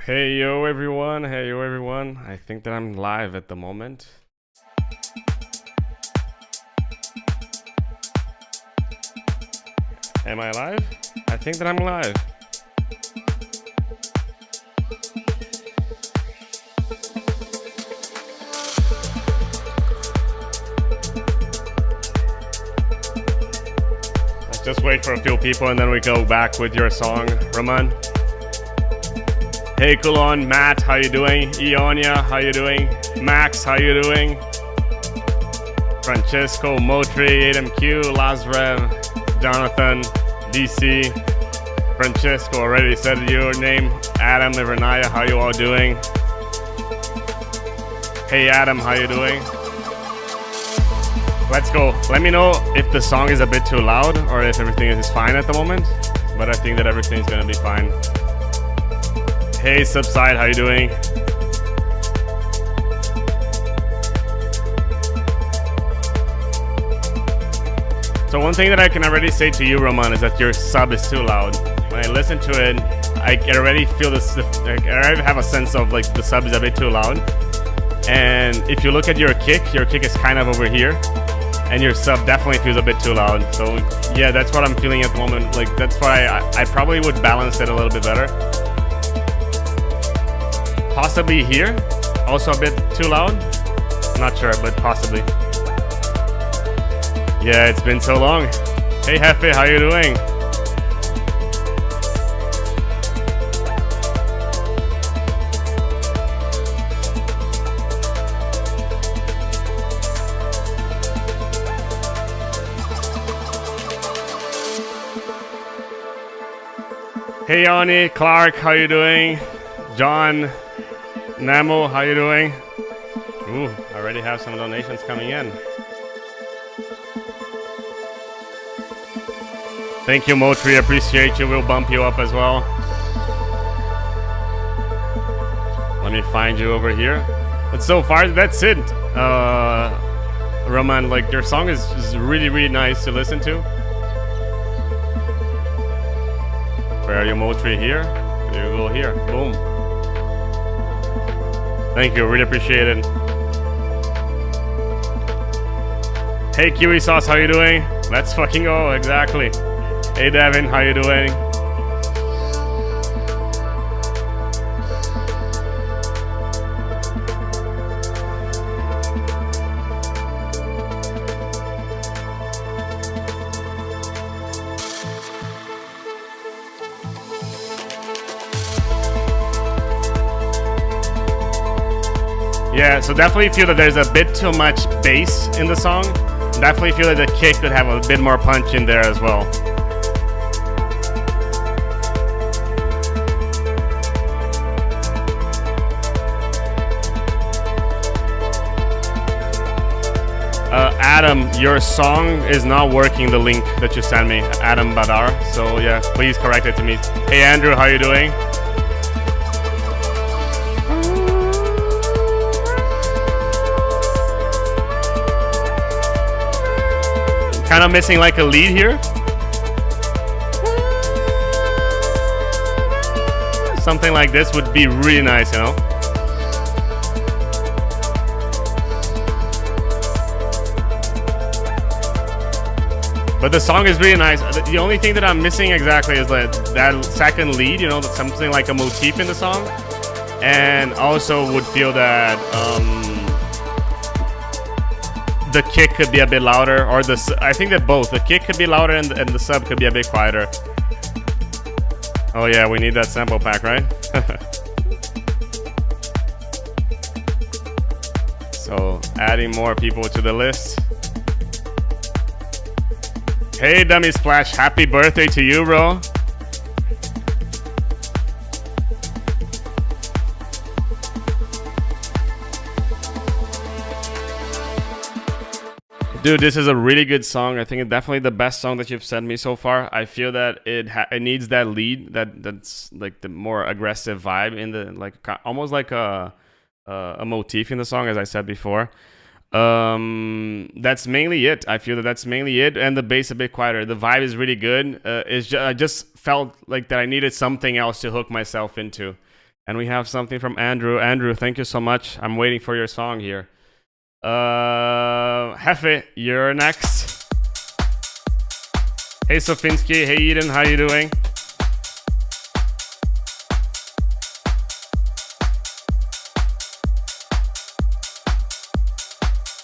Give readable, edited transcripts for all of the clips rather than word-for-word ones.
Hey yo everyone, hey yo everyone. I think that I'm live at the moment. Am I live? I think that I'm live. Let's just wait for a few people and then we go back with your song, Roman. Hey Kulon, Matt, how you doing? Ionia, how you doing? Max, how you doing? Francesco, Motri, ADMQ, Lazrev, Jonathan, DC, Francesco already said your name. Adam, Ivanaya, how you all doing? Hey Adam, how you doing? Let's go. Let me know if the song is a bit too loud or if everything is fine at the moment. But I think that everything's gonna be fine. Hey Subside, how you doing? So one thing that I can already say to you, Roman, is that your sub is too loud. When I listen to it, I already feel this. I already have a sense of like the sub is a bit too loud. And if you look at your kick is kind of over here, and your sub definitely feels a bit too loud. So yeah, that's what I'm feeling at the moment. Like that's why I probably would balance it a little bit better. Possibly here, also a bit too loud. Not sure, but possibly. Yeah, it's been so long. Hey Hefe, how you doing? Hey Yanni, Clark, how you doing? John, Namo, how you doing? Ooh, I already have some donations coming in. Thank you, Motri. Appreciate you. We'll bump you up as well. Let me find you over here. But so far, that's it. Roman, like your song is really, really nice to listen to. Where are you, Motri? Here? There you go. Here. Boom. Thank you. Really appreciate it. Hey, Kiwi Sauce. How you doing? Let's fucking go. Exactly. Hey Devin, how you doing? Yeah, so definitely feel that there's a bit too much bass in the song. Definitely feel that the kick could have a bit more punch in there as well. Adam, your song is not working, the link that you sent me, Adam Badar. So yeah, please correct it to me. Hey Andrew, how you doing? Kind of missing like a lead here. Something like this would be really nice, you know? But the song is really nice. The only thing that I'm missing exactly is that second lead, you know, something like a motif in the song. And also would feel that the kick could be a bit louder, or I think that both. The kick could be louder and the sub could be a bit quieter. Oh yeah, we need that sample pack, right? So adding more people to the list. Hey Dummy Splash, happy birthday to you, bro. Dude, this is a really good song. I think it's definitely the best song that you've sent me so far. I feel that it needs that lead, that's like the more aggressive vibe in the, like almost like a motif in the song, as I said before. That's mainly it. I feel that that's mainly it, and the bass a bit quieter. The vibe is really good. I just felt like that I needed something else to hook myself into, And we have something from Andrew. Andrew, thank you so much. I'm waiting for your song here. Hefe, you're next. Hey Sofinsky, hey Eden, how you doing?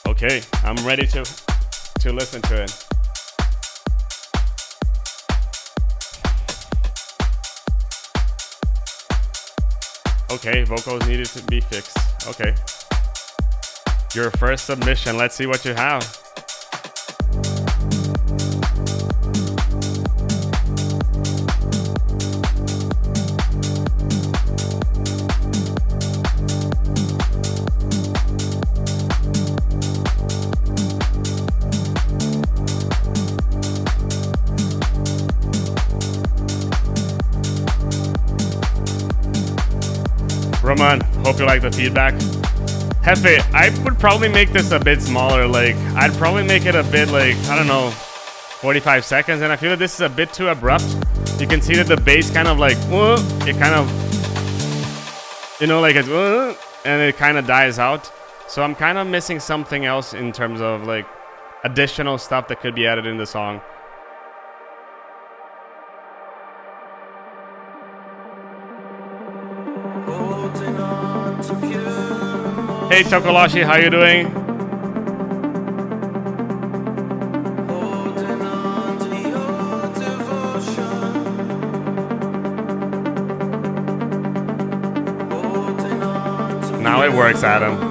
Okay, I'm ready to listen to it. Okay, vocals needed to be fixed. Okay. Your first submission. Let's see what you have. Roman, hope you like the feedback. Hefe, I would probably make this a bit smaller. Like, I'd probably make it a bit like, I don't know, 45 seconds. And I feel that this is a bit too abrupt. You can see that the bass kind of like, it kind of, you know, like it's, and it kind of dies out. So I'm kind of missing something else in terms of like additional stuff that could be added in the song. Hey Tokolashi, how you doing? Now it works, Adam.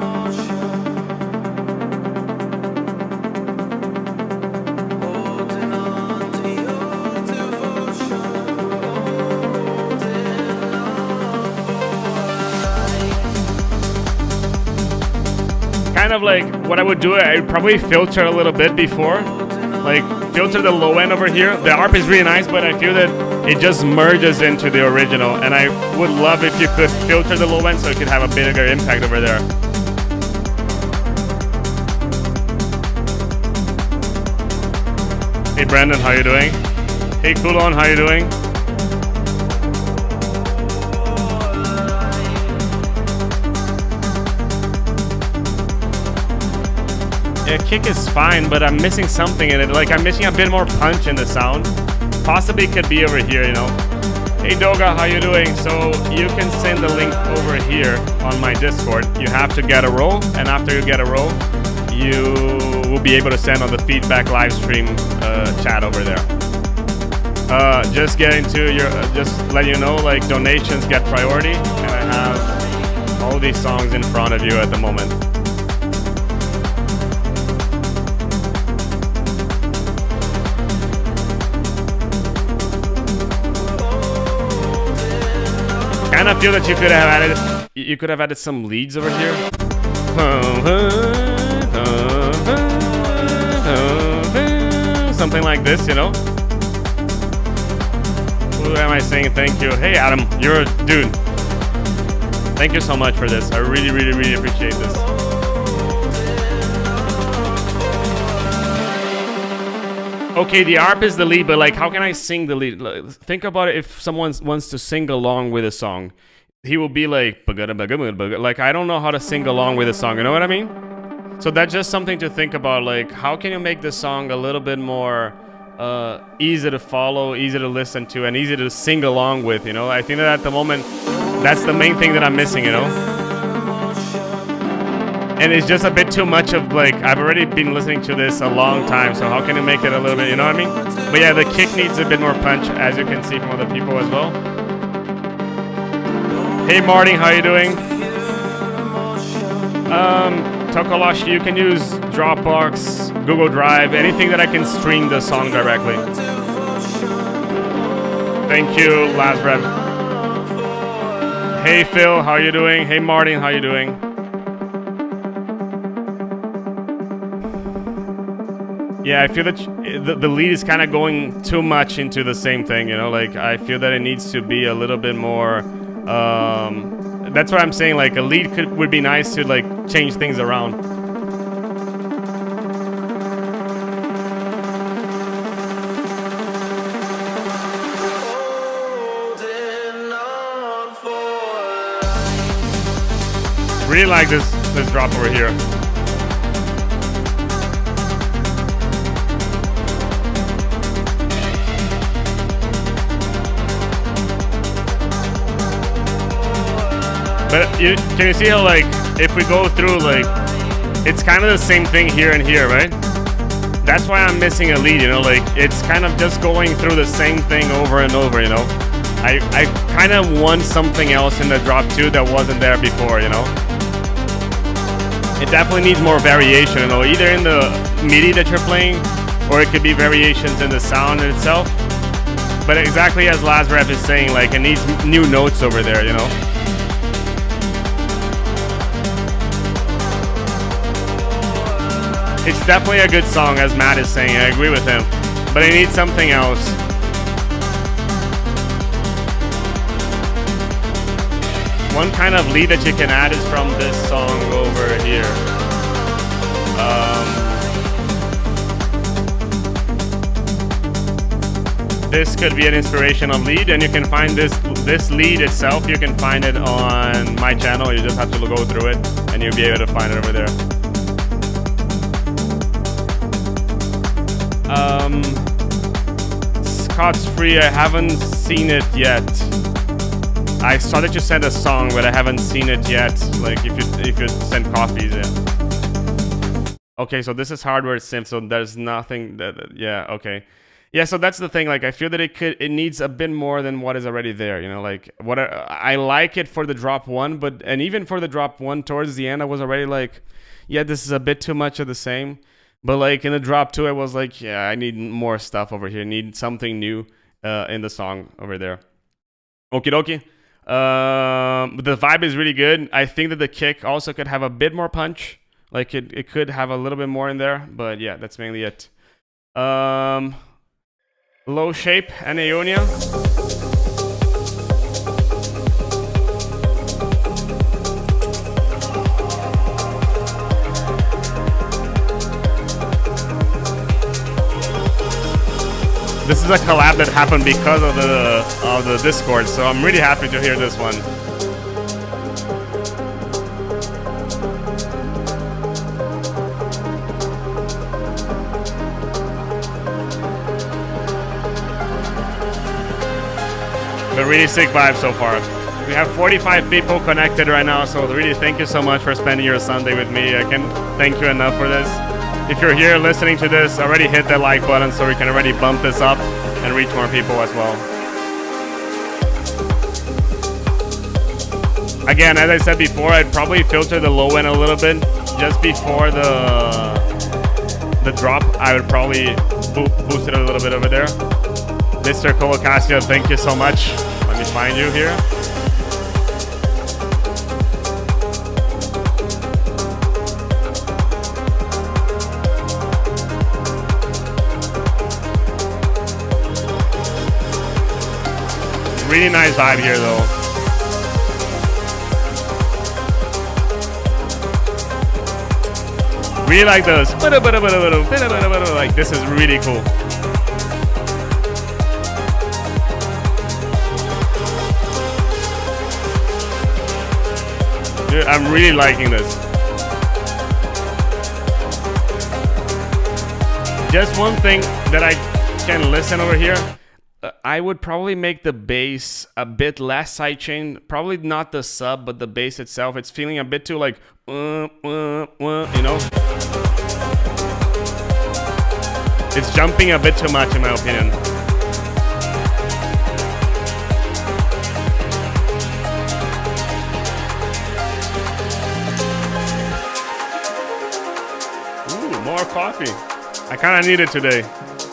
Kind of like what I would do, I'd probably filter a little bit before, like filter the low end over here. The ARP is really nice, but I feel that it just merges into the original, and I would love if you could filter the low end so it could have a bigger impact over there. Hey Brandon, how you doing? Hey Kulon, how you doing? The kick is fine, but I'm missing something in it. Like, I'm missing a bit more punch in the sound. Possibly could be over here, you know. Hey Doga, how you doing? So you can send the link over here on my Discord. You have to get a role, and after you get a role, you will be able to send on the feedback live stream chat over there. Just getting to your, just let you know, like, donations get priority, and I have all these songs in front of you at the moment. I kind of feel that you could have added some leads over here. Something like this, you know? Who am I saying thank you? Hey Adam, you're a dude. Thank you so much for this. I really, really, really appreciate this. Okay, the ARP is the lead, but like, how can I sing the lead? Think about it. If someone wants to sing along with a song, he will be like, like, I don't know how to sing along with a song. You know what I mean? So that's just something to think about. Like, how can you make the song a little bit more easy to follow, easy to listen to, and easy to sing along with? You know, I think that at the moment, that's the main thing that I'm missing. You know. And it's just a bit too much of, like, I've already been listening to this a long time, so how can you make it a little bit, you know what I mean? But yeah, the kick needs a bit more punch, as you can see from other people as well. Hey Marty, how you doing? Tokolashi, you can use Dropbox, Google Drive, anything that I can stream the song directly. Thank you, Last Rev. Hey Phil, how you doing? Hey Martin, how you doing? Yeah, I feel that the lead is kind of going too much into the same thing, you know, like, I feel that it needs to be a little bit more, that's what I'm saying, like, a lead would be nice to, like, change things around. Really like this drop over here. But can you see how, like, if we go through, like, it's kind of the same thing here and here, right? That's why I'm missing a lead, you know, like, it's kind of just going through the same thing over and over, you know? I kind of want something else in the drop too that wasn't there before, you know? It definitely needs more variation, you know, either in the MIDI that you're playing, or it could be variations in the sound in itself. But exactly as Lazarus is saying, like, it needs new notes over there, you know? It's definitely a good song, as Matt is saying. I agree with him. But I need something else. One kind of lead that you can add is from this song over here. This could be an inspirational lead, and you can find this lead itself. You can find it on my channel. You just have to go through it, and you'll be able to find it over there. Scott's Free, I haven't seen it yet. I saw that you sent a song, but I haven't seen it yet. Like, if you send copies, yeah. Okay, so this is hardware sim, so there's nothing that, yeah, okay. Yeah, so that's the thing, like, I feel that it needs a bit more than what is already there, you know, like, I like it for the drop one, and even for the drop one towards the end, I was already like, yeah, this is a bit too much of the same. But like in the drop 2, I was like, yeah, I need more stuff over here. I need something new in the song over there. Okie dokie. The vibe is really good. I think that the kick also could have a bit more punch. Like it could have a little bit more in there. But yeah, that's mainly it. Low Shape and Aeonia. This is a collab that happened because of the Discord, so I'm really happy to hear this one. But really sick vibe so far. We have 45 people connected right now, so really thank you so much for spending your Sunday with me. I can't thank you enough for this. If you're here listening to this, already hit that like button so we can already bump this up and reach more people as well. Again, as I said before, I'd probably filter the low end a little bit. Just before the drop, I would probably boost it a little bit over there. Mr. Colocasia, thank you so much. Let me find you here. Really nice vibe here though. Really like those. Like, this is really cool. Dude, I'm really liking this. Just one thing that I can listen over here. I would probably make the bass a bit less sidechain. Probably not the sub, but the bass itself. It's feeling a bit too like, you know? It's jumping a bit too much in my opinion. Ooh, more coffee. I kind of need it today.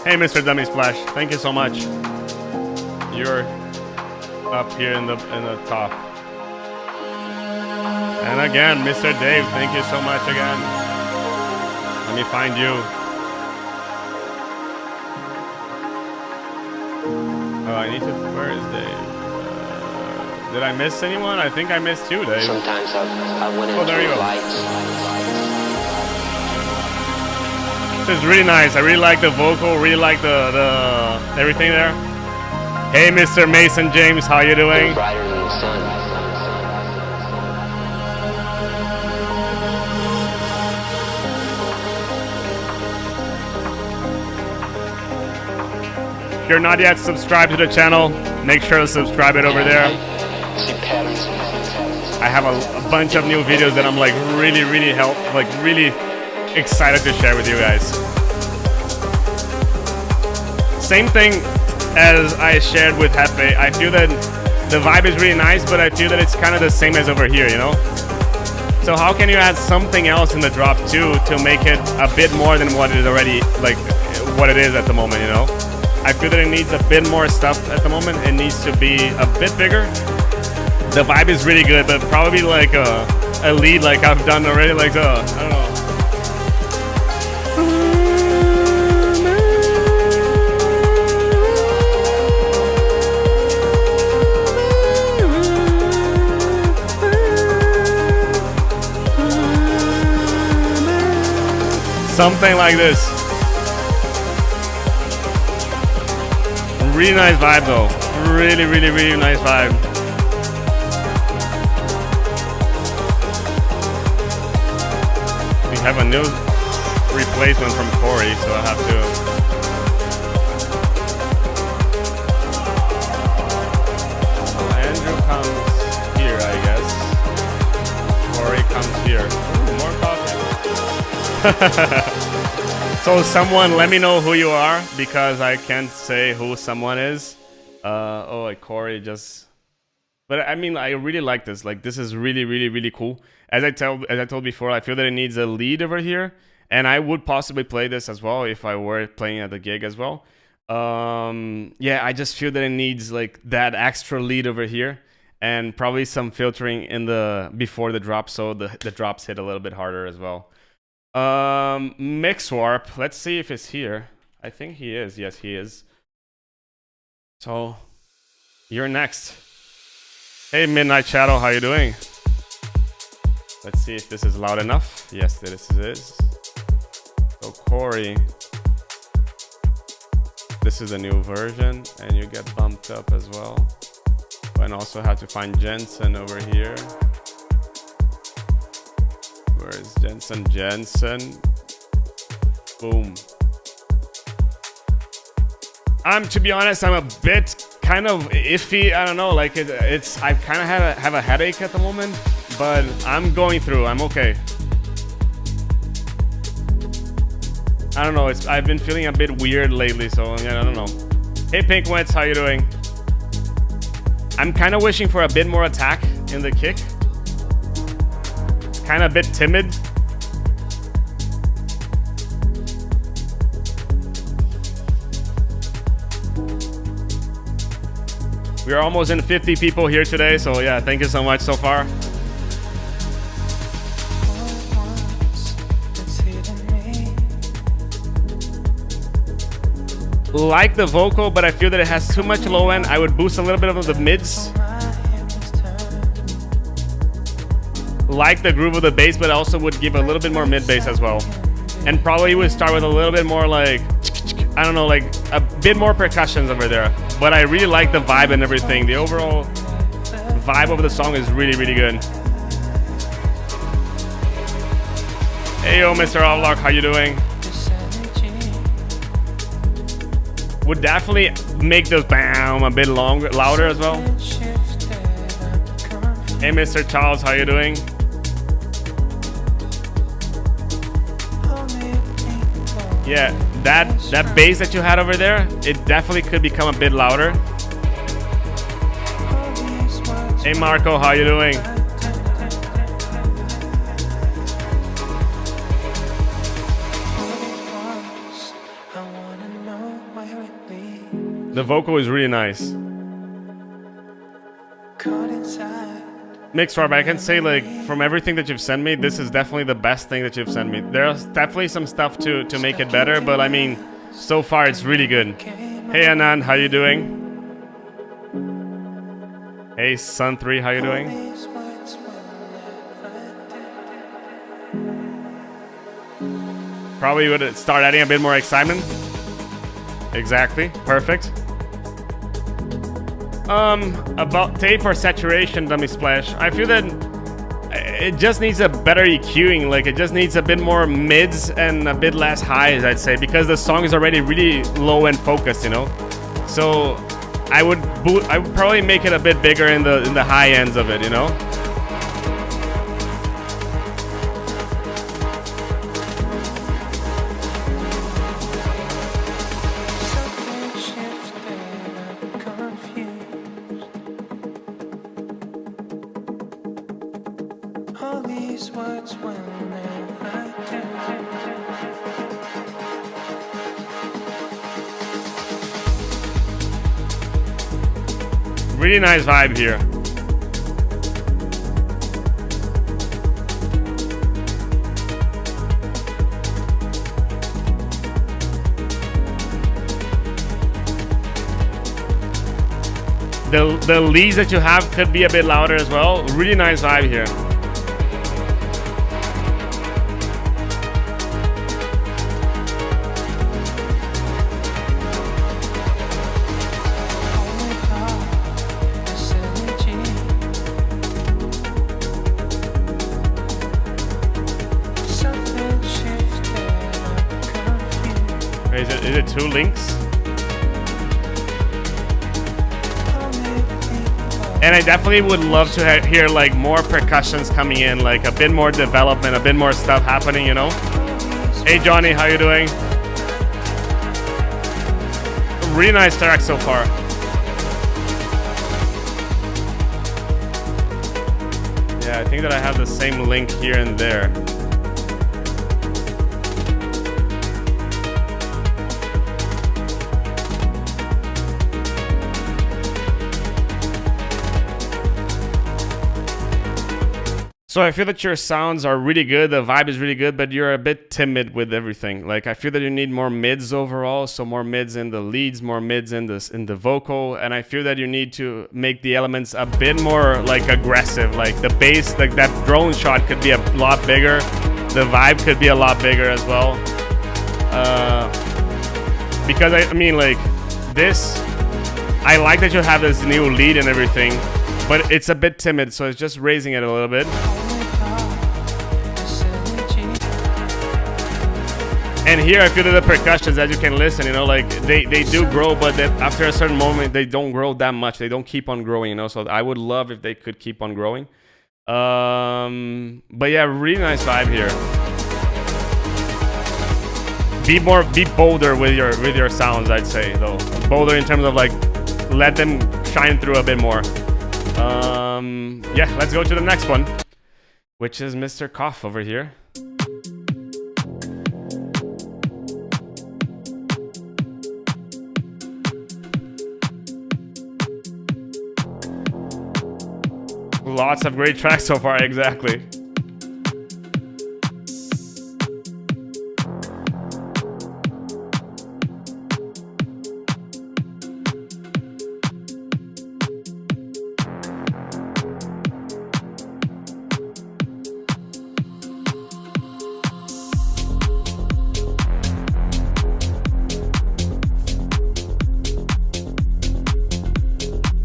Hey, Mr. Dummy Splash, thank you so much. You're up here in the top. And again, Mr. Dave, thank you so much again. Let me find you. I need to. Where is Dave? Did I miss anyone? I think I missed you, Dave. Sometimes I went into there you go. lights. This is really nice. I really like the vocal. Really like the everything there. Hey, Mr. Mason James, how you doing? Brighter than the sun. If you're not yet subscribed to the channel, make sure to subscribe it over there. I have a bunch of new videos that I'm like really excited to share with you guys. Same thing as I shared with Hefe. I feel that the vibe is really nice, but I feel that it's kind of the same as over here, you know? So how can you add something else in the drop too to make it a bit more than what it is already, like what it is at the moment, you know? I feel that it needs a bit more stuff at the moment. It needs to be a bit bigger. The vibe is really good, but probably like a lead like I've done already, like I don't know. Something like this. Really nice vibe though. Really nice vibe. We have a new replacement from Corey, so I have to. Andrew comes here, I guess. Corey comes here. Ooh, more coffee. So someone, let me know who you are, because I can't say who someone is. Oh, like Corey just. But I mean, I really like this. Like, this is really cool. As I told before, I feel that it needs a lead over here, and I would possibly play this as well if I were playing at the gig as well. Yeah, I just feel that it needs like that extra lead over here, and probably some filtering in the before the drop, so the drops hit a little bit harder as well. Mix warp. Let's see if it's here. I think he is. Yes, he is. So you're next. Hey, Midnight Shadow, how you doing? Let's see if this is loud enough. Yes, this is. So Corey, this is a new version, and you get bumped up as well. And also have to find Jensen over here. Where is Jensen? Boom. To be honest, I'm a bit kind of iffy. I don't know, like it's I kind of have a headache at the moment, but I'm going through. I'm okay. I don't know. I've been feeling a bit weird lately, so I don't know. Hey, Pinkwits, how you doing? I'm kind of wishing for a bit more attack in the kick. Kind of a bit timid. We are almost in 50 people here today, so yeah, thank you so much so far. Like the vocal, but I feel that it has too much low end. I would boost a little bit of the mids. Like the groove of the bass, but I also would give a little bit more mid bass as well. And probably would start with a little bit more like, I don't know, like a bit more percussions over there. But I really like the vibe and everything. The overall vibe of the song is really good. Hey yo, Mr. Outlook, how you doing? Would definitely make those bam a bit louder as well. Hey, Mr. Charles, how you doing? Yeah, that bass that you had over there, it definitely could become a bit louder. Hey, Marco, how you doing? The vocal is really nice. Mixed Warp, I can say, like, from everything that you've sent me, this is definitely the best thing that you've sent me. There's definitely some stuff to make it better, but I mean, so far it's really good. Hey Anand, how you doing? Hey Sun3, how you doing? Probably would start adding a bit more excitement. Exactly, perfect. About tape or saturation, Dummy Splash. I feel that it just needs a better EQing. Like, it just needs a bit more mids and a bit less highs, I'd say, because the song is already really low and focused, you know. So I would probably make it a bit bigger in the high ends of it, you know. Really nice vibe here. The leads that you have could be a bit louder as well. Really nice vibe here. Is it 2 links? And I definitely would love to hear like more percussions coming in, like a bit more development, a bit more stuff happening, you know? Hey Johnny, how you doing? Really nice track so far. Yeah, I think that I have the same link here and there. So I feel that your sounds are really good, the vibe is really good, but you're a bit timid with everything. Like I feel that you need more mids overall, so more mids in the leads, more mids in the vocal, and I feel that you need to make the elements a bit more like aggressive. Like the bass, like that drone shot could be a lot bigger. The vibe could be a lot bigger as well. Because I mean like this, I like that you have this new lead and everything, but it's a bit timid, so it's just raising it a little bit. And here I feel that the percussions, as you can listen, you know, like they do grow, but after a certain moment they don't grow that much. They don't keep on growing, you know. So I would love if they could keep on growing. But yeah, really nice vibe here. Be bolder with your sounds, I'd say though. Bolder in terms of like let them shine through a bit more. Yeah, let's go to the next one, which is Mr. Koff over here. Lots of great tracks so far, exactly.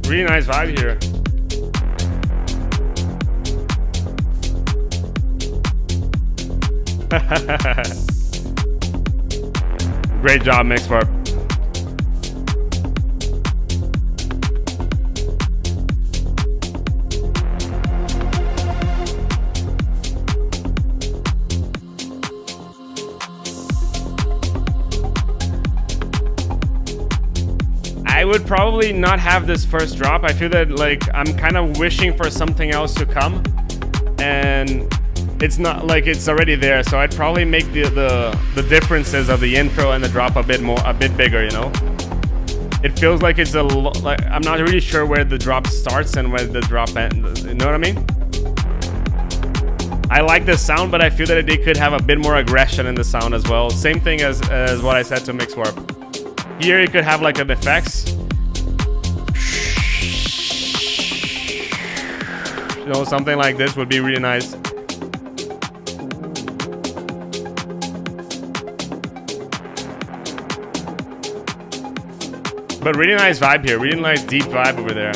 Really nice vibe here. Great job, Mixwarp. I would probably not have this first drop. I feel that like I'm kind of wishing for something else to come, and it's not like it's already there, so I'd probably make the differences of the intro and the drop a bit bigger, you know. It feels like it's like I'm not really sure where the drop starts and where the drop ends. You know what I mean? I like the sound, but I feel that they could have a bit more aggression in the sound as well. Same thing as what I said to Mixwarp. Here you could have like an effects. You know, something like this would be really nice. But really nice vibe here, really nice deep vibe over there.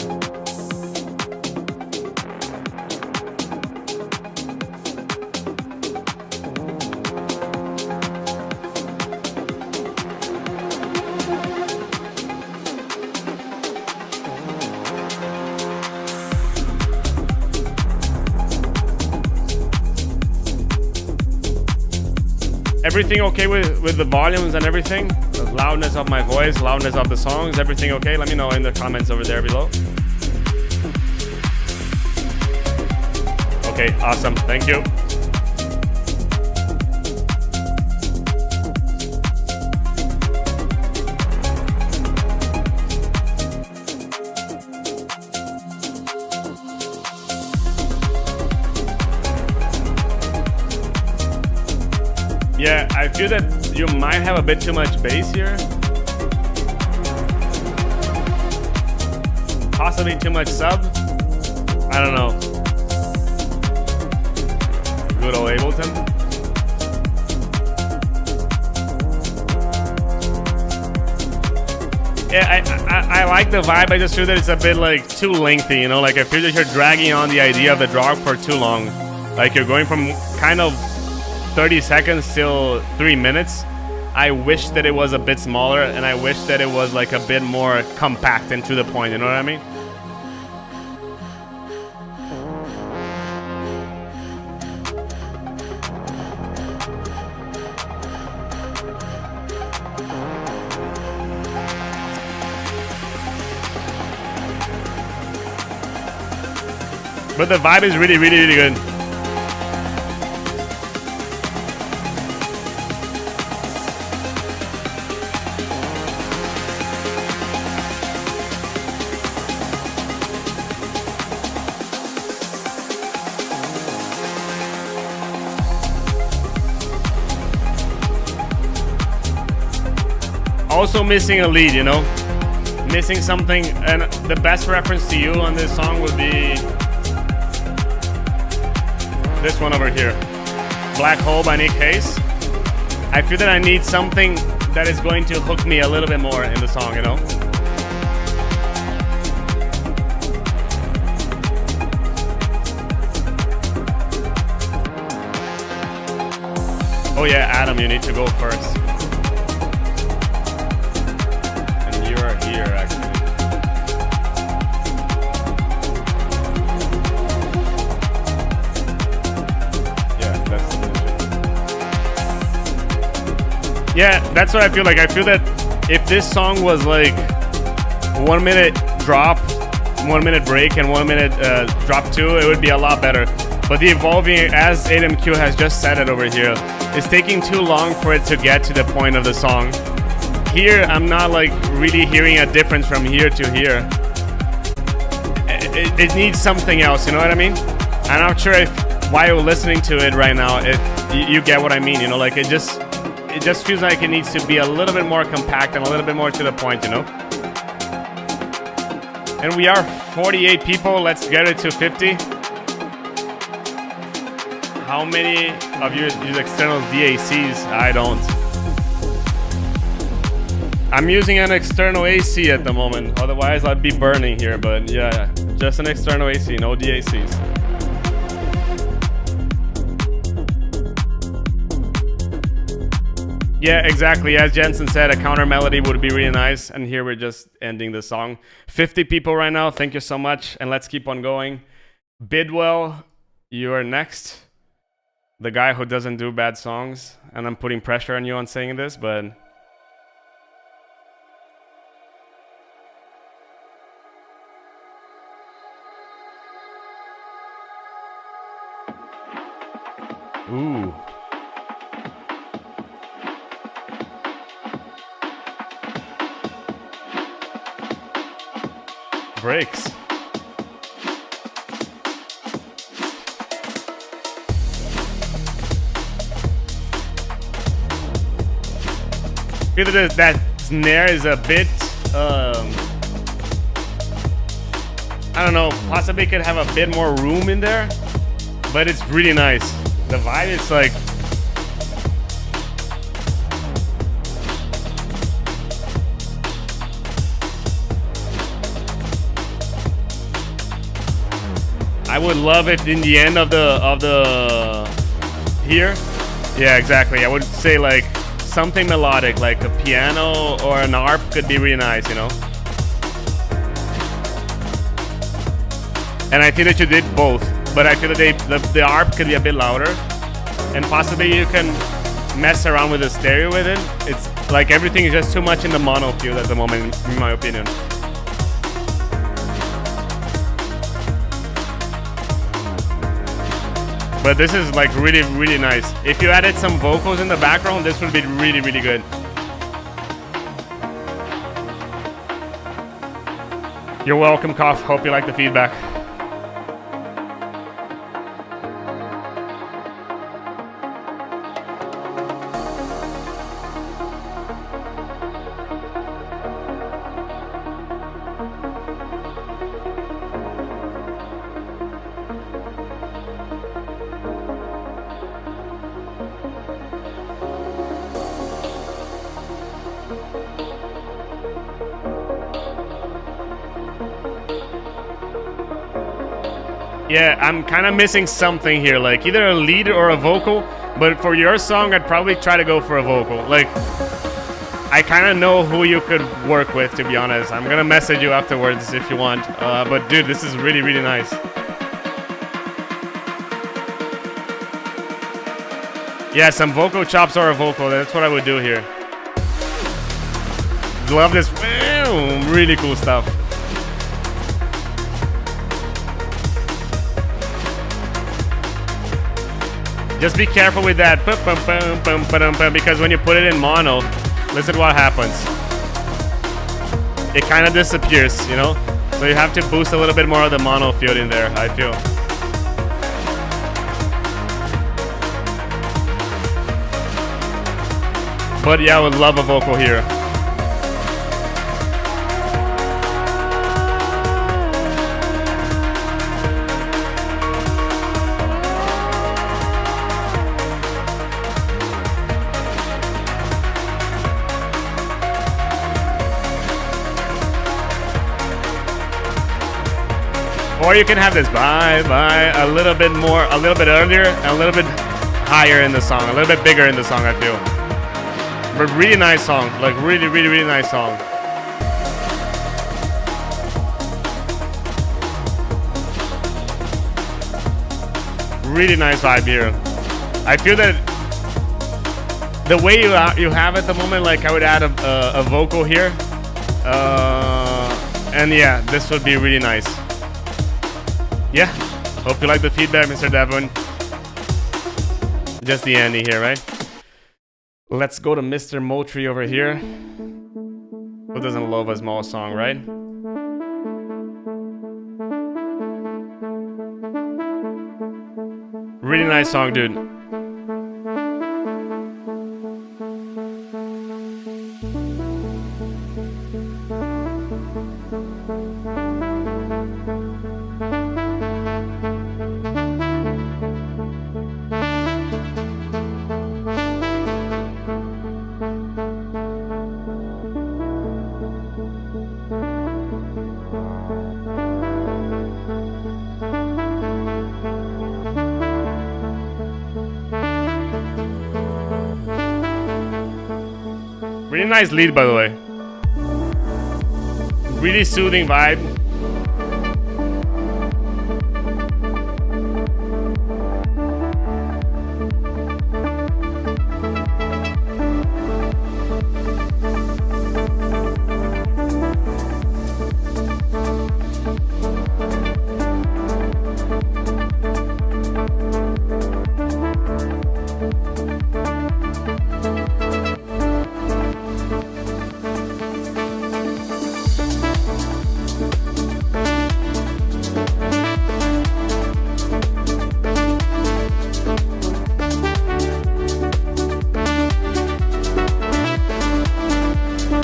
Everything okay with the volumes and everything? The loudness of my voice, loudness of the songs, everything okay? Let me know in the comments over there below. Okay, awesome. Thank you. Yeah, I feel that you might have a bit too much bass here. Possibly too much sub. I don't know. Good old Ableton. Yeah, I like the vibe. I just feel that it's a bit like too lengthy, you know? Like I feel that you're dragging on the idea of the drop for too long. Like you're going from kind of 30 seconds till 3 minutes. I wish that it was a bit smaller, and I wish that it was like a bit more compact and to the point, you know what I mean? But the vibe is really, really, really good. Also missing a lead, you know? Missing something, and the best reference to you on this song would be this one over here. Black Hole by Nick Hayes. I feel that I need something that is going to hook me a little bit more in the song, you know? Oh yeah, Adam, you need to go first. Here, actually. Yeah, that's the vision. Yeah, that's what I feel like. I feel that if this song was like 1 minute drop, 1 minute break, and 1 minute drop 2, it would be a lot better. But the evolving, as ADMQ has just said it over here, is taking too long for it to get to the point of the song. Here, I'm not like really hearing a difference from here to here. It needs something else, you know what I mean? I'm not sure if while you're listening to it right now, if you get what I mean, you know, like it just feels like it needs to be a little bit more compact and a little bit more to the point, you know? And we are 48 people, let's get it to 50. How many of you use external DACs? I don't. I'm using an external AC at the moment, otherwise I'd be burning here, but yeah, just an external AC, no DACs. Yeah, exactly, as Jensen said, a counter melody would be really nice, and here we're just ending the song. 50 people right now, thank you so much, and let's keep on going. Bidwell, you are next. The guy who doesn't do bad songs, and I'm putting pressure on you on saying this, but... Ooh. Breaks. Feel that snare is a bit I don't know, possibly could have a bit more room in there, but it's really nice. The vibe is like... I would love it in the end of the here. Yeah, exactly. I would say like something melodic, like a piano or an harp could be really nice, you know? And I think that you did both. But I feel that the harp could be a bit louder, and possibly you can mess around with the stereo with it. It's like everything is just too much in the mono field at the moment, in my opinion. But this is like really, really nice. If you added some vocals in the background, this would be really, really good. You're welcome, Koff. Hope you like the feedback. Yeah, I'm kind of missing something here, like either a lead or a vocal, but for your song, I'd probably try to go for a vocal. Like, I kind of know who you could work with, to be honest. I'm gonna message you afterwards if you want, but dude, this is really, really nice. Yeah, some vocal chops or a vocal, that's what I would do here. Love this, really cool stuff. Just be careful with that, because when you put it in mono, listen what happens. It kind of disappears, you know? So you have to boost a little bit more of the mono field in there, I feel. But yeah, I would love a vocal here. Or you can have this bye a little bit more, a little bit earlier, and a little bit higher in the song, a little bit bigger in the song, I feel. But really nice song, like really, really, really nice song. Really nice vibe here. I feel that the way you have at the moment, like I would add a vocal here, and yeah, this would be really nice. Yeah, hope you like the feedback, Mr. Devon. Just the Andy here, right? Let's go to Mr. Moultrie over here. Who doesn't love a small song, right? Really nice song, dude. Really nice lead, by the way. Really soothing vibe.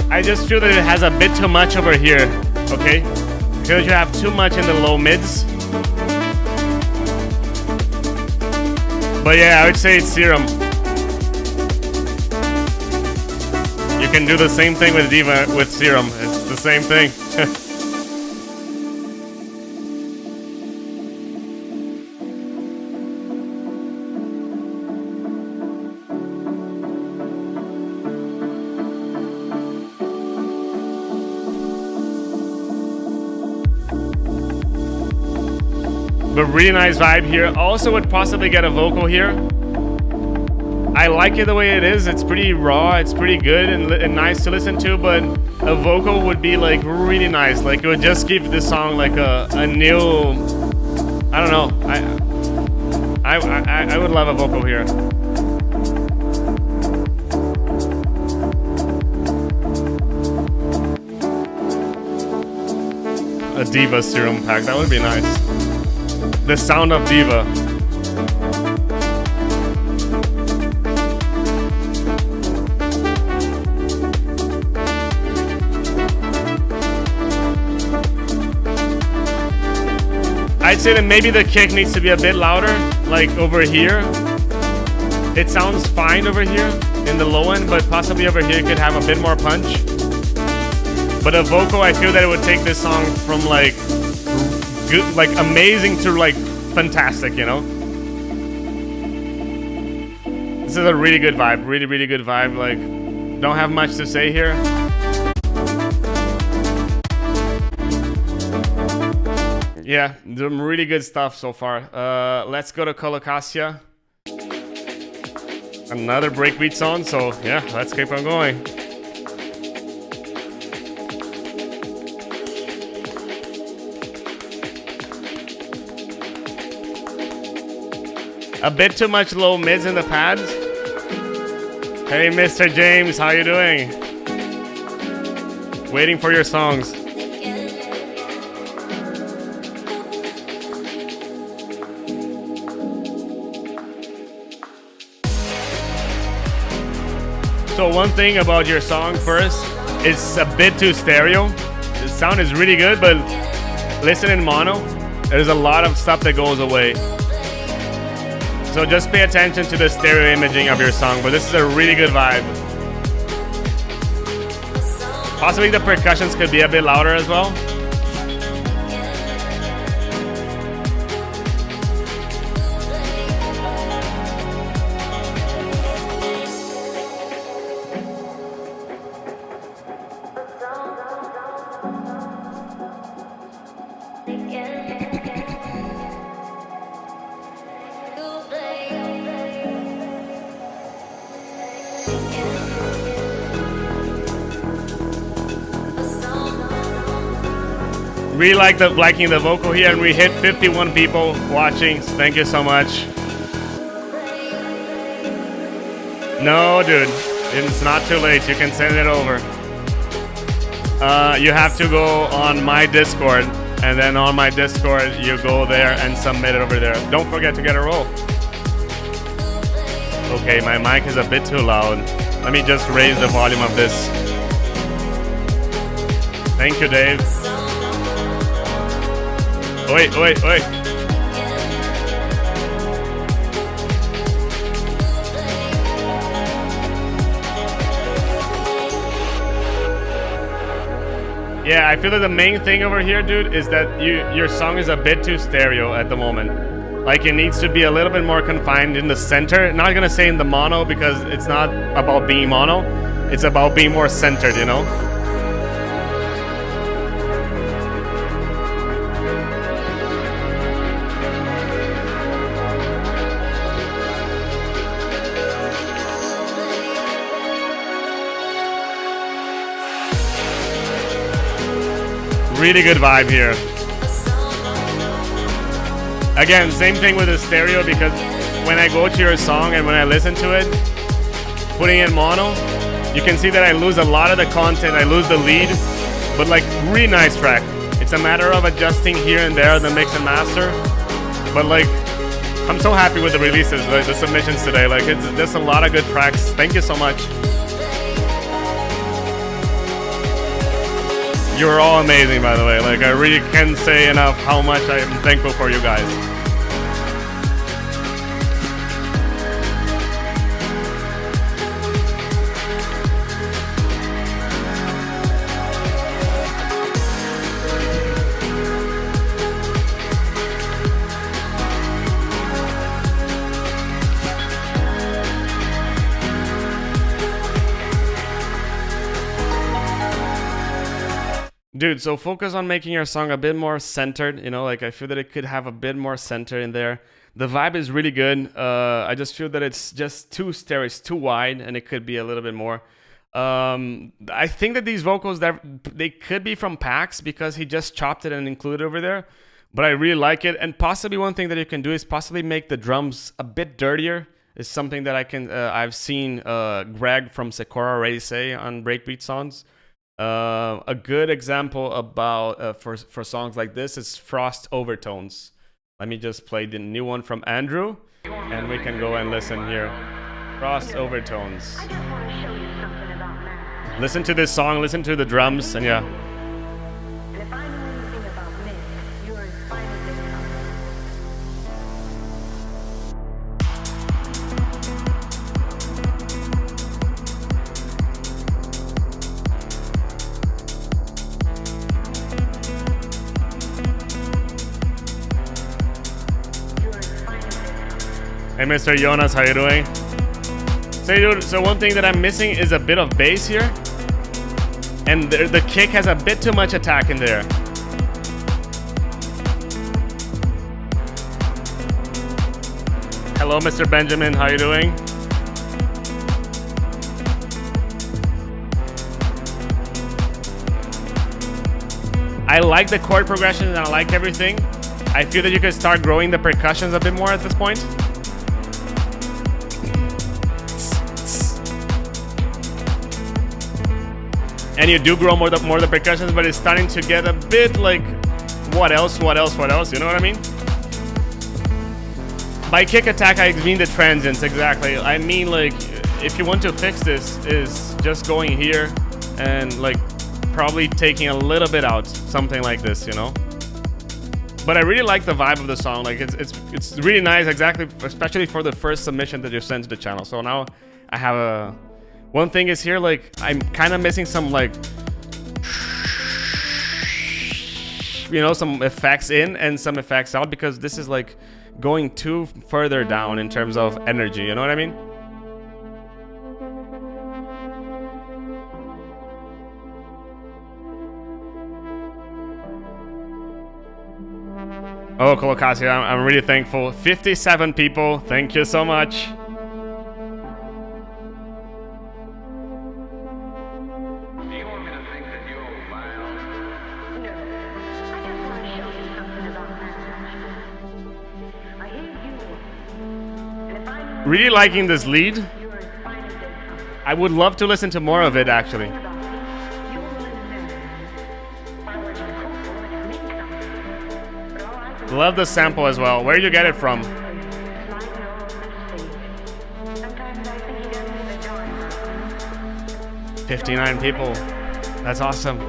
I just feel that it has a bit too much over here, okay? Because you have too much in the low mids. But yeah, I would say it's Serum. You can do the same thing with Diva with Serum. It's the same thing. But really nice vibe here. Also would possibly get a vocal here. I like it the way it is. It's pretty raw. It's pretty good and nice to listen to. But a vocal would be like really nice. Like it would just give this song like a new. I don't know. I would love a vocal here. A Diva serum pack. That would be nice. The sound of Diva. I'd say that maybe the kick needs to be a bit louder, like over here. It sounds fine over here in the low end, but possibly over here it could have a bit more punch. But a vocal, I feel that it would take this song from like good, like amazing to like fantastic, you know? This is a really good vibe, really, really good vibe. Like, don't have much to say here. Yeah, some really good stuff so far. Let's go to Colocasia. Another breakbeat song, so yeah, let's keep on going. A bit too much low mids in the pads. Hey, Mr. James, how you doing? Waiting for your songs. So one thing about your song first, it's a bit too stereo. The sound is really good, but listen in mono, there's a lot of stuff that goes away. So just pay attention to the stereo imaging of your song, but this is a really good vibe. Possibly the percussions could be a bit louder as well. Really liking the vocal here, and we hit 51 people watching. So thank you so much. No, dude, it's not too late. You can send it over. You have to go on my Discord, and then on my Discord you go there and submit it over there. Don't forget to get a roll. Okay, my mic is a bit too loud. Let me just raise the volume of this. Thank you, Dave. Wait. Yeah, I feel that the main thing over here, dude, is that your song is a bit too stereo at the moment. Like, it needs to be a little bit more confined in the center. Not gonna say in the mono, because it's not about being mono. It's about being more centered, you know? Really good vibe here. Again, same thing with the stereo, because when I go to your song and when I listen to it, putting in mono, you can see that I lose a lot of the content, I lose the lead, but like, really nice track. It's a matter of adjusting here and there the mix and master, but like, I'm so happy with the releases, like the submissions today. Like, it's just a lot of good tracks. Thank you so much. You're all amazing, by the way. Like, I really can't say enough how much I am thankful for you guys. dude, so focus on making your song a bit more centered, you know, like I feel that it could have a bit more center in there. The vibe is really good. I just feel that it's just too stereo, it's too wide, and it could be a little bit more. I think that these vocals, they could be from Pax because he just chopped it and included over there, but I really like it. And possibly one thing that you can do is possibly make the drums a bit dirtier. Is something that I've seen Greg from Secora already say on breakbeat songs. A good example about for songs like this is Frost Overtones. Let me just play the new one from Andrew, and we can go and listen here. Frost Overtones. Listen to this song, listen to the drums, and yeah. Hey, Mr. Jonas, how you doing? So, dude, so one thing that I'm missing is a bit of bass here. And the kick has a bit too much attack in there. Hello, Mr. Benjamin, how you doing? I like the chord progressions and I like everything. I feel that you can start growing the percussions a bit more at this point. And you do grow more the percussions, but it's starting to get a bit like, what else, you know what I mean? By kick attack, I mean the transients, exactly. I mean, like, if you want to fix this, is just going here and, like, probably taking a little bit out, something like this, you know? But I really like the vibe of the song, like, it's really nice, exactly, especially for the first submission that you sent to the channel. So now I have a... One thing is here, like, I'm kind of missing some, like, you know, some effects in and some effects out, because this is, like, going too further down in terms of energy, you know what I mean? Oh, Kolokasi, I'm really thankful. 57 people, thank you so much. Really liking this lead. I would love to listen to more of it, actually. Love the sample as well. Where did you get it from? $59 people. That's awesome.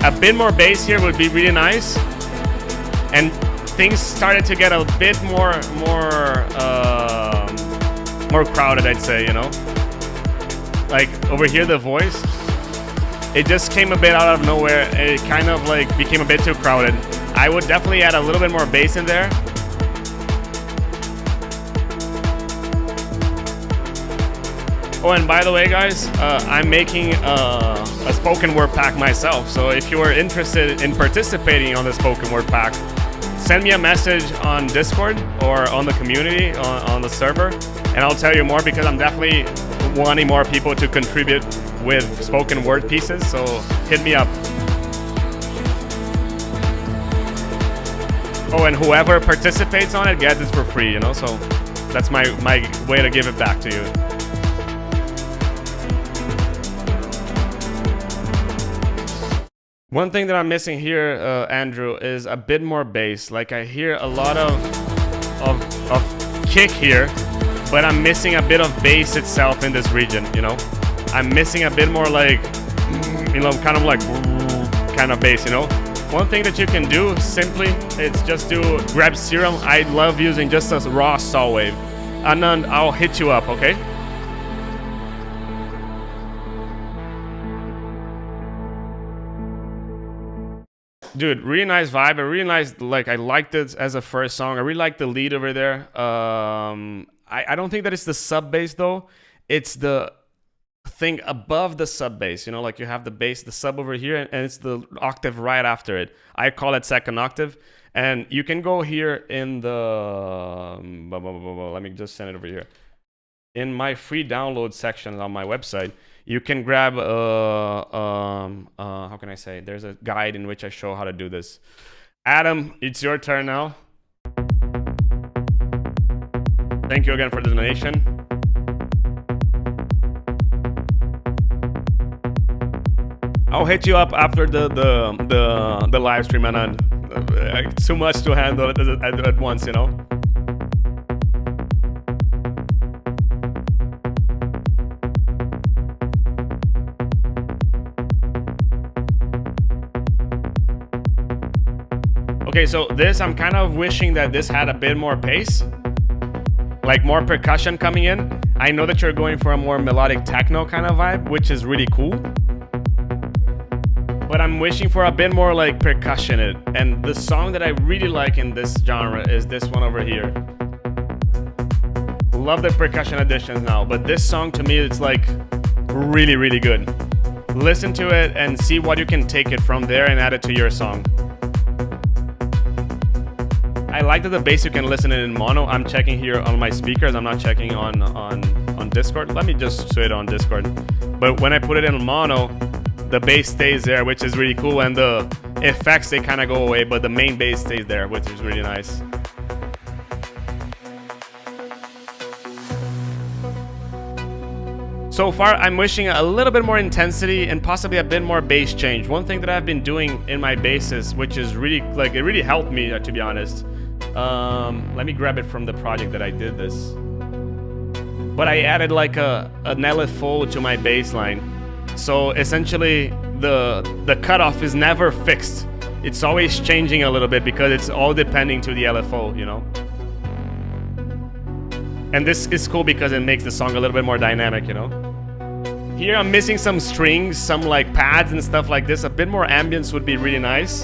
A bit more bass here would be really nice, and things started to get a bit more crowded, I'd say, you know. Like over here, the voice, it just came a bit out of nowhere. It kind of like became a bit too crowded. I would definitely add a little bit more bass in there. Oh, and by the way, guys, I'm making a spoken word pack myself. So if you are interested in participating on the spoken word pack, send me a message on Discord or on the community, on the server, and I'll tell you more, because I'm definitely wanting more people to contribute with spoken word pieces. So hit me up. Oh, and whoever participates on it gets it for free, you know, so that's my way to give it back to you. One thing that I'm missing here, Andrew, is a bit more bass. Like, I hear a lot of kick here, but I'm missing a bit of bass itself in this region, you know? I'm missing a bit more like, you know, kind of like kind of bass, you know? One thing that you can do simply is just grab Serum. I love using just a raw saw wave. Anand, I'll hit you up, okay? Dude, really nice vibe. I really nice, like, I liked it as a first song. I really like the lead over there. I don't think that it's the sub bass though. It's the thing above the sub bass, you know, like you have the bass, the sub over here, and it's the octave right after it. I call it second octave. And you can go here in the, let me just send it over here. In my free download section on my website, you can grab, how can I say? There's a guide in which I show how to do this. Adam, it's your turn now. Thank you again for the donation. I'll hit you up after the live stream, and too much to handle at once, you know. Okay, so this, I'm kind of wishing that this had a bit more bass, like more percussion coming in. I know that you're going for a more melodic techno kind of vibe, which is really cool. But I'm wishing for a bit more like percussion in it. And the song that I really like in this genre is this one over here. Love the percussion additions now, but this song to me, it's like really, really good. Listen to it and see what you can take it from there and add it to your song. I like that the bass you can listen it in mono. I'm checking here on my speakers. I'm not checking on Discord. Let me just switch it on Discord. But when I put it in mono, the bass stays there, which is really cool. And the effects, they kind of go away, but the main bass stays there, which is really nice. So far, I'm wishing a little bit more intensity and possibly a bit more bass change. One thing that I've been doing in my basses, which is really, like, it really helped me, to be honest. Let me grab it from the project that I did this. But I added like an LFO to my bass line. So essentially, the cutoff is never fixed. It's always changing a little bit because it's all depending to the LFO, you know? And this is cool because it makes the song a little bit more dynamic, you know? Here I'm missing some strings, some like pads and stuff like this. A bit more ambience would be really nice.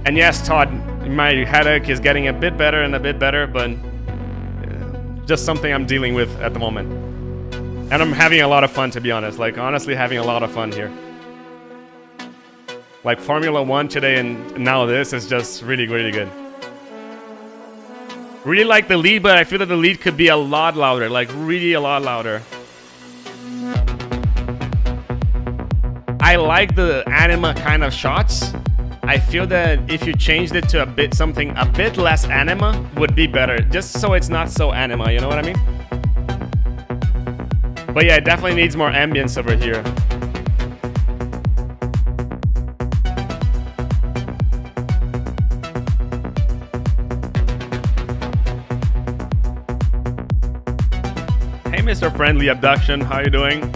And yes, Todd, my headache is getting a bit better and a bit better, but just something I'm dealing with at the moment. And I'm having a lot of fun, to be honest. Like, honestly, having a lot of fun here. Like Formula 1 today and now this is just really, really good. Really like the lead, but I feel that the lead could be a lot louder, like really a lot louder. I like the anima kind of shots. I feel that if you changed it to something a bit less anima would be better, just so it's not so anima, you know what I mean? But yeah, it definitely needs more ambience over here. Hey, Mr. Friendly Abduction, how you doing?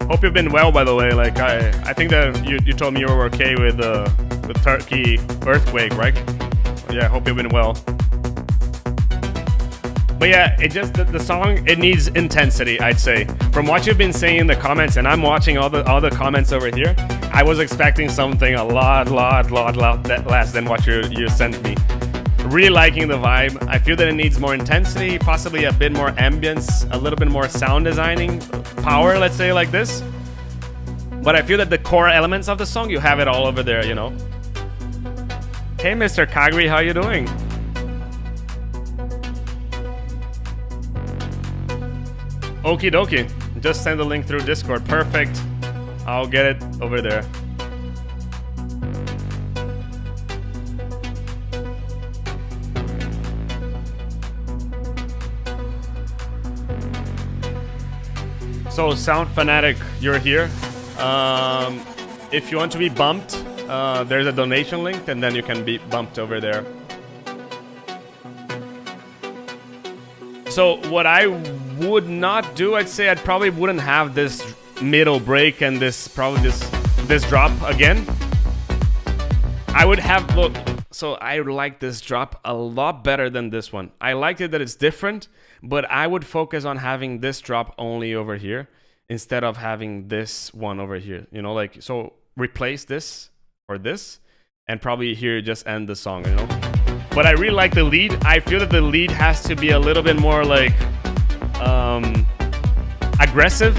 Hope you've been well, by the way. Like I think that you told me you were okay with the Turkey earthquake, right? Yeah, I hope you've been well. But yeah, it just the song, it needs intensity, I'd say. From what you've been saying in the comments, and I'm watching all the comments over here, I was expecting something a lot less than what you sent me. Really liking the vibe. I feel that it needs more intensity, possibly a bit more ambience, a little bit more sound designing power, let's say like this. But I feel that the core elements of the song, you have it all over there, you know. Hey, Mr. Kagri, how you doing? Okie dokie. Just send the link through Discord. Perfect. I'll get it over there. So, Sound Fanatic, you're here. If you want to be bumped, there's a donation link, and then you can be bumped over there. So, what I would not do, I'd say I probably wouldn't have this middle break and this drop again. I would have, look, so I like this drop a lot better than this one. I liked it that it's different, but I would focus on having this drop only over here instead of having this one over here, you know, like, so replace this or this, and probably here just end the song, you know. But I really like the lead. I feel that the lead has to be a little bit more like aggressive.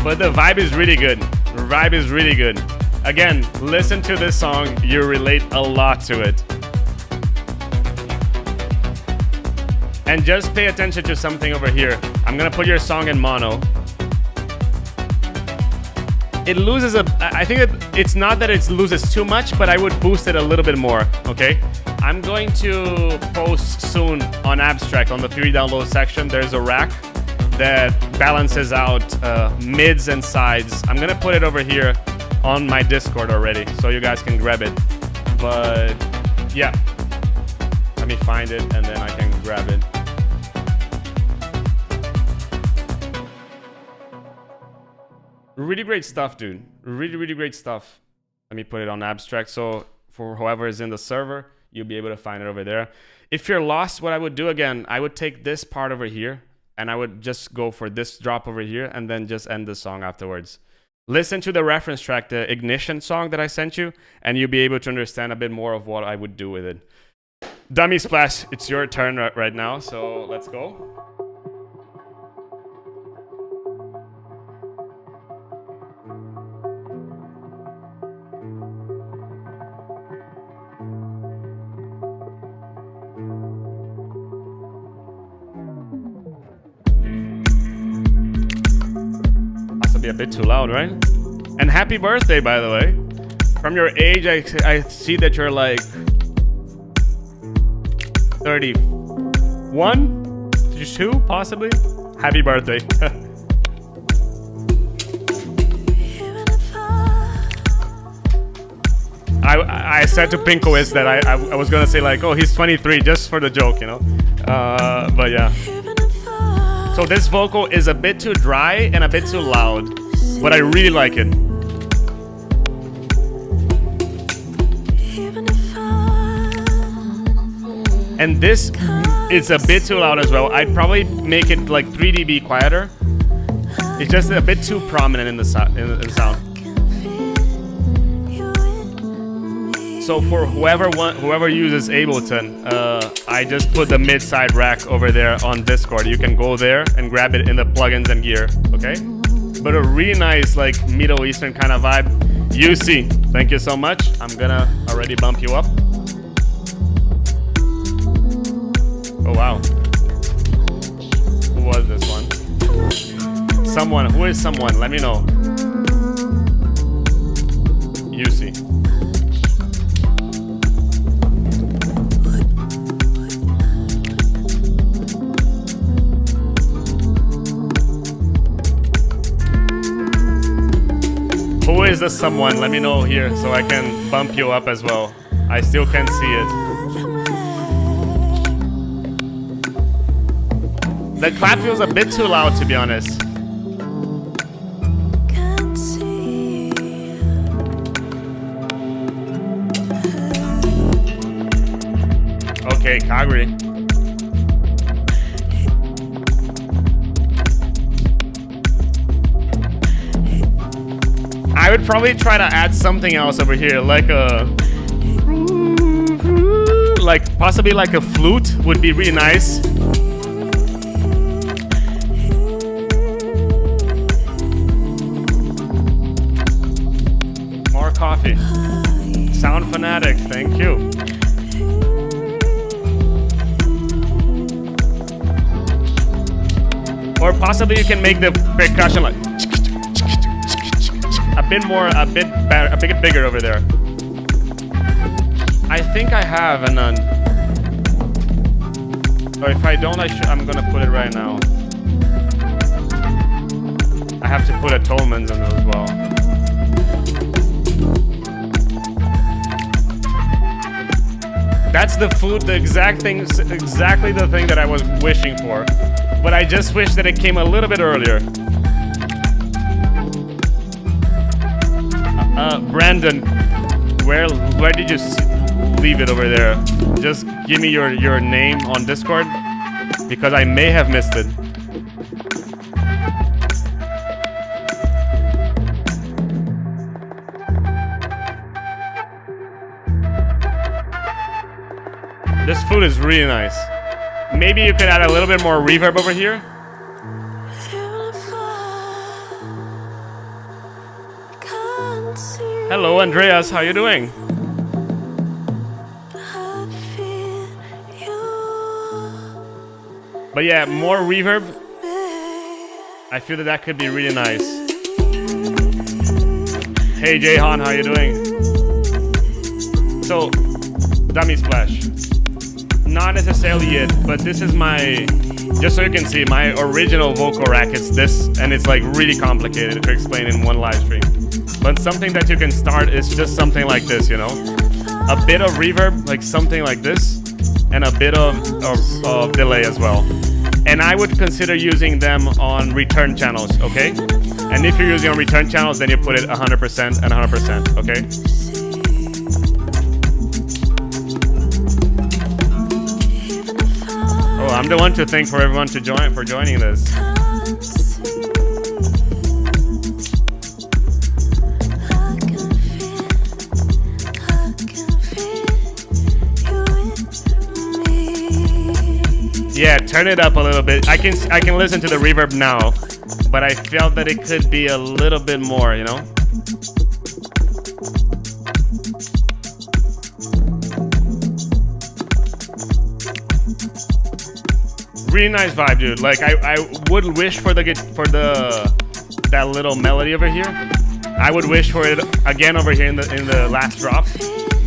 But the vibe is really good. The vibe is really good. Again, listen to this song. You relate a lot to it. And just pay attention to something over here. I'm gonna put your song in mono. It loses I think it's not that it loses too much, but I would boost it a little bit more, okay? I'm going to post soon on Abstrakt, on the 3 download section. There's a rack that balances out mids and sides. I'm gonna put it over here on my Discord already, so you guys can grab it. But yeah, let me find it and then I can grab it. Really great stuff, dude. Really great stuff. Let me put it on Abstrakt, so for whoever is in the server, you'll be able to find it over there. If you're lost, what I would do again, I would take this part over here and I would just go for this drop over here and then just end the song afterwards. Listen to the reference track, the Ignition song that I sent you, and you'll be able to understand a bit more of what I would do with it. Dummy Splash, it's your turn right now, so let's go. Be a bit too loud, right? And happy birthday, by the way. From your age, I see that you're like 31, 32, possibly. Happy birthday. I said to Pinkoist that I was gonna say like, oh, he's 23 just for the joke, you know. But yeah. So this vocal is a bit too dry and a bit too loud, but I really like it. And this is a bit too loud as well. I'd probably make it like 3 dB quieter. It's just a bit too prominent in the sound. So for whoever uses Ableton, I just put the mid-side rack over there on Discord. You can go there and grab it in the plugins and gear, okay? But a really nice, like, Middle Eastern kind of vibe. UC, thank you so much. I'm gonna already bump you up. Oh, wow. Who was this one? Someone, who is someone? Let me know. UC. Who is this someone? Let me know here so I can bump you up as well. I still can't see it. The clap feels a bit too loud, to be honest. Okay, Kagri. I would probably try to add something else over here, like possibly like a flute would be really nice. More coffee. Sound Fanatic, thank you. Or possibly you can make the percussion like a bit bigger over there. I think I have a none. Or if I don't, I'm gonna put it right now. I have to put a Tolman's in it as well. That's the food, the exact thing, exactly the thing that I was wishing for. But I just wish that it came a little bit earlier. Brandon, where did you see? leave it over there. Just give me your name on Discord, because I may have missed it. This flute is really nice. Maybe you could add a little bit more reverb over here. Hello, Andreas. How you doing? But yeah, more reverb. I feel that could be really nice. Hey, Jayhan, how you doing? So, Dummy Splash. Not necessarily it, but this is my, just so you can see, my original vocal rack. It's this, and it's like really complicated to explain in one live stream. But something that you can start is just something like this, you know? A bit of reverb, like something like this, and a bit of delay as well. And I would consider using them on return channels, okay? And if you're using on return channels, then you put it 100% and 100%, okay? Oh, I'm the one to thank for everyone for joining this. Yeah, turn it up a little bit. I can listen to the reverb now, but I felt that it could be a little bit more, you know? Really nice vibe, dude. Like I would wish for that little melody over here. I would wish for it again over here in the last drop.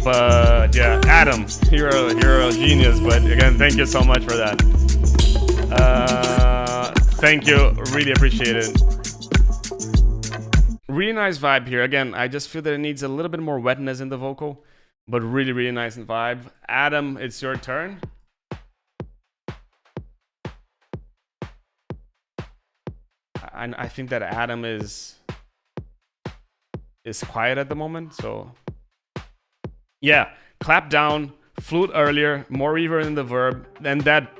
But yeah, Adam, you're a genius. But again, thank you so much for that. Thank you, really appreciate it. Really nice vibe here. Again, I just feel that it needs a little bit more wetness in the vocal, but really nice vibe. Adam, it's your turn. I think that Adam is quiet at the moment, so yeah, clap down, flute earlier, more reverb in the verb, and that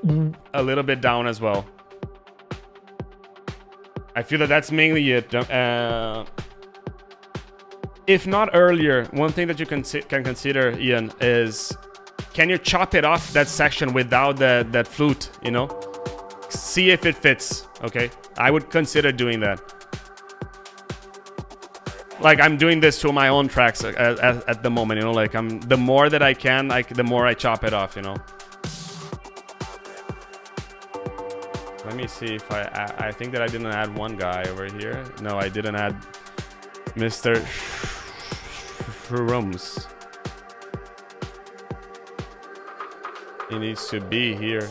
a little bit down as well. I feel that that's mainly it. If not earlier, one thing that you can consider, Ian, is can you chop it off that section without that flute, you know? See if it fits, okay? I would consider doing that. Like I'm doing this to my own tracks at the moment, you know, like the more that I can, like the more I chop it off, you know. Let me see if I think that I didn't add one guy over here. No, I didn't add Mr. Shrooms. He needs to be here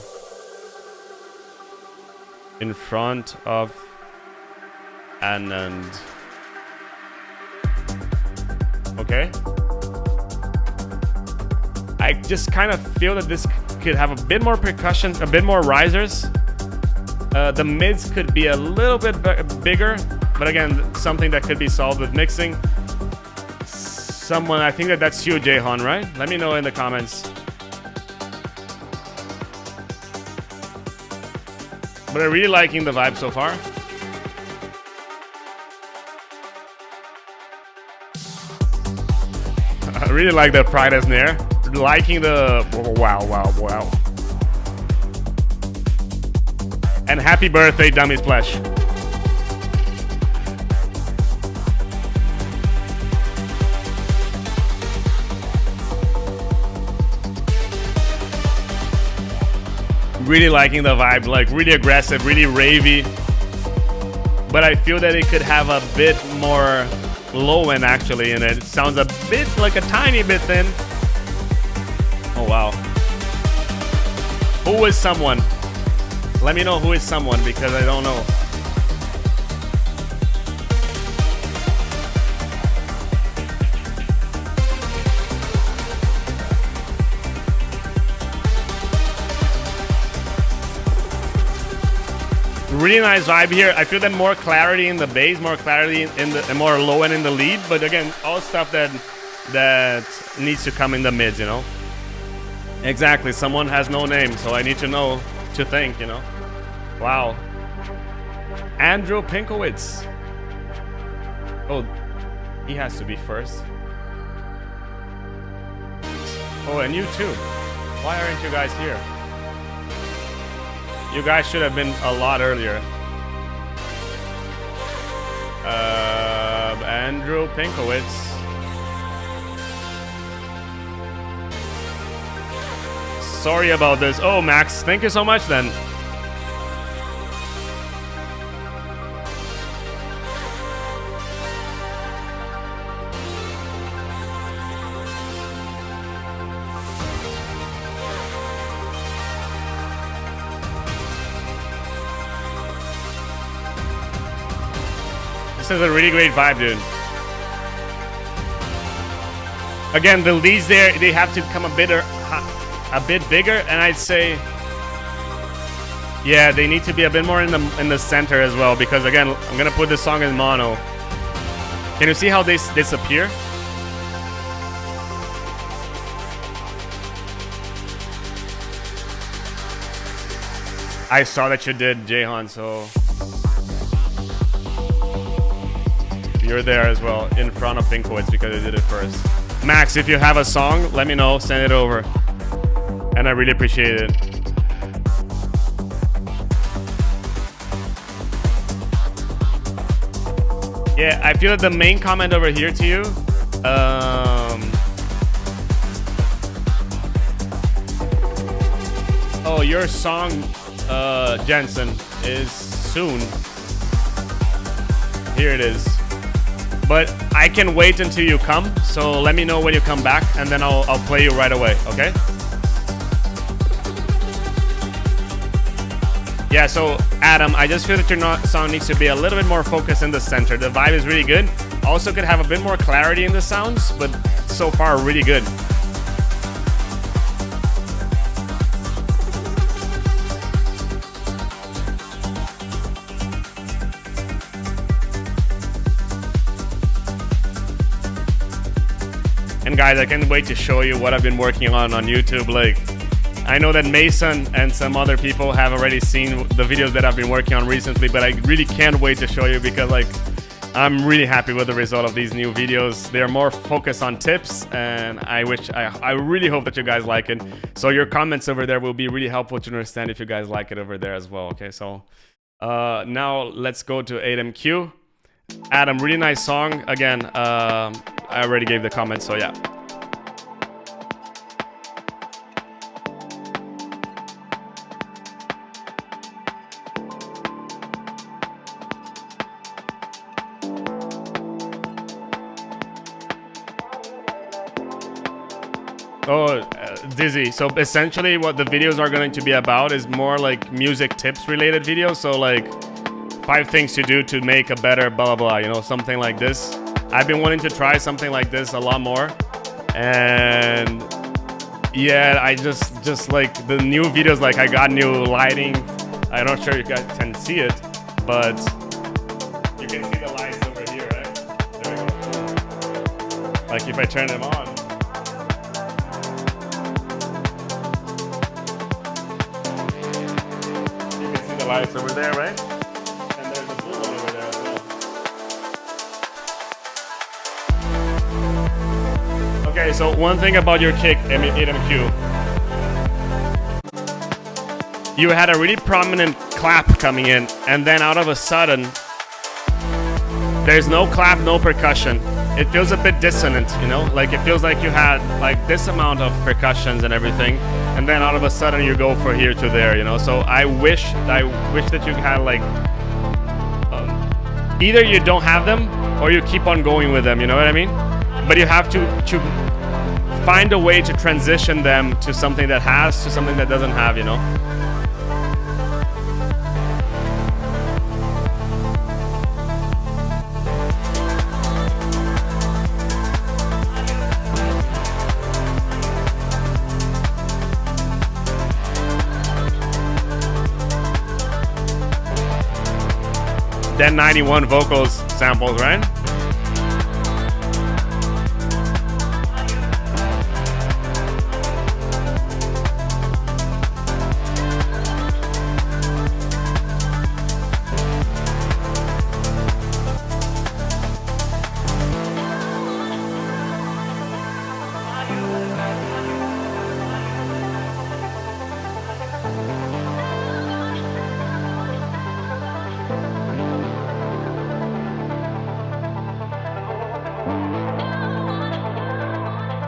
in front of Anand. Okay. I just kind of feel that this could have a bit more percussion, a bit more risers. The mids could be a little bit bigger, but again, something that could be solved with mixing. Someone, I think that's you, Jayhan, right? Let me know in the comments. But I'm really liking the vibe so far. I really like the Pride as Nair. Liking the wow. And happy birthday, Dummy Splash. Really liking the vibe, like really aggressive, really ravey. But I feel that it could have a bit more low end actually in it. It sounds a bit like a tiny bit thin. Oh wow. Who is someone? Let me know who is someone because I don't know. Really nice vibe here. I feel that more clarity in the bass, more clarity in the more low end in the lead, but again, all stuff that needs to come in the mids, you know. Exactly, someone has no name, so I need to know to think, you know. Wow. Andrew Pinkowitz. Oh, he has to be first. Oh, and you too. Why aren't you guys here? You guys should have been a lot earlier. Andrew Pinkowitz. Sorry about this. Oh, Max, thank you so much then. This is a really great vibe, dude. Again, the leads there, they have to come a bit bigger, and I'd say, yeah, they need to be a bit more in the center as well, because again, I'm gonna put this song in mono. Can you see how they disappear? I saw that you did, Jehan, so you're there as well, in front of Pinkowitz, because you did it first. Max, if you have a song, let me know, send it over. And I really appreciate it. Yeah, I feel that the main comment over here to you, oh, your song, Jensen, is soon. Here it is. But I can wait until you come, so let me know when you come back, and then I'll play you right away, okay? Yeah, so Adam, I just feel that your song needs to be a little bit more focused in the center. The vibe is really good. Also could have a bit more clarity in the sounds, but so far really good. And guys, I can't wait to show you what I've been working on YouTube. Like, I know that Mason and some other people have already seen the videos that I've been working on recently, but I really can't wait to show you, because like, I'm really happy with the result of these new videos. They're more focused on tips, and I really hope that you guys like it. So your comments over there will be really helpful to understand if you guys like it over there as well. Okay, so now let's go to 8MQ. Adam, really nice song. Again, I already gave the comment, so yeah. Oh, Dizzy. So essentially what the videos are going to be about is more like music tips related videos. So like 5 things to do to make a better blah, blah, blah, you know, something like this. I've been wanting to try something like this a lot more. And yeah, I just like the new videos, like I got new lighting. I'm not sure you guys can see it, but you can see the lights over here, right? There we go. Like if I turn them on. Lights over there, right? And there's a blue one over there as well. Okay, so one thing about your kick, 8MQ. You had a really prominent clap coming in, and then out of a sudden, there's no clap, no percussion. It feels a bit dissonant, you know? Like it feels like you had like this amount of percussions and everything, and then all of a sudden you go from here to there, you know? So I wish that you had like, either you don't have them or you keep on going with them, you know what I mean? But you have to find a way to transition them to something that has, to something that doesn't have, you know? Then 91 vocals samples, right?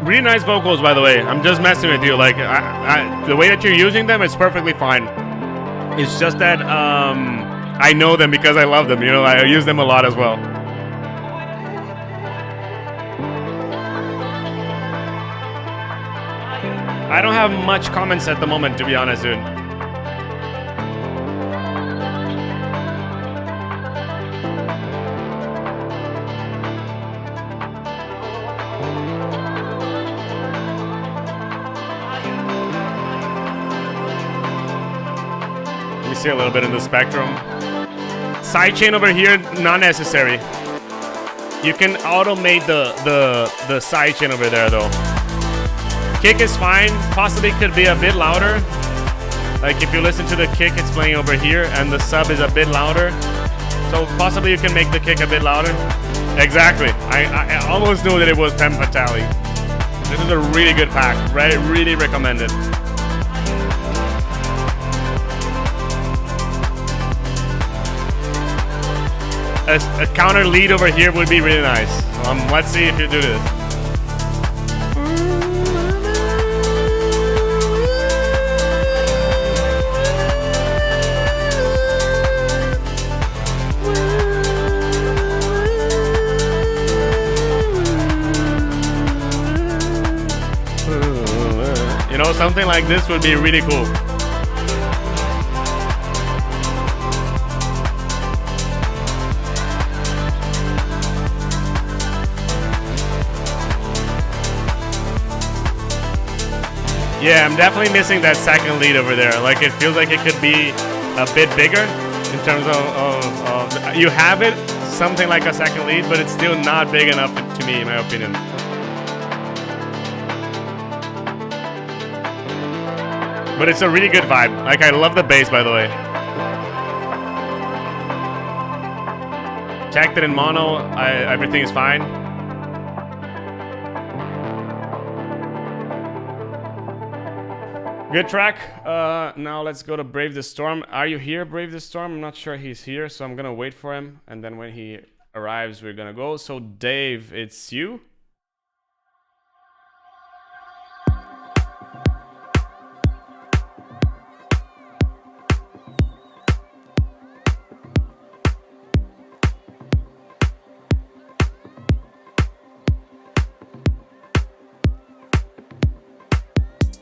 Really nice vocals, by the way. I'm just messing with you. Like, the way that you're using them is perfectly fine. It's just that I know them because I love them. You know, I use them a lot as well. I don't have much comments at the moment, to be honest, dude. Let me see a little bit in the spectrum. Sidechain over here, not necessary. You can automate the sidechain over there, though. Kick is fine, possibly could be a bit louder. Like if you listen to the kick, it's playing over here and the sub is a bit louder. So possibly you can make the kick a bit louder. Exactly, I almost knew that it was Femme Fatale. This is a really good pack, right? Really recommend it. A counter lead over here would be really nice. Let's see if you do this. You know, something like this would be really cool. Yeah, I'm definitely missing that second lead over there. Like, it feels like it could be a bit bigger in terms of you have it, something like a second lead, but it's still not big enough to me, in my opinion. But it's a really good vibe. Like, I love the bass, by the way. Checked it in mono. Everything is fine. Good track. Now let's go to Brave the Storm. Are you here, Brave the Storm? I'm not sure he's here, so I'm gonna wait for him. And then when he arrives, we're gonna go. So Dave, it's you?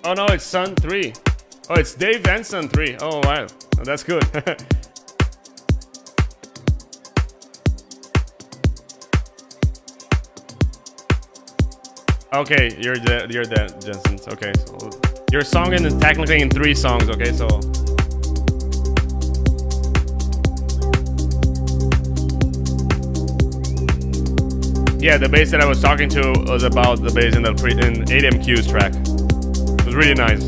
Oh no, it's Sun 3. Oh, it's Dave and Sun 3. Oh wow, oh, that's good. Okay, you're dead, Jensen. Okay, so your song is technically in 3 songs. Okay, so yeah, the bass that I was talking to was about the bass in 8MQ's track. It was really nice.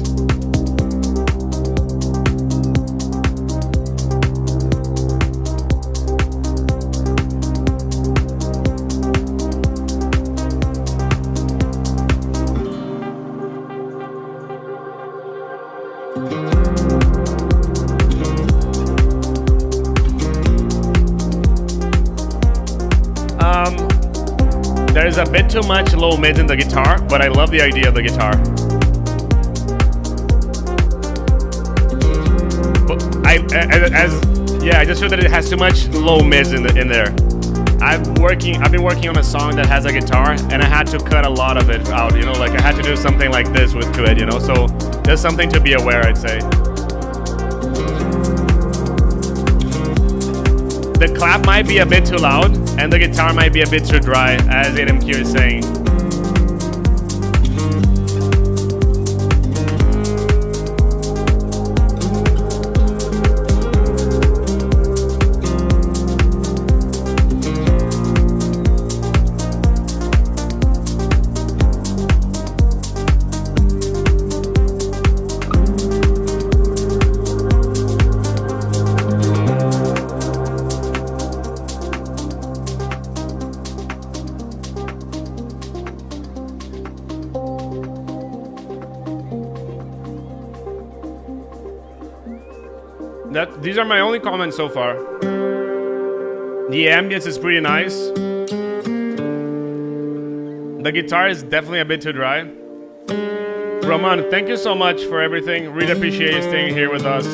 There's a bit too much low mids in the guitar, but I love the idea of the guitar. I just feel that it has too much low mids in there. I've been working on a song that has a guitar, and I had to cut a lot of it out. You know, like I had to do something like this to it. You know, so there's something to be aware, I'd say. The clap might be a bit too loud, and the guitar might be a bit too dry, as 8MQ is saying. These are my only comments so far. The ambience is pretty nice. The guitar is definitely a bit too dry. Roman, thank you so much for everything. Really appreciate you staying here with us.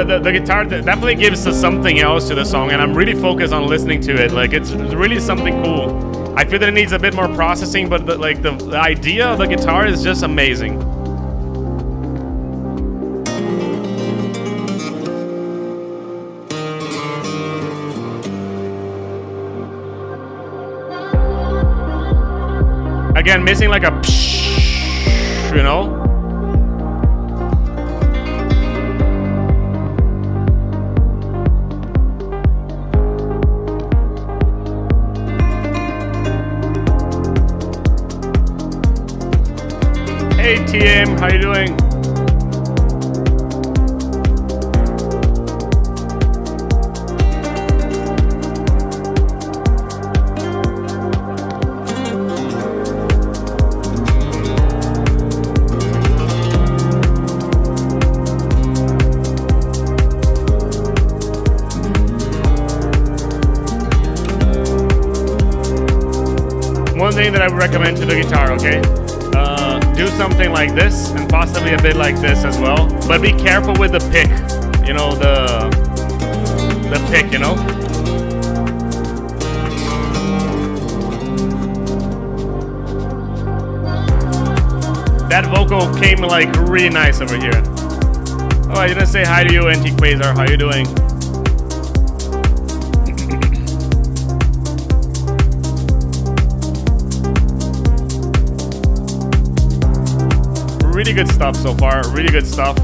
The guitar definitely gives us something else to the song, and I'm really focused on listening to it. Like, it's really something cool. I feel that it needs a bit more processing, but the idea of the guitar is just amazing. Again, missing like a psh, you know? Hey TM, how you doing? One thing that I would recommend to the guitar, okay? Do something like this, and possibly a bit like this as well. But be careful with the pick. You know, the pick, you know? That vocal came like really nice over here. Oh, I didn't say hi to you, Antiquaser. How you doing? Really good stuff so far, really good stuff.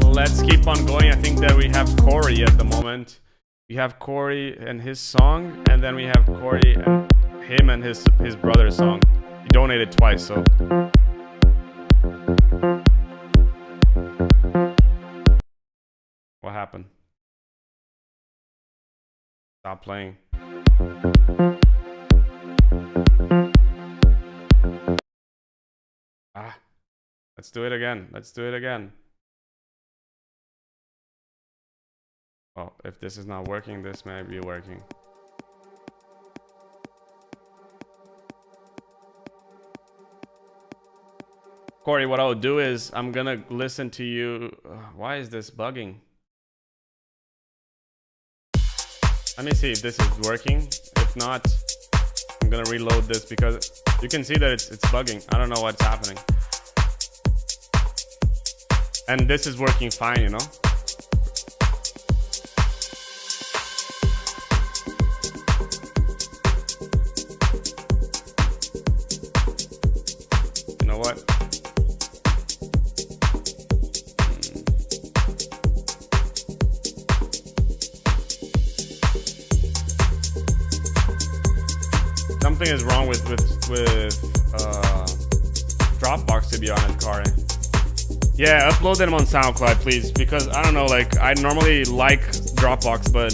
Let's keep on going. I think that we have Corey at the moment. We have Corey and his song, and then we have Corey and him and his brother's song. He donated twice, so. What happened? Stop playing. Ah. Let's do it again. Let's do it again. Oh, if this is not working, this may be working. Corey, what I'll do is I'm gonna listen to you. Why is this bugging? Let me see if this is working. If not, I'm gonna reload this because you can see that it's bugging. I don't know what's happening. And this is working fine, you know? You know what? Something is wrong with Dropbox, to be honest, Corey. Yeah, upload them on SoundCloud, please, because I don't know, like, I normally like Dropbox, but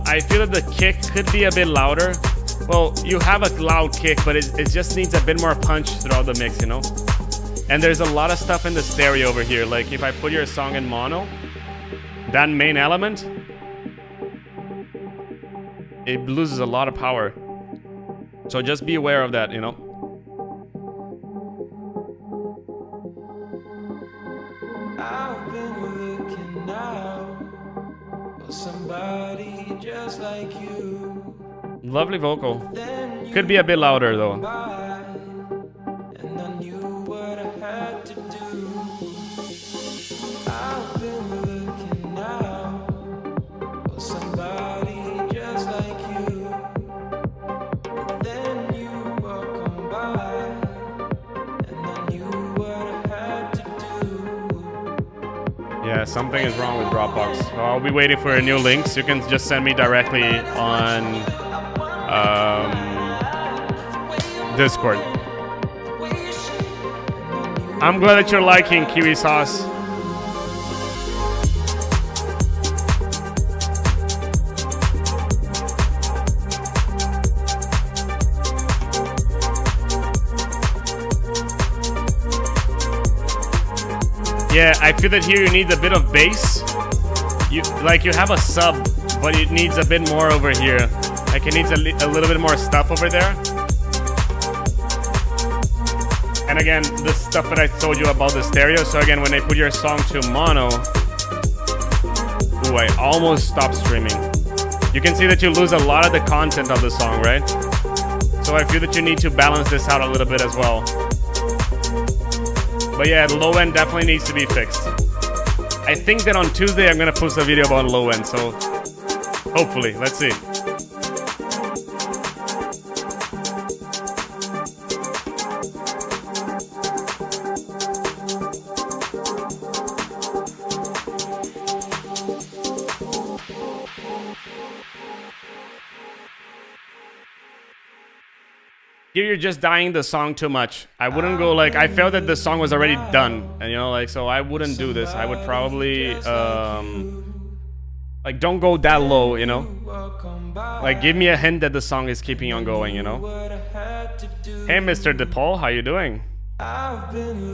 I feel that the kick could be a bit louder. Well, you have a loud kick, but it just needs a bit more punch throughout the mix, you know? And there's a lot of stuff in the stereo over here. Like, if I put your song in mono, that main element, it loses a lot of power. So just be aware of that, you know? I've been looking out for somebody just like you. Lovely vocal. Could be a bit louder though. And I knew what I had to do. I've been looking out for somebody just like you. But then you walk by, and I knew what I had to do. Yeah, Yeah, something is wrong with Dropbox. So I'll be waiting for your new links. You can just send me directly on Discord. I'm glad that you're liking Kiwi Sauce. Yeah, I feel that here you need a bit of bass. You have a sub, but it needs a bit more over here. Like it needs a little bit more stuff over there. And again, the stuff that I told you about the stereo. So again, when they put your song to mono, ooh, I almost stopped streaming. You can see that you lose a lot of the content of the song, right? So I feel that you need to balance this out a little bit as well. But yeah, the low end definitely needs to be fixed. I think that on Tuesday I'm gonna post a video about low end, so hopefully, let's see. Here you're just dying the song too much. I wouldn't go like, I felt that the song was already done, and you know, like, so I wouldn't do this. I would probably like, don't go that low, you know, like give me a hint that the song is keeping on going, you know. Hey Mr. DePaul, how you doing?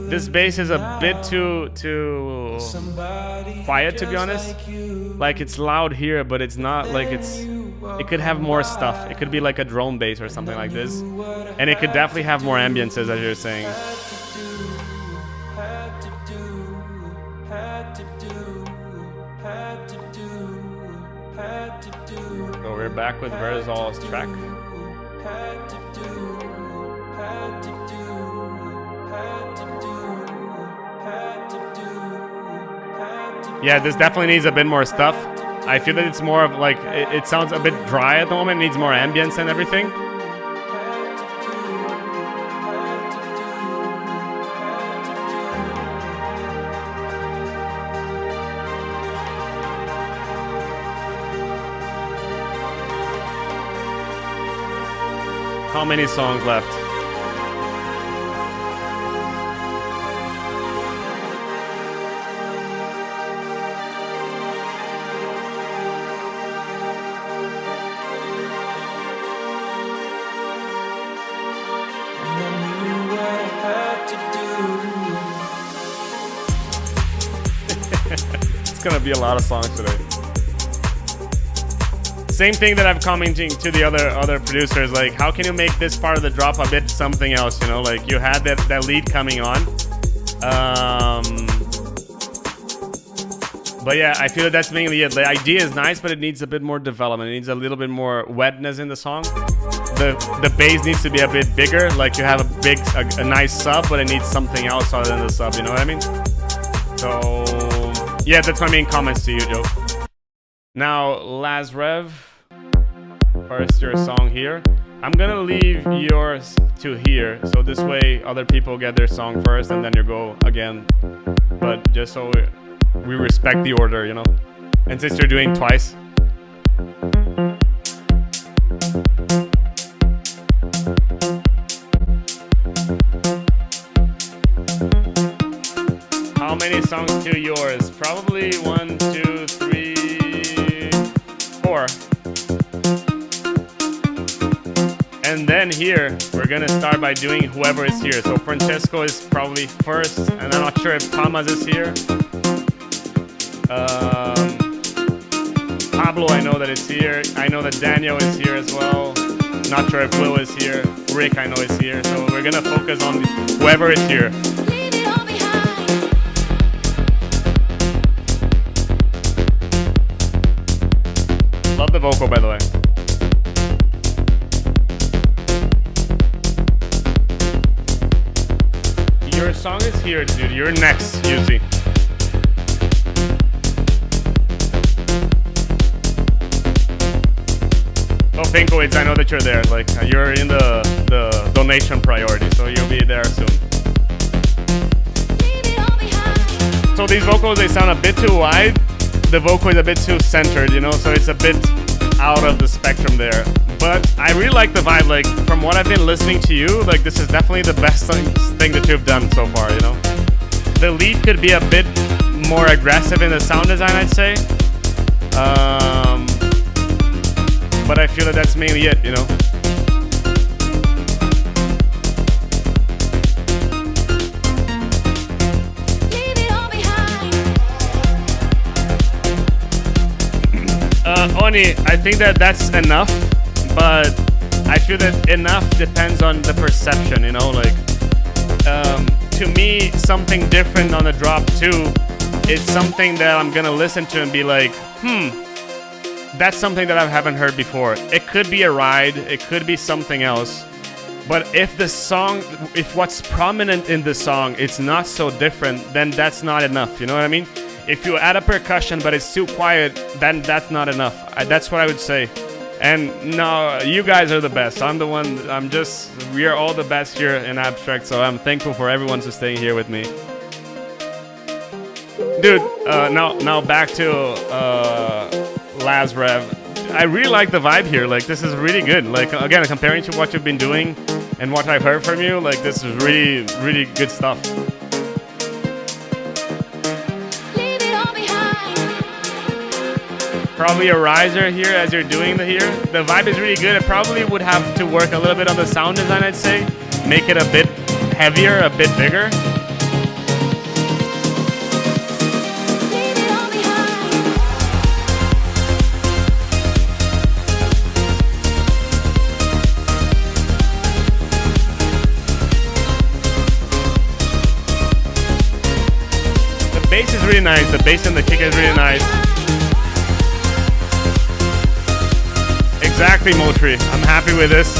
This bass is a bit too quiet, to be honest. Like it's loud here, but it's not like it could have more stuff. It could be like a drone bass or something like this. And it could definitely have more ambiances, as you're saying. So we're back with Verzal's track. Yeah, this definitely needs a bit more stuff. I feel that it's more of like, it sounds a bit dry at the moment, it needs more ambience and everything. How many songs left? It's gonna be a lot of songs today. Same thing that I'm commenting to the other producers, like, how can you make this part of the drop a bit something else, you know? Like, you had that lead coming on. But yeah, I feel that's mainly it. The idea is nice, but it needs a bit more development. It needs a little bit more wetness in the song. The bass needs to be a bit bigger. Like, you have a nice sub, but it needs something else other than the sub, you know what I mean? So yeah, that's my main comments to you, Joe. Now, Lazrev, first your song here. I'm gonna leave yours to here, so this way other people get their song first and then you go again. But just so we respect the order, you know? And since you're doing twice. How many songs to yours? Probably 1, 2, 3, 4. And then here, we're gonna start by doing whoever is here. So Francesco is probably first, and I'm not sure if Thomas is here. Pablo, I know that it's here. I know that Daniel is here as well. Not sure if Will is here. Rick, I know is here. So we're gonna focus on whoever is here. Love the vocal, by the way. Your song is here, dude. You're next, Yuzi. Oh, Pinkoids, I know that you're there. Like, you're in the donation priority, so you'll be there soon. So these vocals, they sound a bit too wide. The vocal is a bit too centered, you know, so it's a bit out of the spectrum there. But I really like the vibe. Like, from what I've been listening to you, like, this is definitely the best thing that you've done so far, you know. The lead could be a bit more aggressive in the sound design, I'd say. But I feel that that's mainly it, you know. Oni, I think that that's enough, but I feel that enough depends on the perception, you know, like, to me, something different on the drop too, it's something that I'm gonna listen to and be like, that's something that I haven't heard before. It could be a ride, it could be something else, but if the song, if what's prominent in the song, it's not so different, then that's not enough, you know what I mean? If you add a percussion but it's too quiet, then that's not enough. That's what I would say. And no, you guys are the best. I'm the one, we are all the best here in Abstrakt, so I'm thankful for everyone who's staying here with me. Dude, now back to Lazrev. I really like the vibe here. Like, this is really good. Like, again, comparing to what you've been doing and what I've heard from you, like, this is really, really good stuff. Probably a riser here as you're doing the here. The vibe is really good. It probably would have to work a little bit on the sound design, I'd say. Make it a bit heavier, a bit bigger. The bass is really nice. The bass and the kick is really nice. Exactly, Motri. I'm happy with this.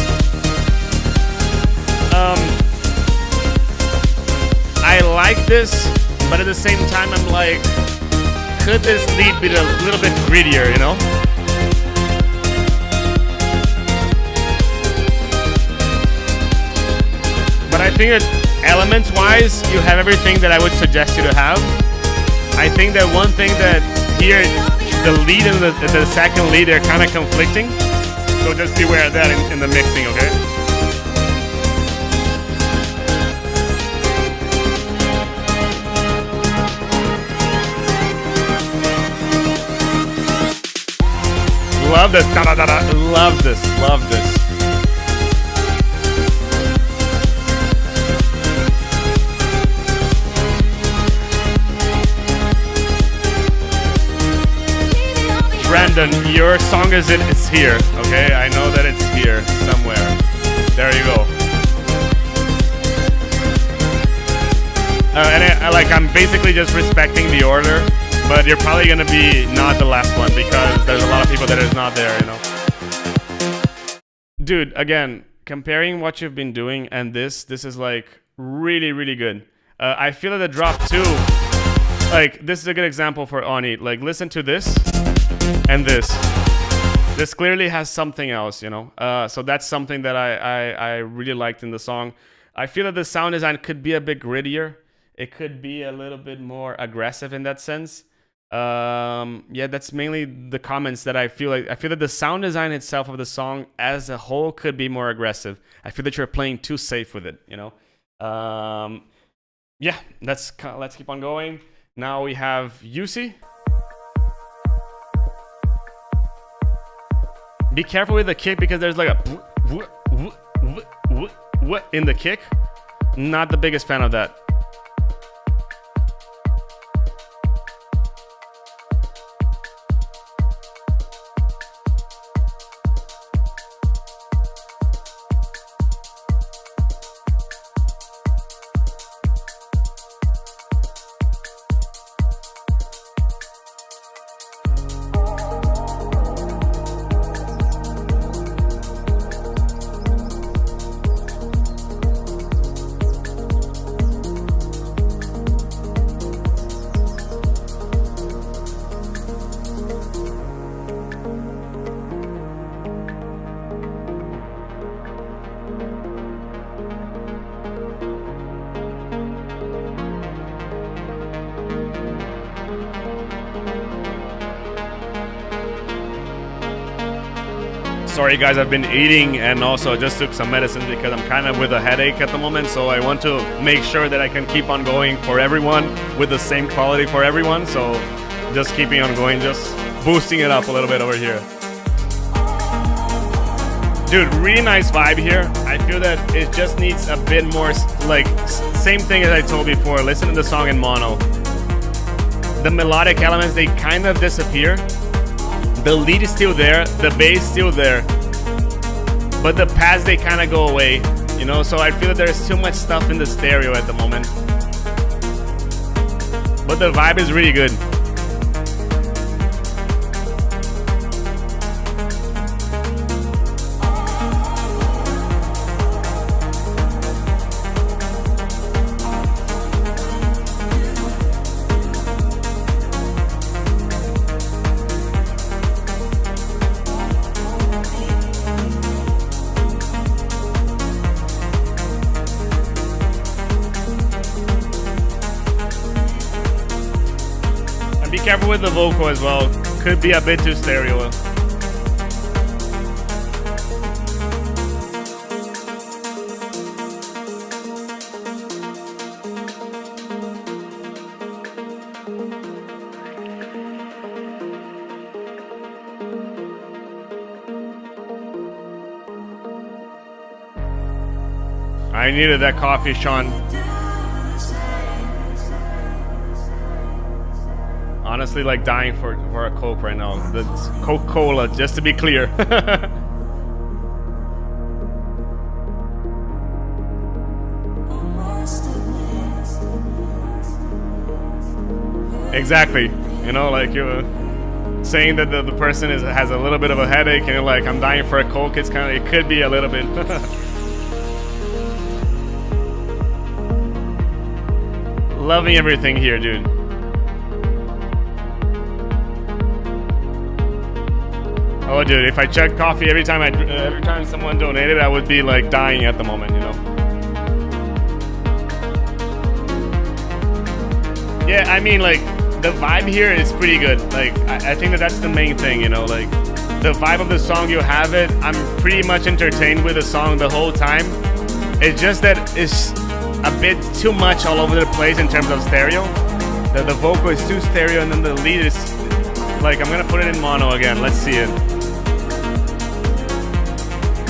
I like this, but at the same time, I'm like, could this lead be a little bit grittier, you know? But I think that elements-wise, you have everything that I would suggest you to have. I think that one thing that here, the lead and the second lead are kind of conflicting. So just beware of that in the mixing, okay? Love this, da-da-da-da. Love this, love this. Brandon, your song is it's here, okay? I know that it's here somewhere. There you go. I'm basically just respecting the order, but you're probably gonna be not the last one because there's a lot of people that is not there, you know. Dude, again, comparing what you've been doing and this is like really, really good. I feel that the drop too, like this is a good example for Oni. Like, listen to this. And this clearly has something else, you know. So that's something that I really liked in the song. I feel that the sound design could be a bit grittier. It could be a little bit more aggressive in that sense. Yeah, that's mainly the comments that I feel like. I feel that the sound design itself of the song as a whole could be more aggressive. I feel that you're playing too safe with it, you know. Yeah, let's keep on going. Now we have Yusi. Be careful with the kick because there's like a in the kick. Not the biggest fan of that. Sorry guys, I've been eating and also just took some medicine because I'm kind of with a headache at the moment, so I want to make sure that I can keep on going for everyone with the same quality for everyone, so just keeping on going, just boosting it up a little bit over here. Dude, really nice vibe here. I feel that it just needs a bit more, like, same thing as I told before, listen to the song in mono. The melodic elements, they kind of disappear. The lead is still there, the bass still there, but the pads, they kind of go away, you know, so I feel that there's too much stuff in the stereo at the moment. But the vibe is really good. Be careful with the vocal as well. Could be a bit too stereo. I needed that coffee, Sean. Honestly, like dying for a Coke right now. That's Coca-Cola, just to be clear. Exactly. You know, like you're saying that the person has a little bit of a headache, and you're like, I'm dying for a Coke. It's kind of, it could be a little bit. Loving everything here, dude. Oh, dude, if I chugged coffee every time someone donated, I would be like dying at the moment, you know. Yeah, I mean, like the vibe here is pretty good. Like I think that's the main thing, you know. Like the vibe of the song, you have it. I'm pretty much entertained with the song the whole time. It's just that it's a bit too much all over the place in terms of stereo. The vocal is too stereo, and then the lead is like, I'm gonna put it in mono again. Let's see it.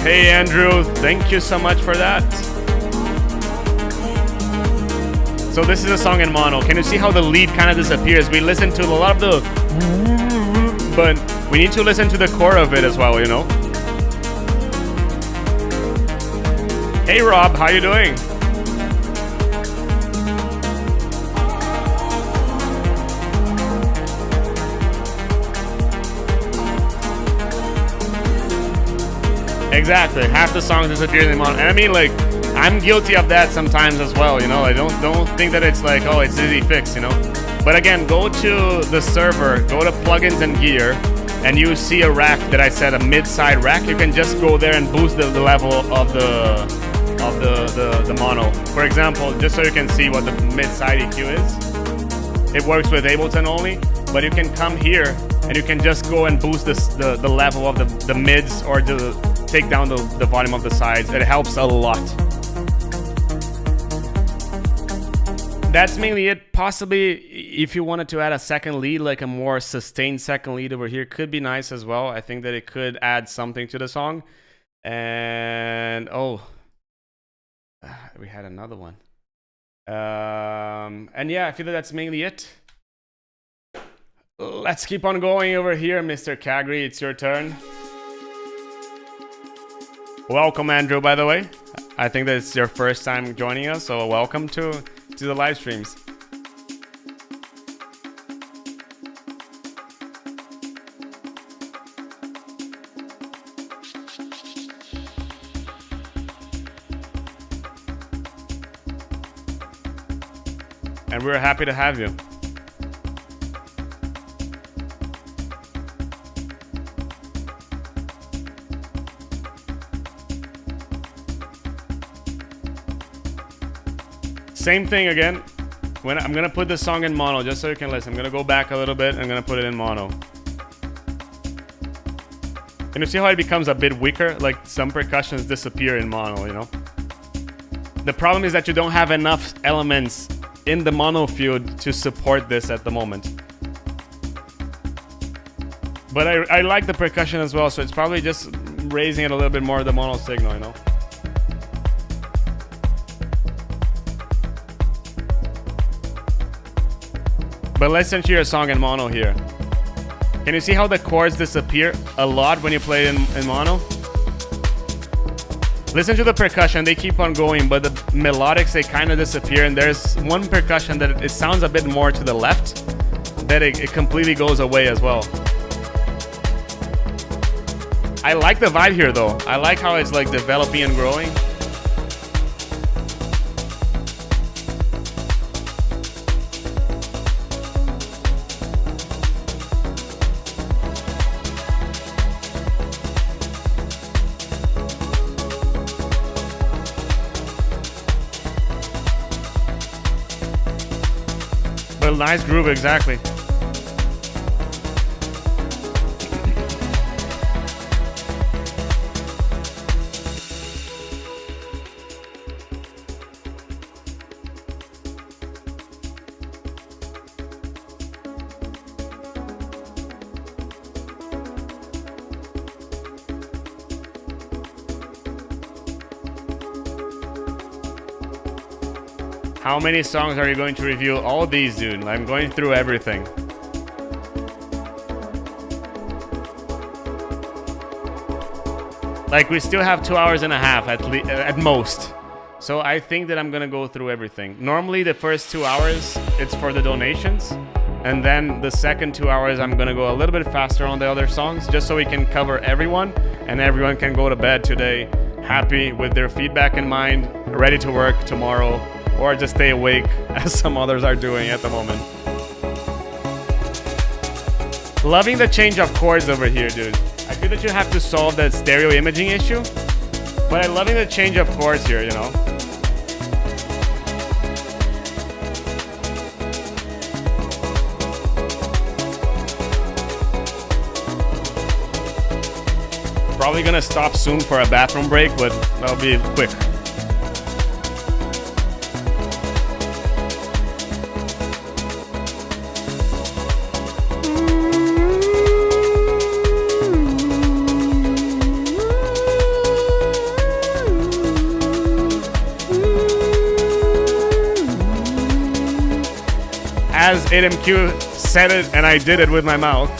Hey Andrew, thank you so much for that. So this is a song in mono. Can you see how the lead kind of disappears? We listen to a lot of the, but we need to listen to the core of it as well, you know. Hey Rob, how you doing? Exactly, half the song disappears in mono. And I mean, like, I'm guilty of that sometimes as well, you know. I don't think that it's like, oh, it's easy fix, you know. But again, go to the server, go to plugins and gear, and you see a rack that I said, a mid-side rack. You can just go there and boost the level of the mono. For example, just so you can see what the mid-side EQ is. It works with Ableton only, but you can come here and you can just go and boost the level of the mids, or take down the volume of the sides. It helps a lot. That's mainly it. Possibly if you wanted to add a second lead, like a more sustained second lead over here, could be nice as well. I think that it could add something to the song. And oh, we had another one. And yeah, I feel that that's mainly it. Let's keep on going over here, Mr. Kagri. It's your turn. Welcome, Andrew, by the way. I think that it's your first time joining us, so welcome to the live streams. And we're happy to have you. Same thing again. When I'm gonna put the song in mono, just so you can listen. I'm gonna go back a little bit. I'm gonna put it in mono. And you see how it becomes a bit weaker? Like some percussions disappear in mono, you know? The problem is that you don't have enough elements in the mono field to support this at the moment. But I like the percussion as well, so it's probably just raising it a little bit more, the mono signal, you know? But listen to your song in mono here. Can you see how the chords disappear a lot when you play in mono? Listen to the percussion, they keep on going, but the melodics, they kind of disappear, and there's one percussion that it sounds a bit more to the left, that it completely goes away as well. I like the vibe here though. I like how it's like developing and growing. But nice groove, exactly. How many songs are you going to review? All these, dude. I'm going through everything. Like, we still have 2 hours and a half at most. So I think that I'm gonna go through everything. Normally the first 2 hours, it's for the donations. And then the second 2 hours, I'm gonna go a little bit faster on the other songs, just so we can cover everyone and everyone can go to bed today happy with their feedback in mind, ready to work tomorrow, or just stay awake as some others are doing at the moment. Loving the change of chords over here, dude. I feel that you have to solve that stereo imaging issue, but I'm loving the change of chords here, you know? Probably gonna stop soon for a bathroom break, but that'll be quick. As ADMQ said it, and I did it with my mouth,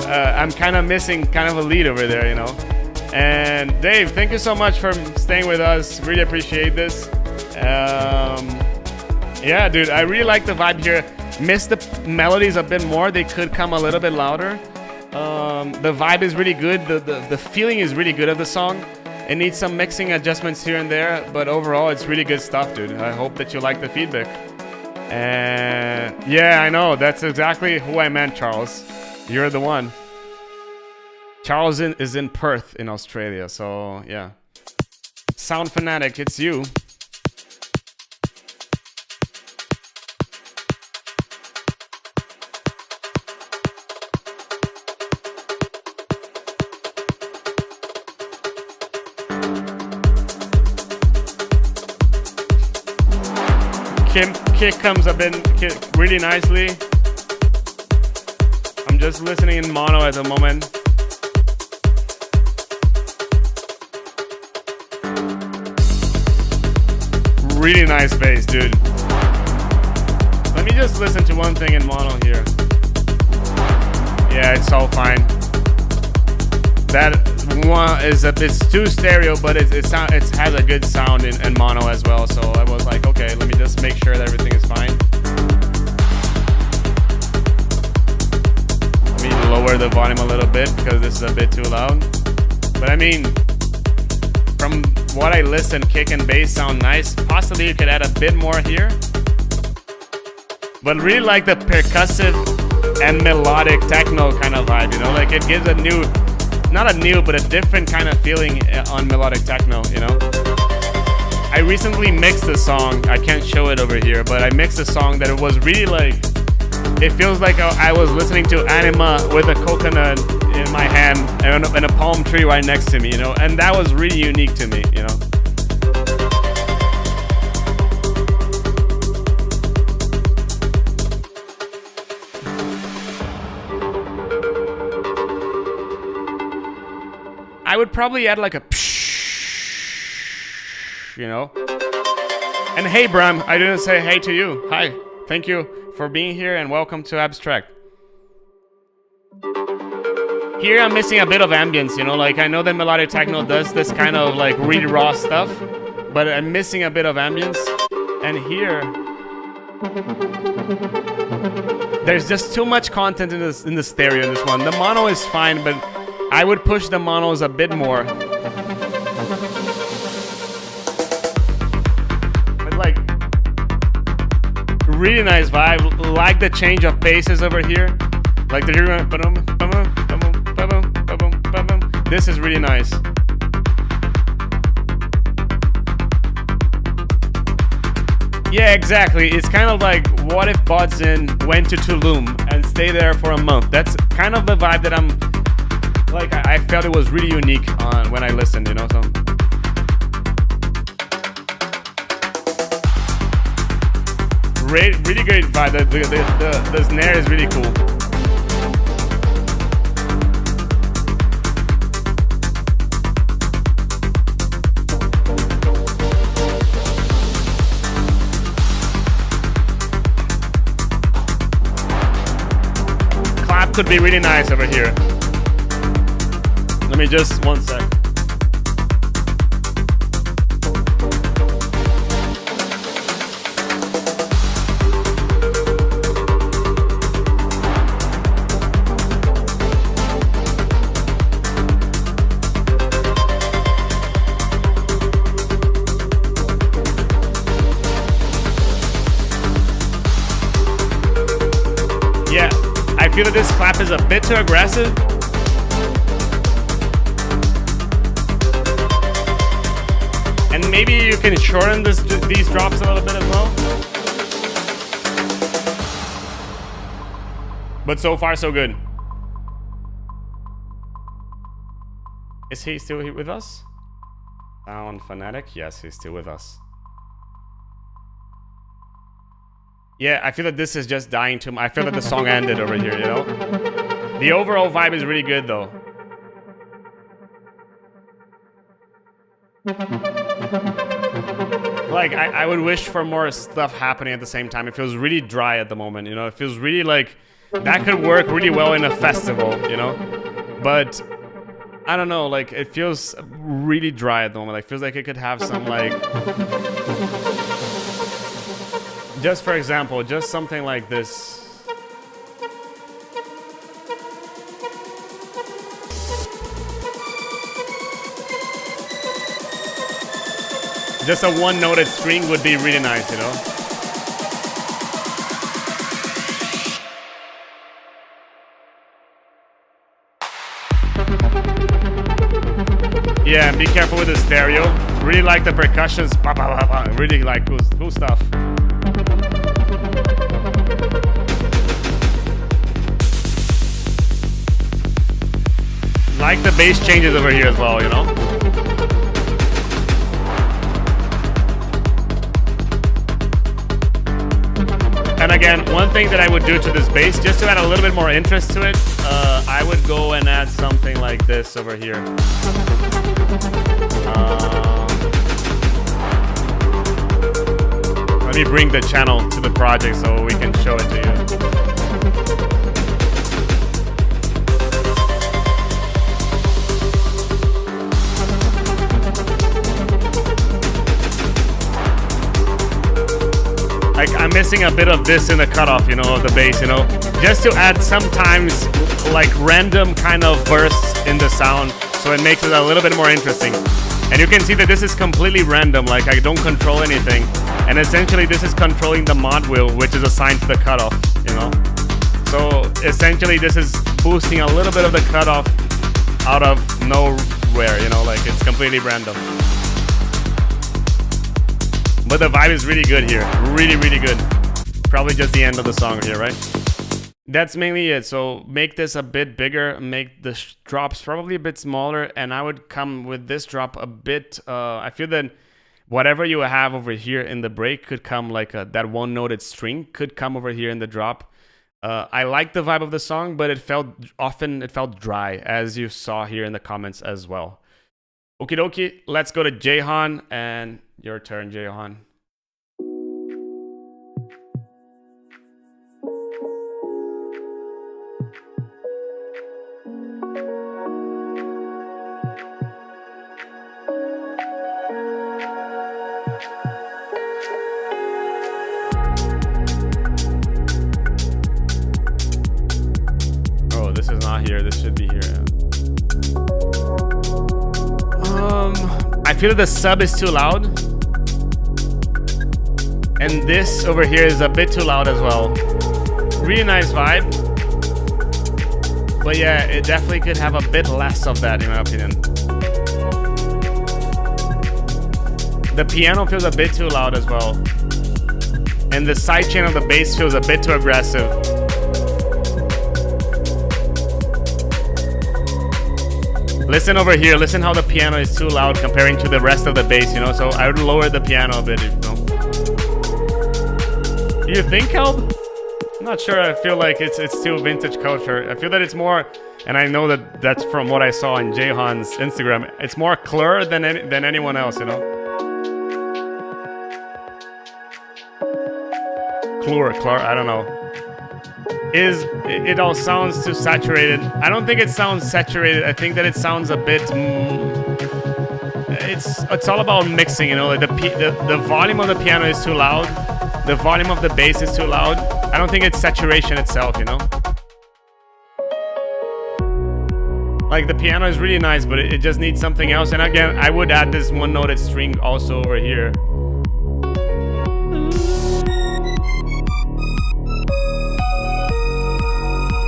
I'm kind of missing kind of a lead over there, you know? And Dave, thank you so much for staying with us. Really appreciate this. Yeah, dude, I really like the vibe here. Miss the melodies a bit more. They could come a little bit louder. The vibe is really good. The feeling is really good of the song. It needs some mixing adjustments here and there, but overall, it's really good stuff, dude. I hope that you like the feedback. And yeah, I know. That's exactly who I meant, Charles. You're the one. Charles is in Perth in Australia, so yeah. Sound Fanatic, it's you. Kick comes up in really nicely. I'm just listening in mono at the moment. Really nice bass, dude. Let me just listen to one thing in mono here. Yeah, it's all fine. That one is it's too stereo, but it has a good sound in mono as well. So I was like, okay, let me just make sure that everything is fine. Let me lower the volume a little bit because this is a bit too loud. But I mean, from what I listened, kick and bass sound nice. Possibly you could add a bit more here. But really like the percussive and melodic techno kind of vibe, you know? Like it gives a new, not a new, but a different kind of feeling on melodic techno, you know? I recently mixed a song, I can't show it over here, but I mixed a song that it was really like, it feels like I was listening to Anima with a coconut, in my hand and a palm tree right next to me, you know, and that was really unique to me, you know. I would probably add like a psh, you know. And hey, Bram, I didn't say hey to you. Hi, thank you for being here and welcome to Abstrakt. Here I'm missing a bit of ambience, you know, like I know that melodic techno does this kind of like really raw stuff, but I'm missing a bit of ambience. And here, there's just too much content in the stereo in this one. The mono is fine, but I would push the monos a bit more. But like, really nice vibe. Like the change of basses over here. Like the here. This is really nice. Yeah, exactly. It's kind of like, what if Bodzin went to Tulum and stayed there for a month? That's kind of the vibe that I'm... Like, I felt it was really unique when I listened, you know, so... Really great vibe. The snare is really cool. Clap could be really nice over here. Let me just, one sec. Yeah, I feel that this clap is a bit too aggressive. And maybe you can shorten these drops a little bit as well. But so far, so good. Is he still here with us? Sound Fanatic? Yes, he's still with us. Yeah, I feel that this is just dying too much. I feel that the song ended over here, you know? The overall vibe is really good, though. Like, I would wish for more stuff happening at the same time. It feels really dry at the moment, you know? It feels really like that could work really well in a festival, you know? But I don't know, like, it feels really dry at the moment. Like, feels like it could have some, like... Just for example, just something like this. Just a one-noted string would be really nice, you know? Yeah, and be careful with the stereo. Really like the percussions. Really like cool stuff. Like the bass changes over here as well, you know? And again, one thing that I would do to this bass, just to add a little bit more interest to it, I would go and add something like this over here. Let me bring the channel to the project so we can show it to you. Like, I'm missing a bit of this in the cutoff, you know, of the bass, you know, just to add sometimes like random kind of bursts in the sound, so it makes it a little bit more interesting. And you can see that this is completely random, like I don't control anything. And essentially this is controlling the mod wheel, which is assigned to the cutoff, you know. So essentially this is boosting a little bit of the cutoff out of nowhere, you know, like it's completely random. But the vibe is really good here. Really, really good. Probably just the end of the song here, right? That's mainly it. So make this a bit bigger, make the drops probably a bit smaller, and I would come with this drop a bit. I feel that whatever you have over here in the break could come like that one noted string could come over here in the drop. I like the vibe of the song, but it felt dry, as you saw here in the comments as well. Okie dokie, let's go to Jehan, and your turn, Jehan. Oh, this is not here. This should be here. I feel the sub is too loud. And this over here is a bit too loud as well. Really nice vibe. But yeah, it definitely could have a bit less of that in my opinion. The piano feels a bit too loud as well. And the sidechain of the bass feels a bit too aggressive. Listen over here, listen how the piano is too loud comparing to the rest of the bass, you know? So I would lower the piano a bit, you know? Do you think, Help? I'm not sure, I feel like it's still vintage culture. I feel that it's more, and I know that that's from what I saw on Jehan's Instagram, it's more Clur than anyone else, you know? Clur, I don't know. It all sounds too saturated. I don't think it sounds saturated. I think that it sounds a bit. It's all about mixing, you know. Like the volume of the piano is too loud. The volume of the bass is too loud. I don't think it's saturation itself, you know. Like the piano is really nice, but it just needs something else. And again, I would add this one-noted string also over here.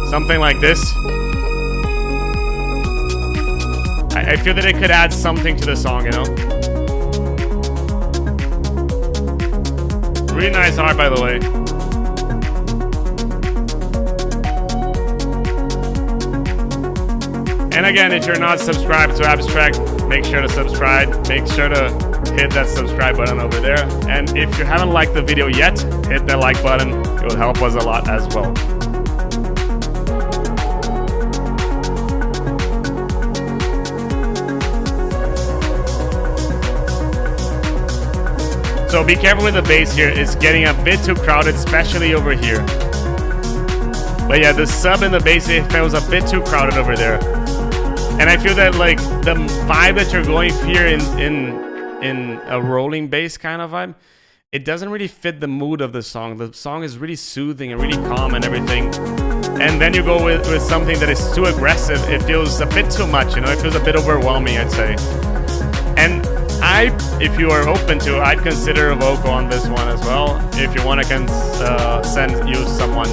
Something like this. I feel that it could add something to the song, you know? Really nice art, by the way. And again, if you're not subscribed to Abstrakt, make sure to subscribe. Make sure to hit that subscribe button over there. And if you haven't liked the video yet, hit that like button. It will help us a lot as well. So be careful with the bass here. It's getting a bit too crowded, especially over here. But yeah, the sub and the bass, it feels a bit too crowded over there. And I feel that like the vibe that you're going here in a rolling bass kind of vibe, it doesn't really fit the mood of the song. The song is really soothing and really calm and everything. And then you go with something that is too aggressive. It feels a bit too much, you know, it feels a bit overwhelming, I'd say. And if you are open to, I'd consider a vocal on this one as well. If you want, I can use someone.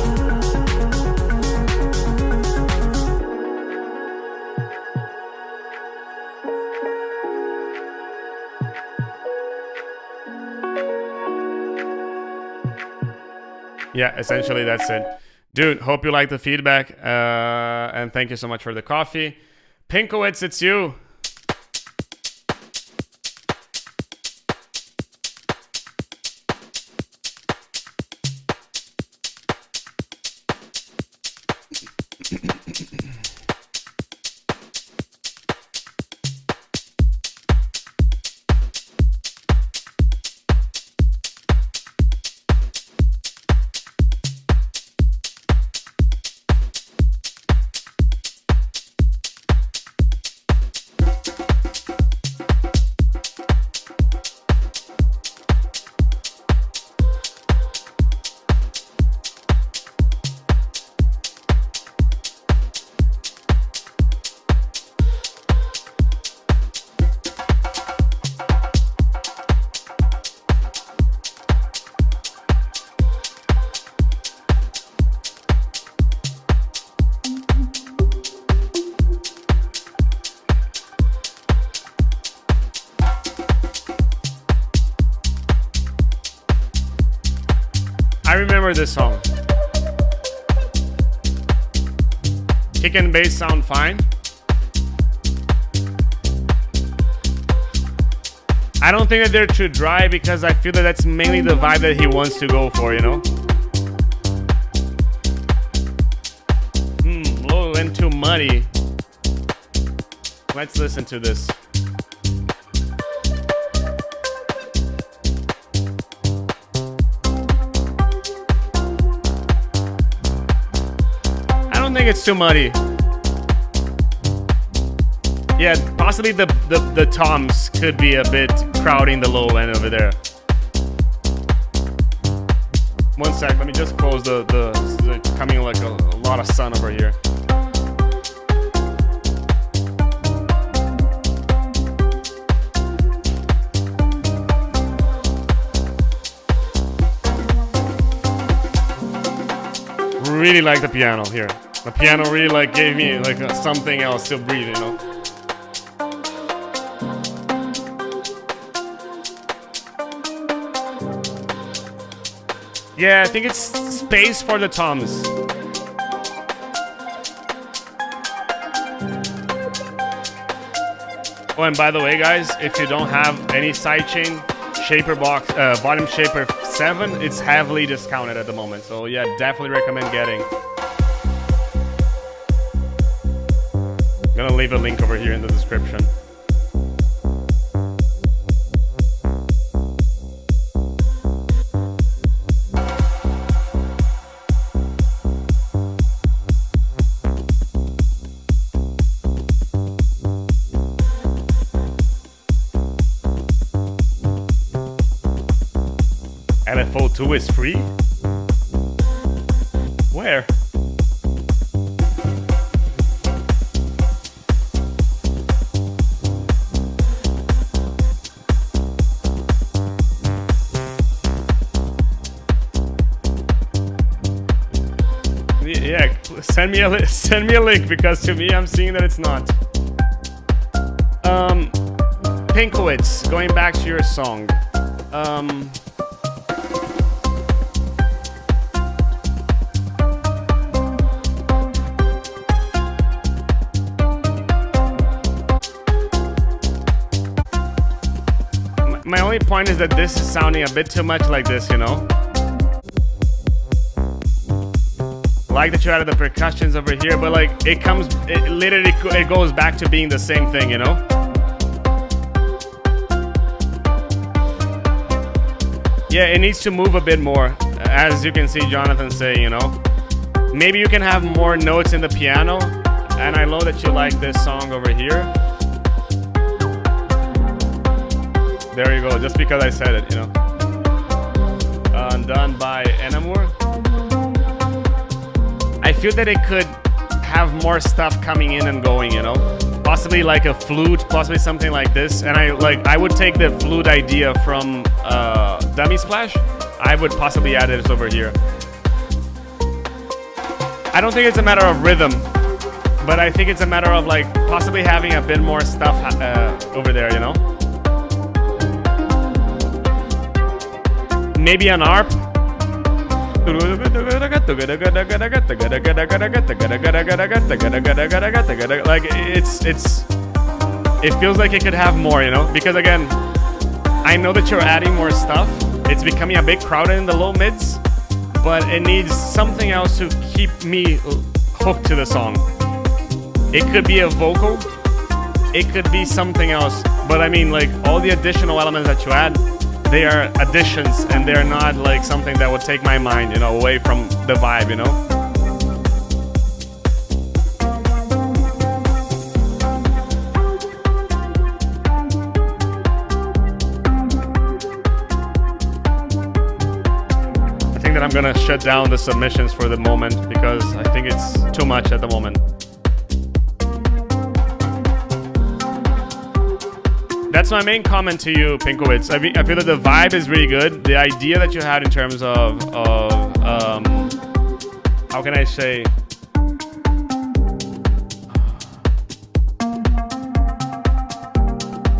Yeah, essentially that's it. Dude, hope you like the feedback. And thank you so much for the coffee. Pinkowitz, it's you. I remember this song. Kick and bass sound fine. I don't think that they're too dry because I feel that that's mainly the vibe that he wants to go for, you know? Low and too muddy. Let's listen to this. I don't think it's too muddy. Yeah, possibly the toms could be a bit crowding the low end over there. One sec, let me just close the coming like a lot of sun over here. Really like the piano here. The piano really like gave me like something else to breathe, you know. Yeah, I think it's space for the toms. Oh, and by the way, guys, if you don't have any sidechain shaper box, bottom shaper 7, it's heavily discounted at the moment. So yeah, definitely recommend getting. I'm gonna leave a link over here in the description. LFO2 is free? Where? Yeah, send me a link because to me I'm seeing that it's not. Pinkowitz, going back to your song. My only point is that this is sounding a bit too much like this, you know? Like that you added the percussions over here, but like it literally goes back to being the same thing, you know? Yeah, it needs to move a bit more, as you can see Jonathan say, you know? Maybe you can have more notes in the piano, and I know that you like this song over here. There you go, just because I said it, you know. Done by Enamur. I feel that it could have more stuff coming in and going, you know. Possibly like a flute, possibly something like this. And I would take the flute idea from Dummy Splash. I would possibly add it over here. I don't think it's a matter of rhythm, but I think it's a matter of like possibly having a bit more stuff over there, you know. Maybe an ARP. Like it feels like it could have more, you know, because again, I know that you're adding more stuff. It's becoming a bit crowded in the low mids, but it needs something else to keep me hooked to the song. It could be a vocal, it could be something else, but I mean, like all the additional elements that you add, they are additions and they're not like something that would take my mind, you know, away from the vibe, you know. I think that I'm gonna shut down the submissions for the moment because I think it's too much at the moment. That's my main comment to you, Pinkowitz. I feel that the vibe is really good. The idea that you had in terms of how can I say?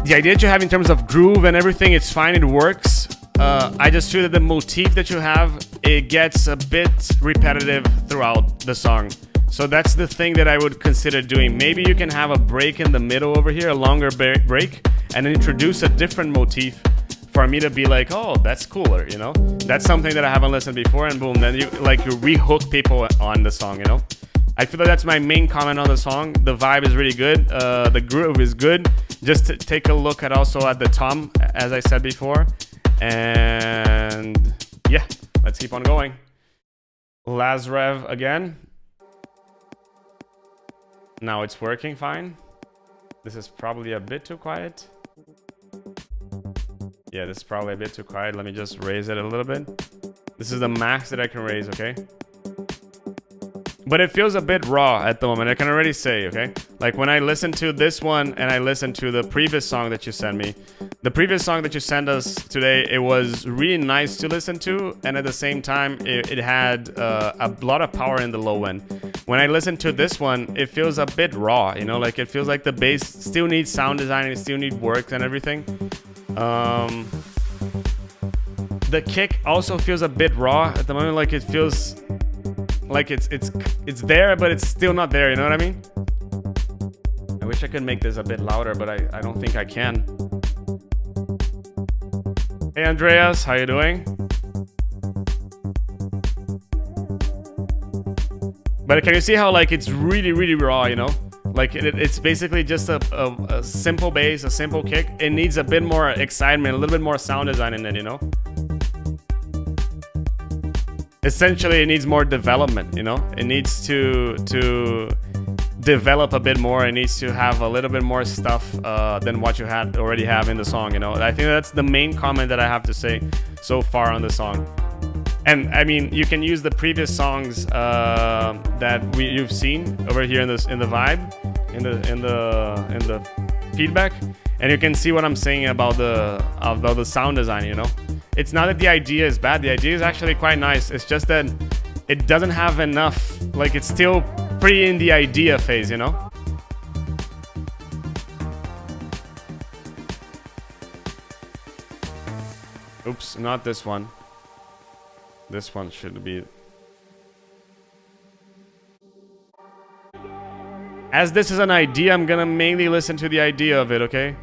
The idea that you have in terms of groove and everything, it's fine, it works. I just feel that the motif that you have, it gets a bit repetitive throughout the song. So that's the thing that I would consider doing. Maybe you can have a break in the middle over here, a longer break, and introduce a different motif for me to be like, oh, that's cooler, you know? That's something that I haven't listened before, and boom, then you re-hook people on the song, you know? I feel like that's my main comment on the song. The vibe is really good. The groove is good. Just to take a look at also at the tom, as I said before. And yeah, let's keep on going. Lazrev again. Now it's working fine. This is probably a bit too quiet. Yeah, this is probably a bit too quiet. Let me just raise it a little bit. This is the max that I can raise, okay? But it feels a bit raw at the moment, I can already say, okay? Like when I listen to this one and I listen to the previous song that you sent me, the previous song that you sent us today, it was really nice to listen to, and at the same time, it had a lot of power in the low end. When I listen to this one, it feels a bit raw, you know? Like it feels like the bass still needs sound design, and it still needs work and everything. The kick also feels a bit raw at the moment, like it feels like it's there, but it's still not there, you know what I mean? I wish I could make this a bit louder, but I don't think I can. Hey Andreas, how you doing? But can you see how like it's really, really raw, you know? Like it's basically just a simple bass, a simple kick. It needs a bit more excitement, a little bit more sound design in it, you know? Essentially, it needs more development, you know? It needs to develop a bit more. It needs to have a little bit more stuff than what you already have in the song, you know? I think that's the main comment that I have to say so far on the song. And I mean, you can use the previous songs that you've seen over here in the vibe, in the feedback, and you can see what I'm saying about the sound design, you know? It's not that the idea is bad. The idea is actually quite nice. It's just that it doesn't have enough. Like it's still pretty in the idea phase, you know? Oops, not this one. This one should be. As this is an idea, I'm gonna mainly listen to the idea of it, okay?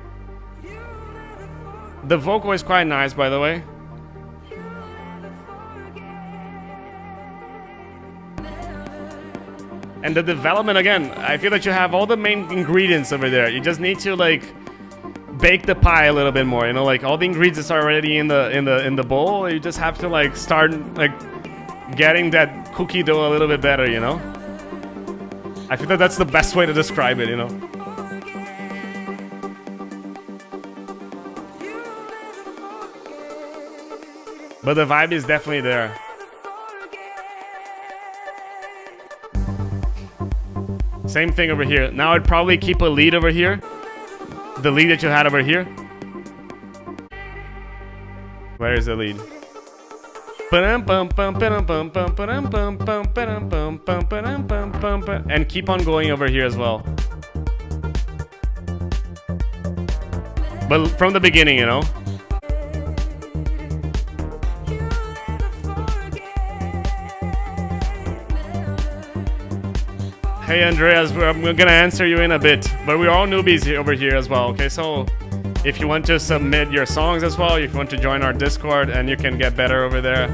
The vocal is quite nice, by the way. And the development, again, I feel that you have all the main ingredients over there. You just need to like bake the pie a little bit more, you know, like all the ingredients are already in the bowl. You just have to like start like getting that cookie dough a little bit better, you know. I feel that that's the best way to describe it, you know. But the vibe is definitely there. Same thing over here. Now I'd probably keep a lead over here. The lead that you had over here. Where is the lead? And keep on going over here as well. But from the beginning, you know. Hey Andreas, I'm gonna answer you in a bit, but we're all newbies over here as well, okay? So if you want to submit your songs as well, if you want to join our Discord, and you can get better over there.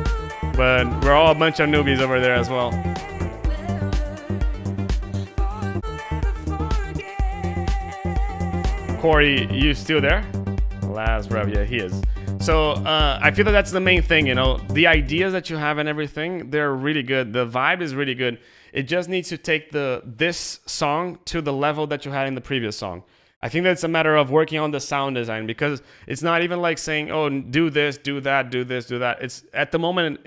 But we're all a bunch of newbies over there as well. Corey, you still there? Lazrev, yeah, he is. So I feel that that's the main thing, you know. The ideas that you have and everything, they're really good. The vibe is really good. It just needs to take this song to the level that you had in the previous song. I think that's a matter of working on the sound design, because it's not even like saying, oh, do this, do that, do this, do that. It's at the moment,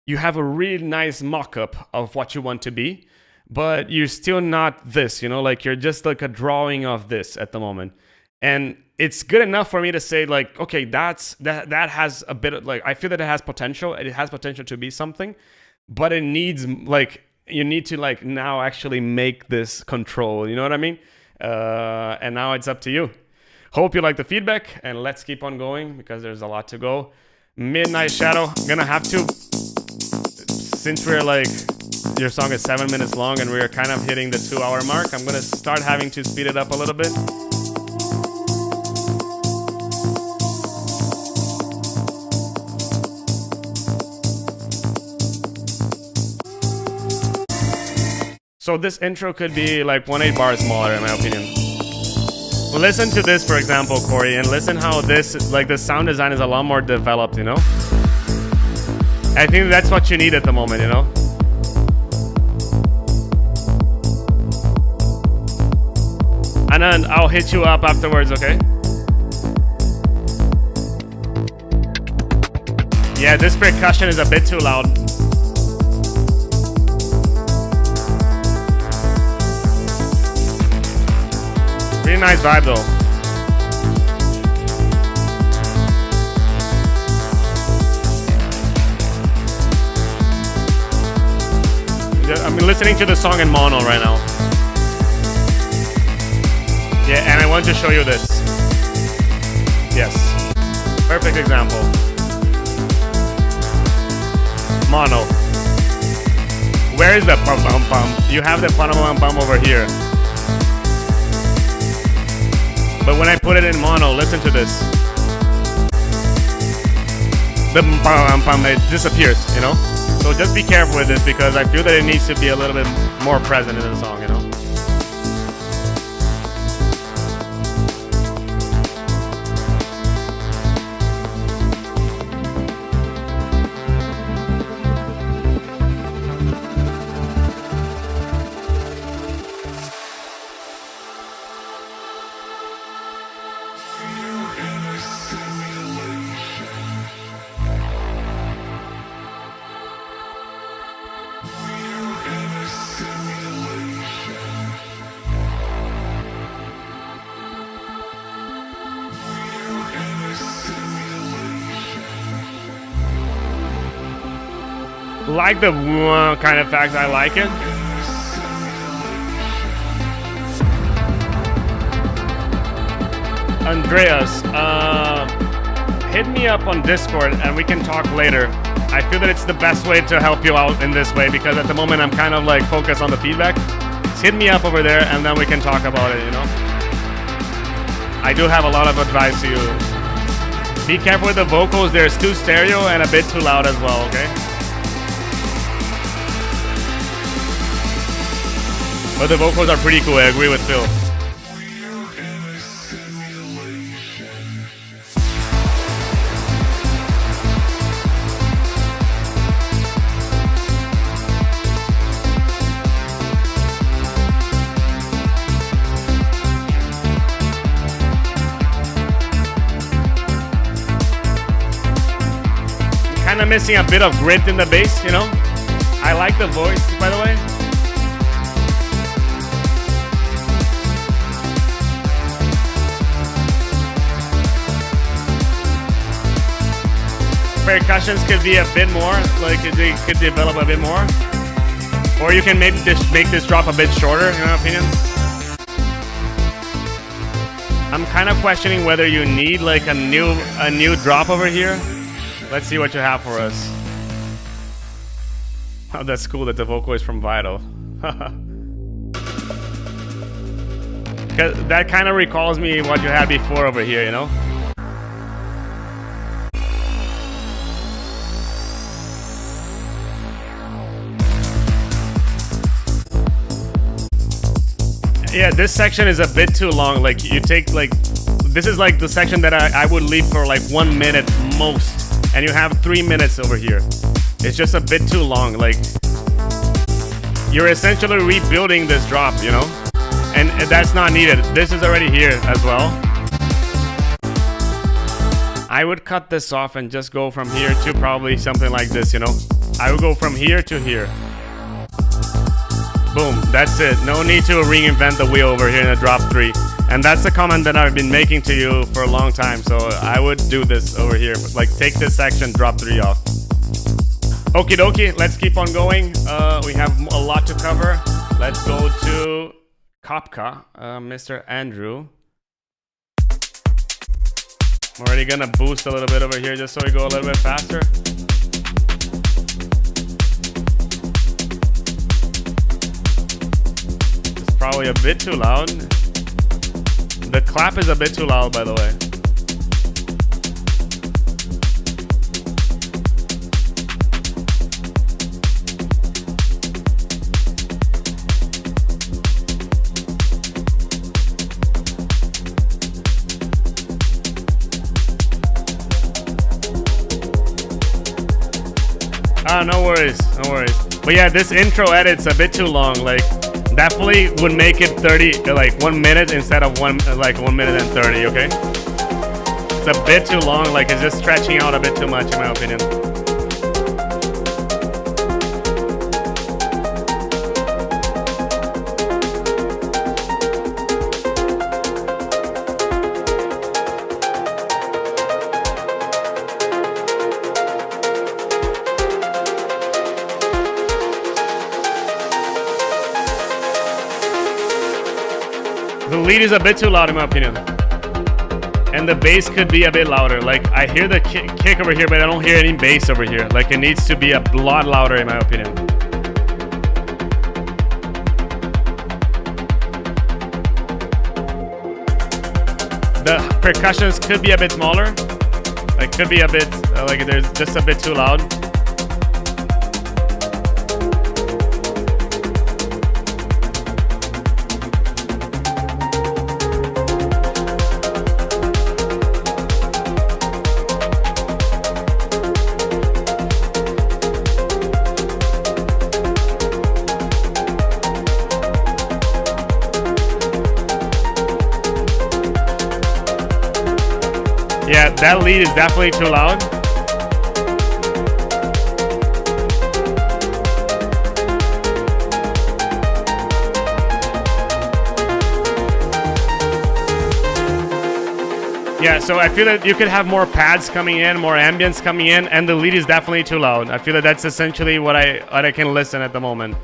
you have a really nice mock-up of what you want to be, but you're still not this, you know, like you're just like a drawing of this at the moment. And it's good enough for me to say like, okay, that has a bit of like, I feel that it has potential. It has potential to be something, but it needs like, you need to like now actually make this control, you know what I mean? And now it's up to you. Hope you like the feedback, and let's keep on going because there's a lot to go. Midnight Shadow, I'm gonna have to, since we're like your song is 7 minutes long and we are kind of hitting the 2-hour mark, I'm gonna start having to speed it up a little bit. So this intro could be like 1/8 bar smaller in my opinion. Listen to this, for example, Corey, and listen how this, like the sound design is a lot more developed, you know? I think that's what you need at the moment, you know? And then I'll hit you up afterwards, okay? Yeah, this percussion is a bit too loud. Pretty nice vibe though. I'm listening to the song in mono right now. Yeah, and I want to show you this. Yes. Perfect example. Mono. Where is the pum pum pum? You have the pum pum pum over here. But when I put it in mono, listen to this. The pum pum, it disappears, you know? So just be careful with this because I feel that it needs to be a little bit more present in the song, you know? Like the kind of fact, I like it. Andreas, hit me up on Discord and we can talk later. I feel that it's the best way to help you out in this way because at the moment I'm kind of like focused on the feedback. Just hit me up over there and then we can talk about it, you know? I do have a lot of advice to you. Be careful with the vocals, there's too stereo and a bit too loud as well, okay? But the vocals are pretty cool, I agree with Phil. Kind of missing a bit of grit in the bass, you know? I like the voice, by the way. Percussions could be a bit more, like they could develop a bit more. Or you can maybe just make this drop a bit shorter, in my opinion. I'm kind of questioning whether you need like a new drop over here. Let's see what you have for us. Oh, that's cool that the vocal is from Vital. That kind of recalls me what you had before over here, you know? Yeah, this section is a bit too long. Like you take like, this is like the section that I would leave for like 1 minute most. And you have 3 minutes over here. It's just a bit too long. Like you're essentially rebuilding this drop, you know? And that's not needed. This is already here as well. I would cut this off and just go from here to probably something like this, you know? I would go from here to here. Boom, that's it. No need to reinvent the wheel over here in a drop 3. And that's a comment that I've been making to you for a long time. So I would do this over here. Like take this section, drop 3 off. Okie dokie, let's keep on going. We have a lot to cover. Let's go to Kopka, Mr. Andrew. I'm already gonna boost a little bit over here just so we go a little bit faster. probably a bit too loud. The clap is a bit too loud, by the way. No worries, no worries. But yeah, this intro edit's a bit too long. Like, definitely would make it 1 minute instead of 1 minute and 30. Okay, it's a bit too long. Like, it's just stretching out a bit too much, in my opinion. The lead is a bit too loud in my opinion. And the bass could be a bit louder. Like, I hear the kick over here, but I don't hear any bass over here. Like, it needs to be a lot louder in my opinion. The percussions could be a bit smaller. Like, could be a bit, like, there's just a bit too loud. Yeah, that lead is definitely too loud. Yeah, so I feel that you could have more pads coming in, more ambience coming in, and the lead is definitely too loud. I feel that that's essentially what I can listen at the moment.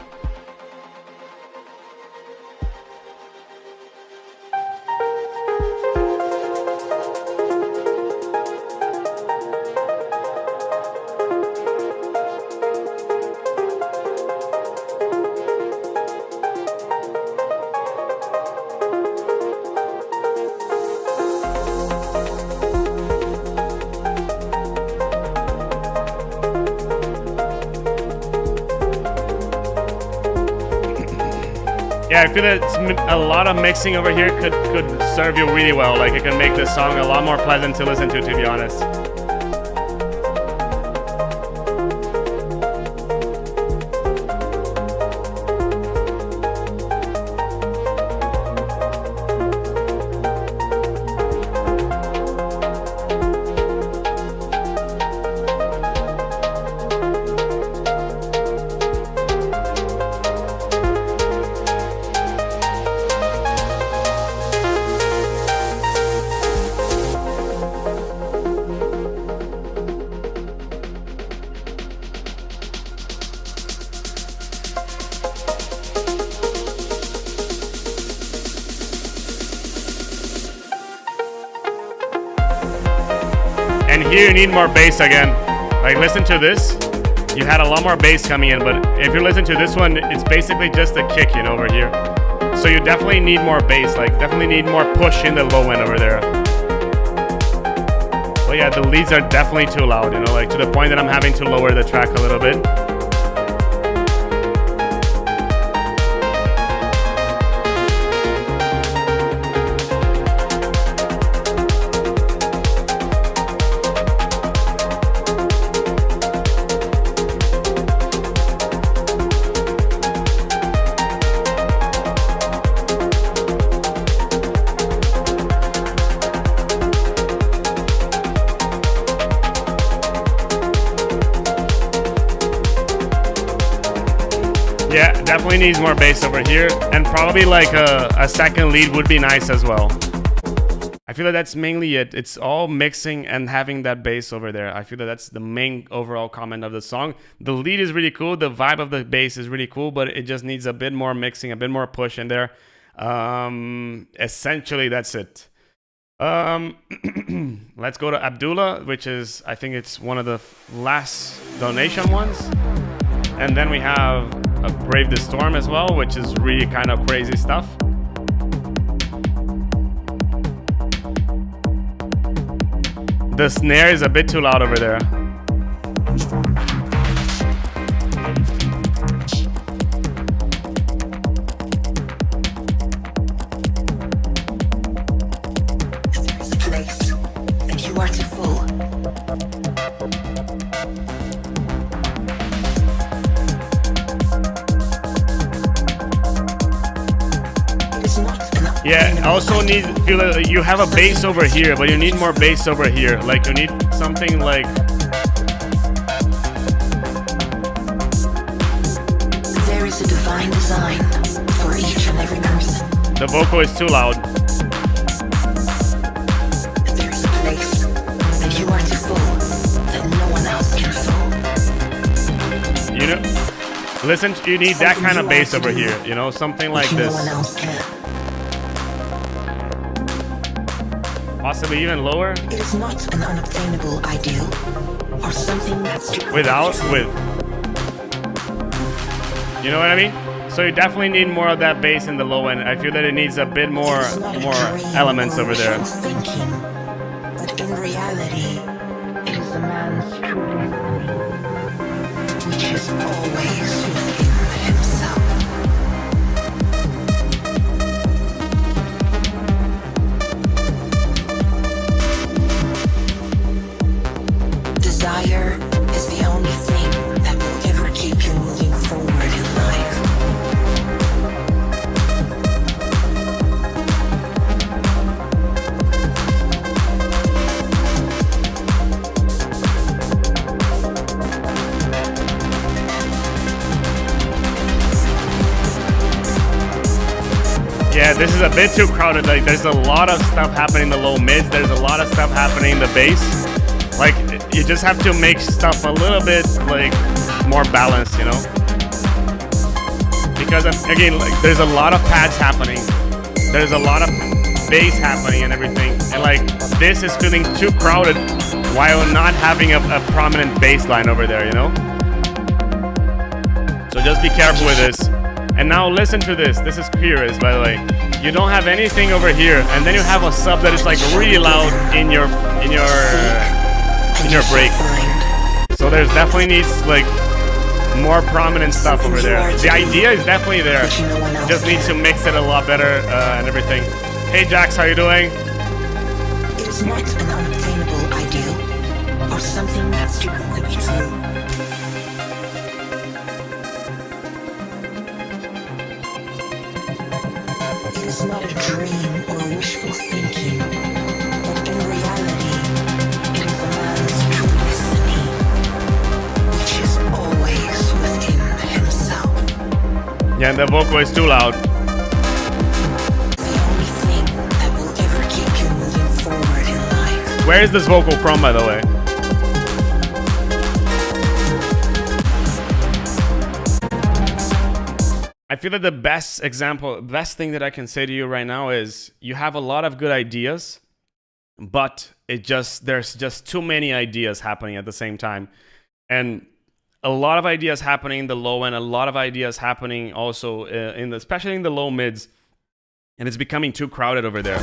Yeah, I feel that a lot of mixing over here could serve you really well. Like, it can make this song a lot more pleasant to listen to be honest. And here you need more bass again. Like, listen to this. You had a lot more bass coming in, but if you listen to this one, it's basically just a kick, you know, over here. So you definitely need more bass, like definitely need more push in the low end over there. But yeah, the leads are definitely too loud, you know, like to the point that I'm having to lower the track a little bit. Yeah, definitely needs more bass over here, and probably like a second lead would be nice as well. I feel that that's mainly it. It's all mixing and having that bass over there. I feel that that's the main overall comment of the song. The lead is really cool, the vibe of the bass is really cool, but it just needs a bit more mixing, a bit more push in there. Essentially, that's it. Let's go to Abdullah, which is, I think it's one of the last donation ones. And then we have Brave the Storm as well, which is really kind of crazy stuff. The snare is a bit too loud over there. Yeah, also feel like you have a bass over here, but you need more bass over here. Like you need something like. There is a divine design for each and every person. The vocal is too loud. There is a place that you are too full that no one else can fill. You know, listen. You need that kind of bass over here. You know, something like this. No one else can. Possibly even lower. It is not an unobtainable ideal or something that's too with. You know what I mean? So you definitely need more of that bass in the low end. I feel that it needs a bit more elements over there. Thinking, but in reality, it is a man's true destiny, which is always within himself. Desire is the only thing that will ever keep you moving forward in life. Yeah, this is a bit too crowded. Like, there's a lot of stuff happening in the low mids. There's a lot of stuff happening in the bass. Like, you just have to make stuff a little bit, like, more balanced, you know? Because, again, like, there's a lot of pads happening. There's a lot of bass happening and everything. And, like, this is feeling too crowded while not having a prominent bass line over there, you know? So just be careful with this. And now listen to this. This is curious, by the way. You don't have anything over here, and then you have a sub that is, like, really loud in your break. So there's definitely needs like more prominent stuff over there. The idea is definitely there. Just need to mix it a lot better and everything. Hey Jax, how you doing? It is not an unobtainable ideal or something that's too good to be true. It is not a dream or wishful thinking, but in reality, it is a man's true destiny, which is always within himself. Yeah, the vocal is too loud. The only thing that will ever keep you moving forward in life. Where is this vocal from, by the way? I feel that the best thing that I can say to you right now is you have a lot of good ideas, but there's just too many ideas happening at the same time. And a lot of ideas happening in the low end, a lot of ideas happening also especially in the low mids, and it's becoming too crowded over there.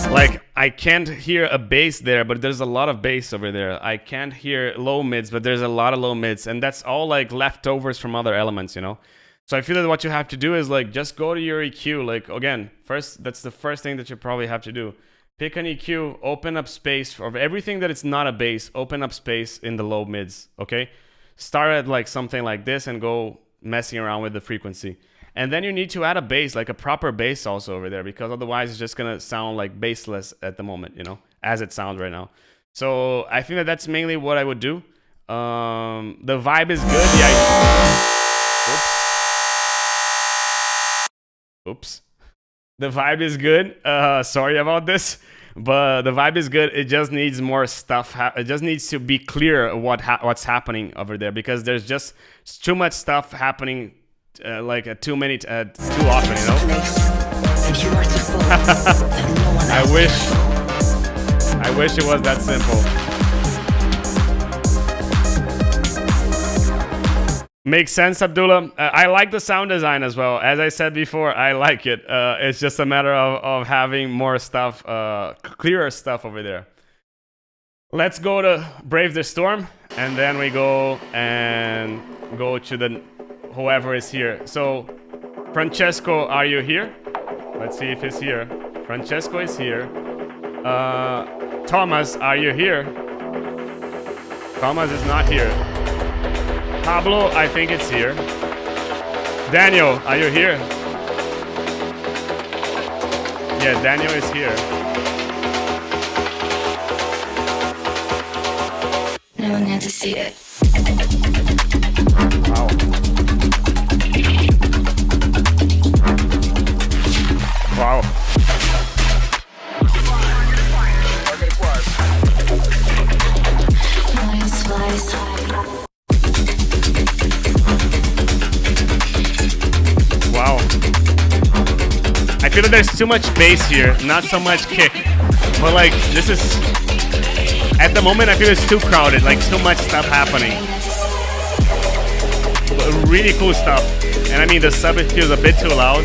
Like, I can't hear a bass there, but there's a lot of bass over there. I can't hear low mids, but there's a lot of low mids, and that's all like leftovers from other elements, you know? So I feel that what you have to do is like just go to your EQ. Like, again, that's the first thing that you probably have to do. Pick an EQ, open up space for everything that it's not a bass, open up space in the low mids, okay? Start at like something like this and go messing around with the frequency. And then you need to add a bass, like a proper bass also over there, because otherwise it's just gonna sound like bassless at the moment, you know, as it sounds right now. So I think that's mainly what I would do. The vibe is good. Oops. The vibe is good. Sorry about this, but the vibe is good. It just needs more stuff. It just needs to be clear what's happening over there, because there's just too much stuff happening, too often, you know. I wish it was that simple. Makes sense, Abdullah. I like the sound design as well. As I said before, I like it. It's just a matter of having more stuff, clearer stuff over there. Let's go to Brave the Storm, and then we go to the whoever is here. So, Francesco, are you here? Let's see if he's here. Francesco is here. Thomas, are you here? Thomas is not here. Pablo, I think it's here. Daniel, are you here? Yeah, Daniel is here. No one had to see it. Wow. Wow. Flies, flies. Wow. I feel that there's too much bass here, not so much kick. But like, this is... At the moment, I feel it's too crowded, like too much stuff happening. But really cool stuff. And I mean, the sub, it feels a bit too loud.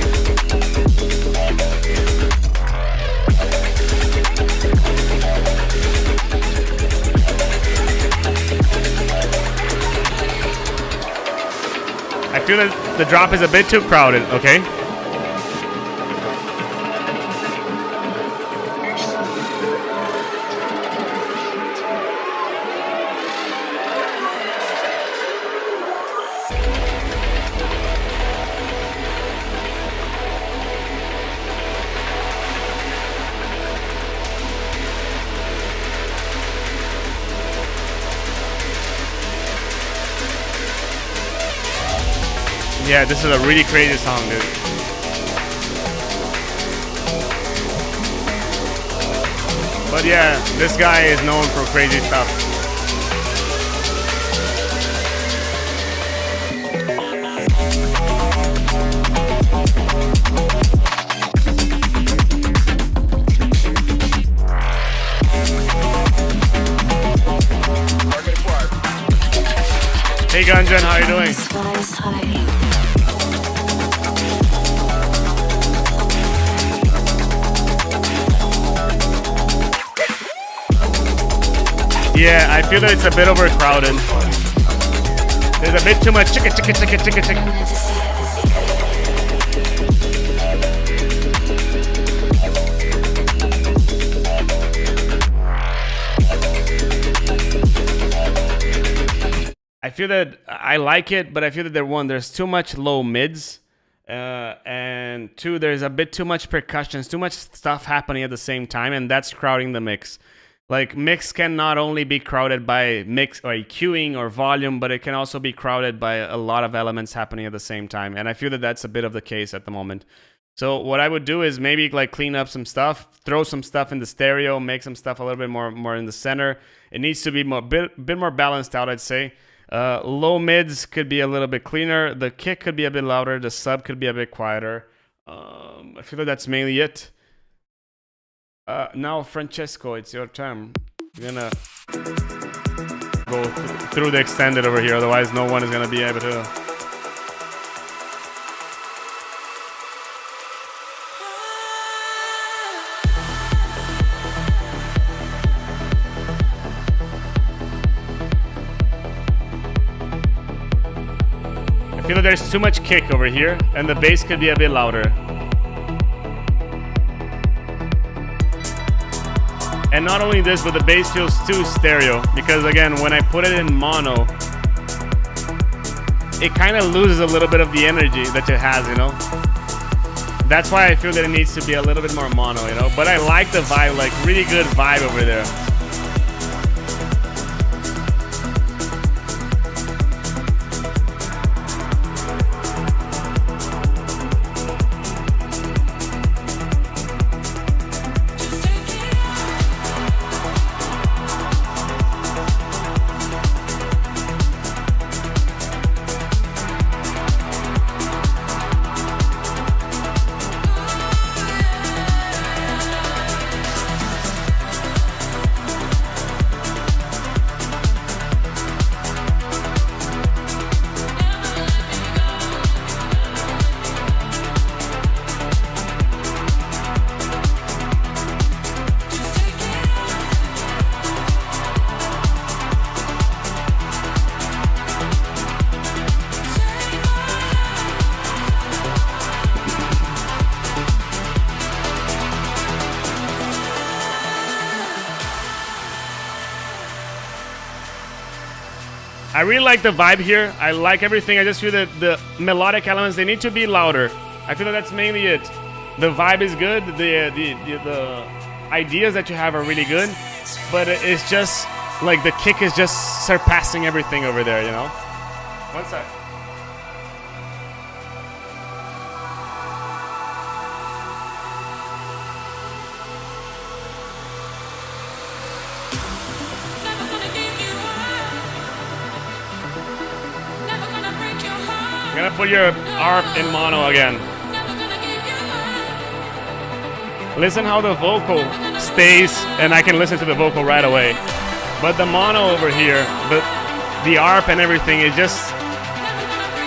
I feel that the drop is a bit too crowded, okay? Yeah, this is a really crazy song, dude. But yeah, this guy is known for crazy stuff. Hey Gunjan, how you doing? Flies high. Yeah, I feel that it's a bit overcrowded. There's a bit too much chicka chicka chicka chicka chicka. No one had to see I feel that I like it, but I feel that there's too much low mids, and two, there's a bit too much percussions, too much stuff happening at the same time, and that's crowding the mix. Like, mix can not only be crowded by mix or EQing or volume, but it can also be crowded by a lot of elements happening at the same time. And I feel that that's a bit of the case at the moment. So what I would do is maybe like clean up some stuff, throw some stuff in the stereo, make some stuff a little bit more in the center. It needs to be bit more balanced out, I'd say. Low mids could be a little bit cleaner. The kick could be a bit louder. The sub could be a bit quieter. I feel like that's mainly it. Now, Francesco, it's your turn. You're gonna go through the extended over here, otherwise no one is gonna be able to. I feel like there's too much kick over here, and the bass could be a bit louder. And not only this, but the bass feels too stereo, because again, when I put it in mono, it kind of loses a little bit of the energy that it has, you know? That's why I feel that it needs to be a little bit more mono, you know? But I like the vibe, like really good vibe over there. I really like the vibe here. I like everything. I just feel that the melodic elements, they need to be louder. I feel that that's mainly it. The vibe is good. The ideas that you have are really good, but it's just like the kick is just surpassing everything over there, you know? One sec. I'm gonna put your ARP in mono again. Listen how the vocal stays, and I can listen to the vocal right away. But the mono over here, the ARP and everything is just,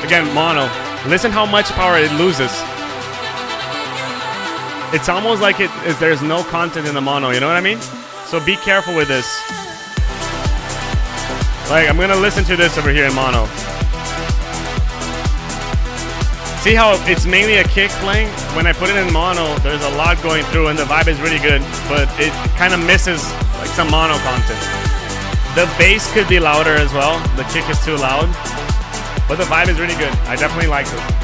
again, mono. Listen how much power it loses. It's almost like there's no content in the mono, you know what I mean? So be careful with this. Like, I'm gonna listen to this over here in mono. See how it's mainly a kick playing? When I put it in mono, there's a lot going through and the vibe is really good, but it kind of misses like some mono content. The bass could be louder as well. The kick is too loud, but the vibe is really good. I definitely like it.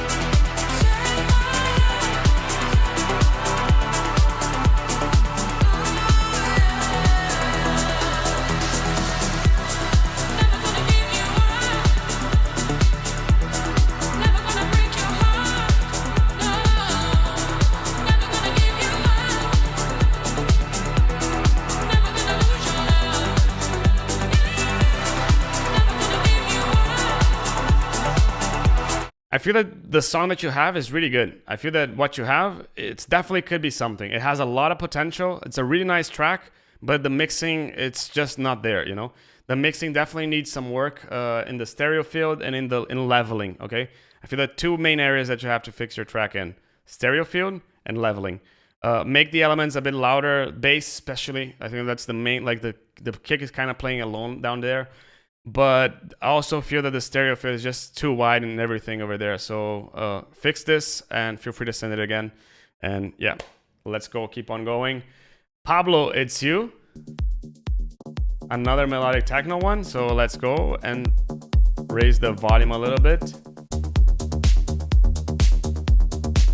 I feel that the song that you have is really good. I feel that what you have, it's definitely could be something. It has a lot of potential. It's a really nice track, but the mixing, it's just not there, you know? The mixing definitely needs some work in the stereo field and in leveling, okay? I feel that two main areas that you have to fix your track in. Stereo field and leveling. Make the elements a bit louder, bass especially. I think that's the main, like the kick is kind of playing alone down there. But I also feel that the stereo field is just too wide and everything over there. So fix this and feel free to send it again. And yeah, let's go, keep on going. Pablo, it's you. Another melodic techno one. So let's go and raise the volume a little bit.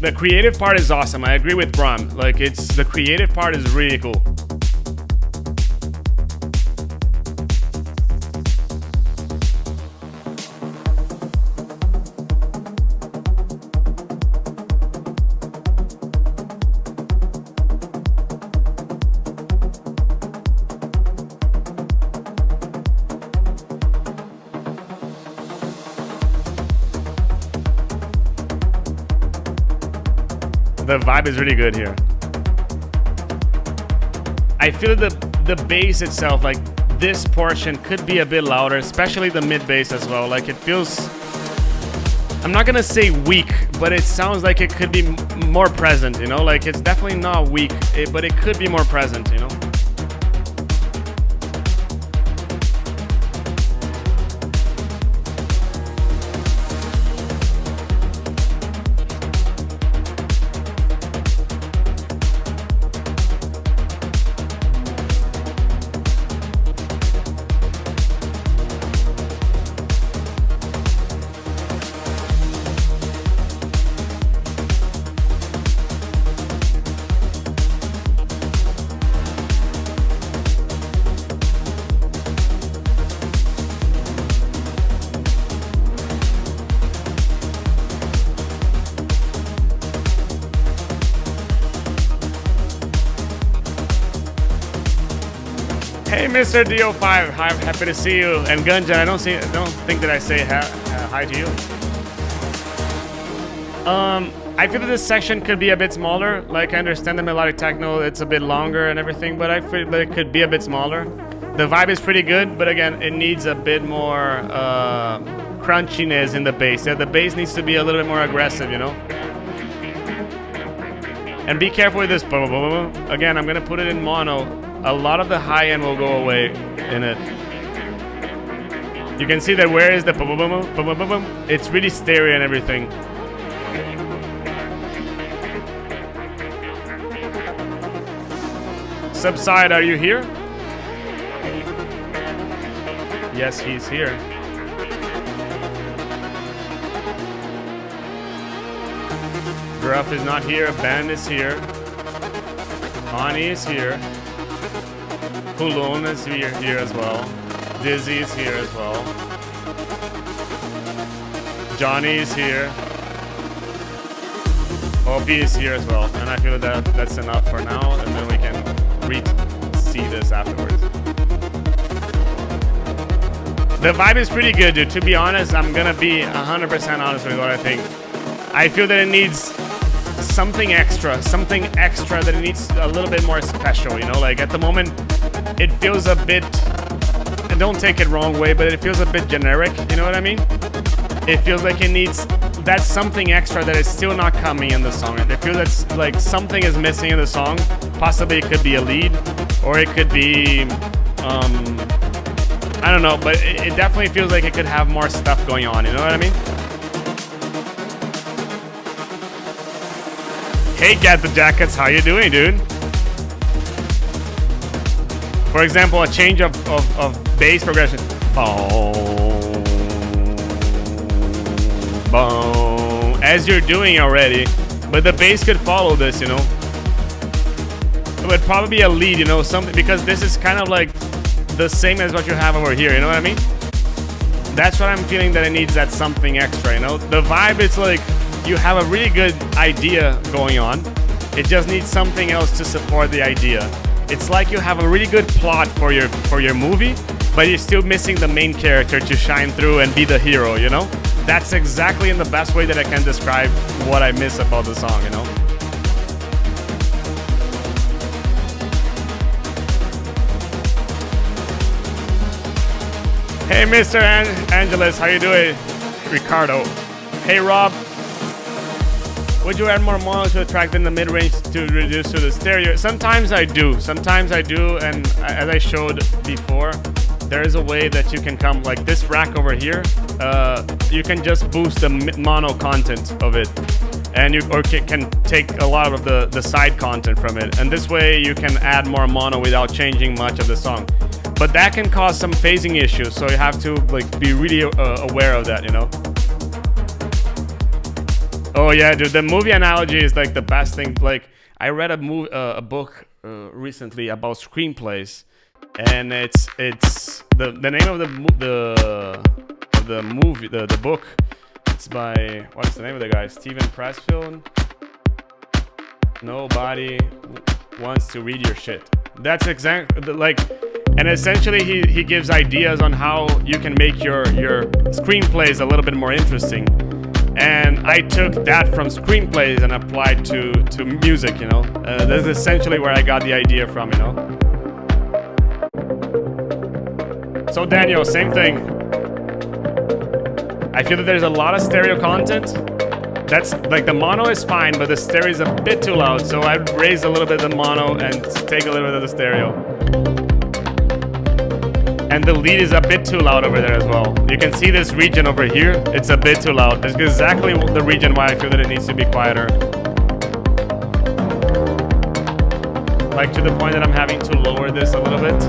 The creative part is awesome. I agree with Bram. Like the creative part is really cool. The vibe is really good here. I feel the bass itself, like this portion could be a bit louder, especially the mid bass as well. Like it feels, I'm not gonna say weak, but it sounds like it could be more present, you know? Like it's definitely not weak, but it could be more present, you know? Hey, Mr. DO5, I'm happy to see you. And Gunjan, I don't think that I say hi to you. I feel that this section could be a bit smaller. Like I understand the melodic techno, it's a bit longer and everything, but I feel that it could be a bit smaller. The vibe is pretty good, but again, it needs a bit more crunchiness in the bass. Yeah, the bass needs to be a little bit more aggressive, you know? And be careful with this. Again, I'm gonna put it in mono. A lot of the high end will go away in it. You can see that where is the it's really stereo and everything. Subside, are you here? Yes, he's here. Gruff is not here. Ben is here. Ani is here. Hulun is here as well. Dizzy is here as well. Johnny is here. Opie is here as well. And I feel that that's enough for now, and then we can see this afterwards. The vibe is pretty good, dude. To be honest, I'm gonna be 100% honest with what I think. I feel that it needs something extra that it needs a little bit more special, you know? Like at the moment, it feels a bit, and don't take it wrong way, but it feels a bit generic, you know what I mean? It feels like it needs that something extra that is still not coming in the song. It feels that's like something is missing in the song. Possibly it could be a lead, or it could be, I don't know, but it definitely feels like it could have more stuff going on, you know what I mean? Hey, Get the Jackets, how you doing, dude? For example, a change of bass progression. Boom, boom, as you're doing already, but the bass could follow this, you know? It would probably be a lead, you know, something, because this is kind of like the same as what you have over here, you know what I mean? That's what I'm feeling, that it needs that something extra, you know? The vibe is like you have a really good idea going on. It just needs something else to support the idea. It's like you have a really good plot for your movie, but you're still missing the main character to shine through and be the hero, you know? That's exactly in the best way that I can describe what I miss about the song, you know? Hey, Mr. Angeles, how you doing? Ricardo. Hey, Rob. Would you add more mono to the track than the mid-range to reduce to the stereo? Sometimes I do, and as I showed before, there is a way that you can come, like this rack over here, you can just boost the mono content of it, and you can take a lot of the side content from it, and this way you can add more mono without changing much of the song. But that can cause some phasing issues, so you have to like be really aware of that, you know? Oh yeah, dude, the movie analogy is like the best thing. Like, I read a book recently about screenplays, and it's the name of the movie, the book. It's by, what's the name of the guy? Steven Pressfield. Nobody wants to read your shit. That's exactly like. And essentially, he gives ideas on how you can make your screenplays a little bit more interesting. And I took that from screenplays and applied to music, you know. That's essentially where I got the idea from, you know. So Daniel, same thing. I feel that there's a lot of stereo content. That's like the mono is fine, but the stereo is a bit too loud. So I raised a little bit of the mono and take a little bit of the stereo. And the lead is a bit too loud over there as well. You can see this region over here. It's a bit too loud. That's exactly the region why I feel that it needs to be quieter. Like to the point that I'm having to lower this a little bit.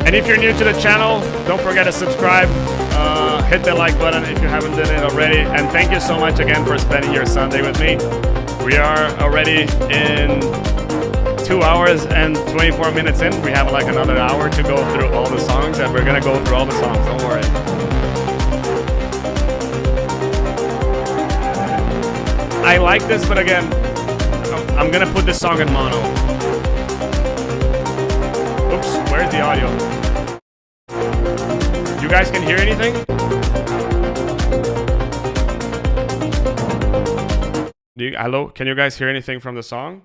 And if you're new to the channel, don't forget to subscribe. Hit the like button if you haven't done it already. And thank you so much again for spending your Sunday with me. We are already in 2 hours and 24 minutes in. We have like another hour to go through all the songs, and we're gonna go through all the songs, don't worry. I like this, but again, I'm gonna put this song in mono. Oops, where's the audio? You guys can hear anything? Hello? Can you guys hear anything from the song?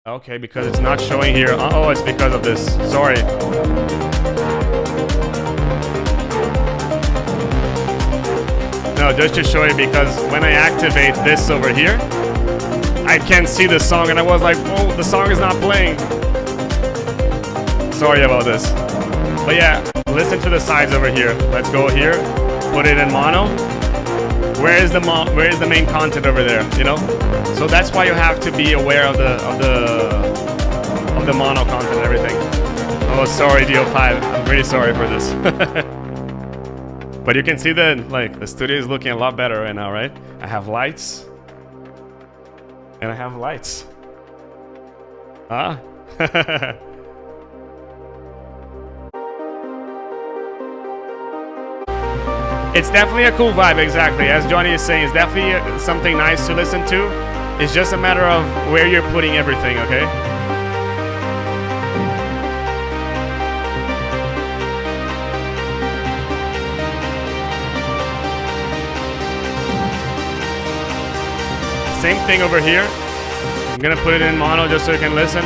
Okay, because it's not showing here. Oh, it's because of this. Sorry. No, just to show you, because when I activate this over here, I can't see the song, and I was like, oh, the song is not playing. Sorry about this. But yeah, listen to the sides over here. Let's go here, put it in mono. where is the main content over there, you know? So that's why you have to be aware of the mono content and everything. Oh, sorry, DO5. I'm really sorry for this. But you can see that like the studio is looking a lot better right now, right? I have lights. And I have lights. Ah. It's definitely a cool vibe, exactly. As Johnny is saying, it's definitely something nice to listen to. It's just a matter of where you're putting everything, okay? Same thing over here. I'm gonna put it in mono just so you can listen.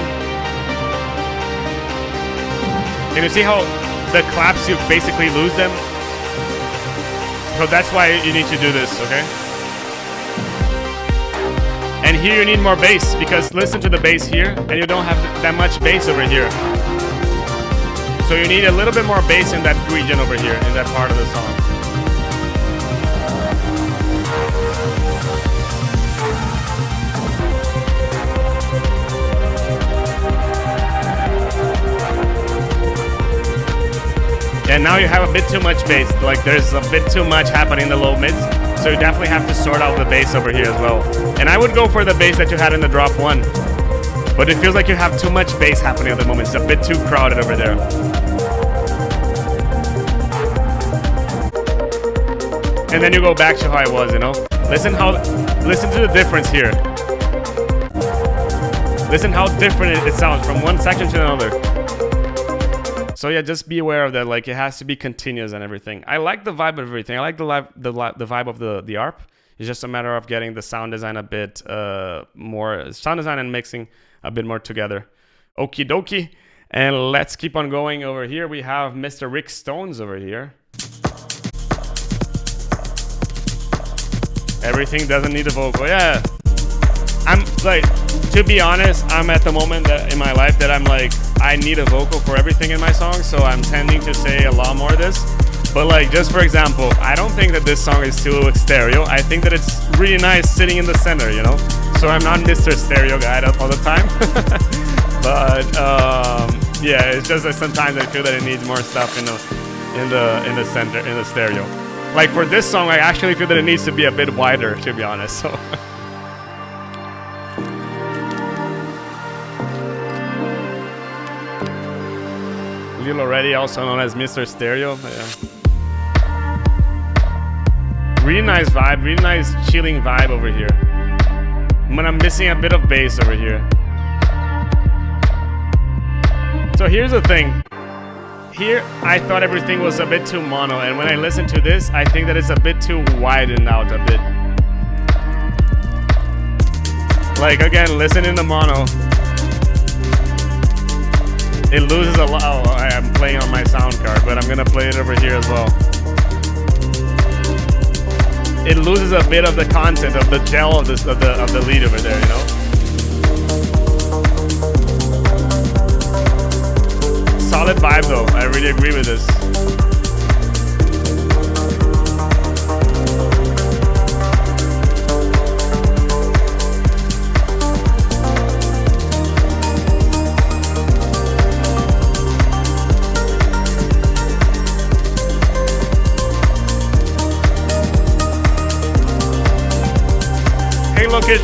Can you see how the claps, you basically lose them? So that's why you need to do this, okay? And here you need more bass, because listen to the bass here, and you don't have that much bass over here. So you need a little bit more bass in that region over here, in that part of the song. And now you have a bit too much bass, like there's a bit too much happening in the low mids, so you definitely have to sort out the bass over here as well. And I would go for the bass that you had in the drop 1, but it feels like you have too much bass happening at the moment. It's a bit too crowded over there. And then you go back to how it was, you know? Listen to the difference here. Listen how different it sounds from one section to another. So yeah, just be aware of that. Like it has to be continuous and everything. I like the vibe of everything. I like the vibe of the ARP. It's just a matter of getting the sound design a bit more, sound design and mixing a bit more together. Okie dokie. And let's keep on going over here. We have Mr. Rick Stones over here. Everything doesn't need a vocal. Yeah. I'm like, to be honest, I'm at the moment that in my life that I'm like, I need a vocal for everything in my song, so I'm tending to say a lot more of this. But like, just for example, I don't think that this song is too stereo. I think that it's really nice sitting in the center, you know? So I'm not Mr. Stereo guy all the time. But yeah, it's just that sometimes I feel that it needs more stuff in the center, in the stereo. Like for this song, I actually feel that it needs to be a bit wider, to be honest. So. Lil already, also known as Mr. Stereo. Yeah. Really nice vibe, really nice chilling vibe over here. But I'm missing a bit of bass over here. So here's the thing. Here, I thought everything was a bit too mono, and when I listen to this, I think that it's a bit too widened out a bit. Like again, listen in the mono. It loses a lot. Oh, I am playing on my sound card, but I'm gonna play it over here as well. It loses a bit of the content of the gel of the lead over there, you know. Solid vibe though. I really agree with this. Lokic.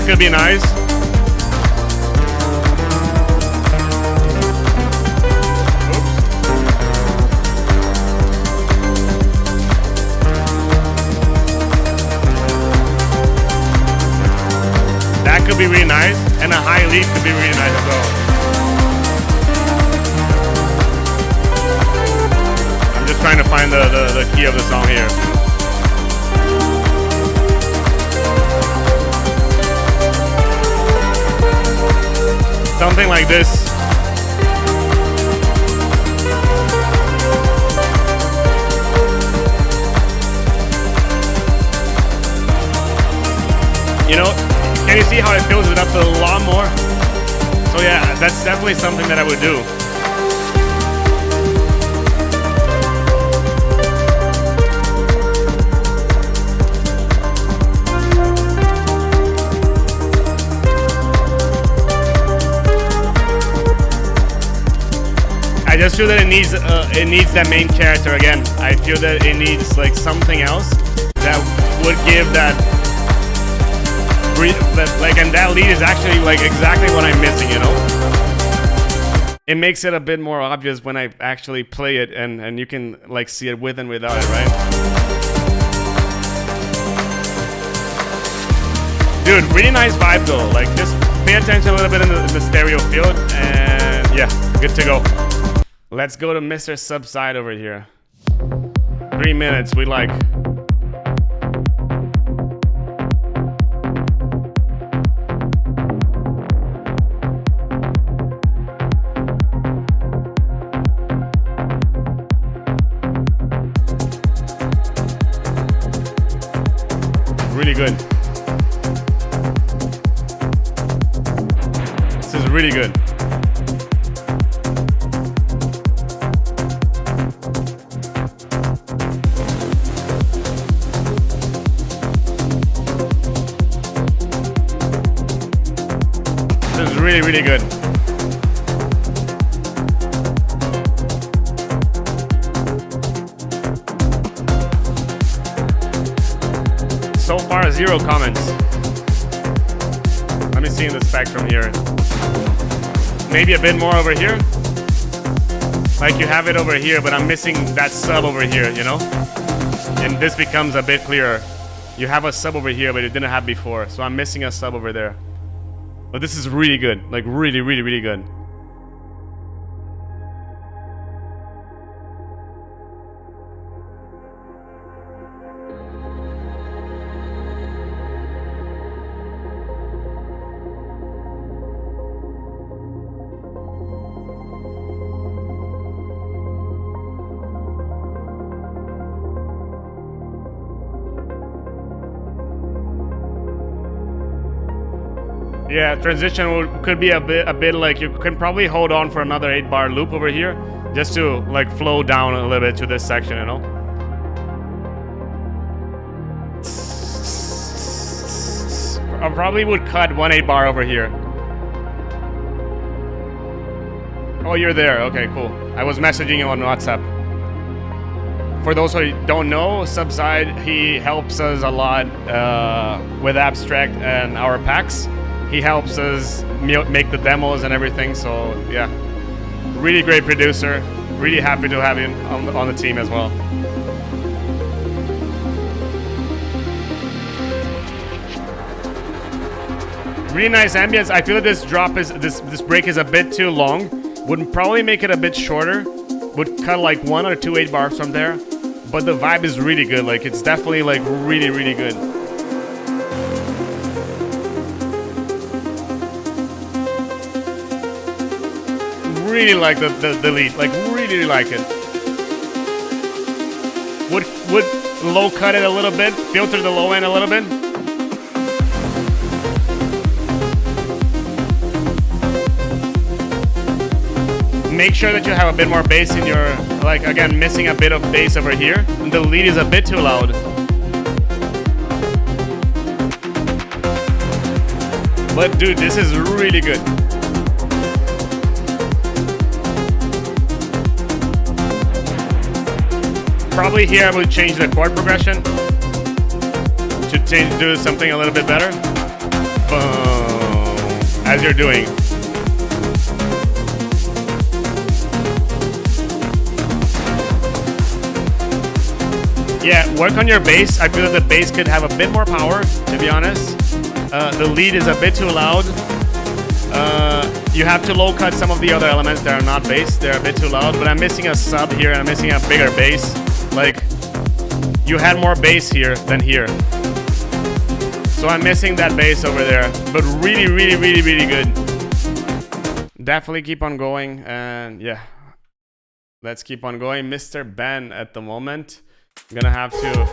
That could be nice. That could be really nice, and a high lead could be really nice as well. I'm just trying to find the key of the song here. Something like this. You know, can you see how it fills it up a lot more? So yeah, that's definitely something that I would do. I just feel that it needs that main character again. I feel that it needs like something else that would give that like, and that lead is actually like exactly what I'm missing, you know? It makes it a bit more obvious when I actually play it, and you can like see it with and without it, right? Dude, really nice vibe though. Like, just pay attention a little bit in the stereo field, and yeah, good to go. Let's go to Mr. Subside over here. 3 minutes, we like. Really good. This is really good. This is really, really good. So far, 0 comments. Let me see in the spectrum here. Maybe a bit more over here. Like you have it over here, but I'm missing that sub over here, you know? And this becomes a bit clearer. You have a sub over here, but you didn't have before. So I'm missing a sub over there. But this is really good. Like really, really, really good. Yeah, transition could be a bit like you can probably hold on for another 8-bar loop over here, just to like flow down a little bit to this section, you know. I probably would cut 1 8-bar over here. Oh, you're there. Okay, cool. I was messaging you on WhatsApp. For those who don't know, Subside, he helps us a lot with Abstrakt and our packs. He helps us make the demos and everything, so yeah. Really great producer. Really happy to have him on the team as well. Really nice ambience. I feel that this drop is this break is a bit too long. Would probably make it a bit shorter. Would cut like 1 or 2 8-bars from there. But the vibe is really good. Like, it's definitely like really, really good. Really like the lead, like really like it. Would low cut it a little bit, filter the low end a little bit. Make sure that you have a bit more bass in your, like again, missing a bit of bass over here. And the lead is a bit too loud. But dude, this is really good. Probably here I would change the chord progression to do something a little bit better. as you're doing. Yeah, work on your bass. I feel that the bass could have a bit more power, to be honest. The lead is a bit too loud. You have to low cut some of the other elements that are not bass. They're a bit too loud, but I'm missing a sub here and I'm missing a bigger bass. Like, you had more bass here than here. So I'm missing that bass over there, but really, really, really, really good. Definitely keep on going, and yeah. Let's keep on going. Mr. Ben at the moment. I'm gonna have to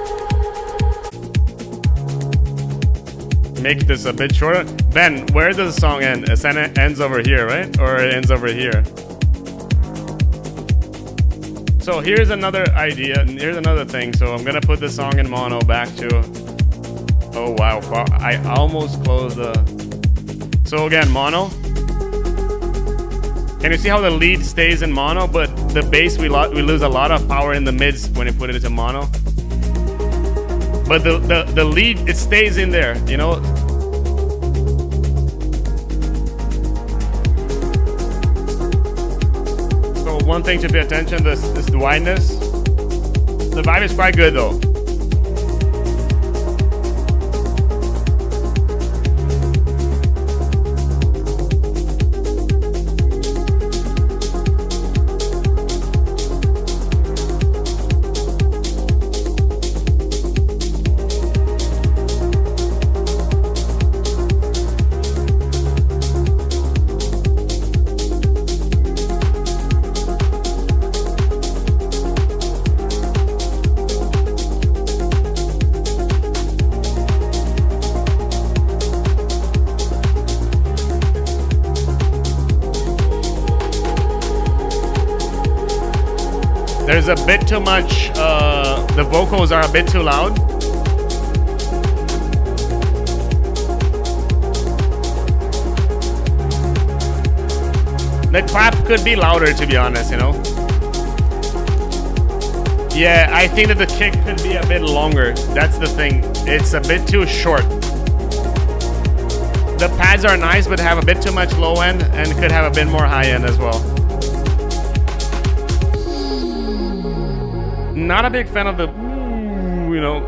make this a bit shorter. Ben, where does the song end? It ends over here, right? Or it ends over here? So here's another idea, and here's another thing. So I'm gonna put the song in mono back to... Oh wow, I almost closed the... So again, mono. Can you see how the lead stays in mono, but the bass, we lose a lot of power in the mids when you put it into mono. But the lead, it stays in there, you know? So one thing to pay attention, this the wideness. The vibe is quite good though. There's a bit too much, the vocals are a bit too loud. The clap could be louder, to be honest, you know? Yeah, I think that the kick could be a bit longer. That's the thing. It's a bit too short. The pads are nice, but have a bit too much low end and could have a bit more high end as well. Not a big fan of the, you know.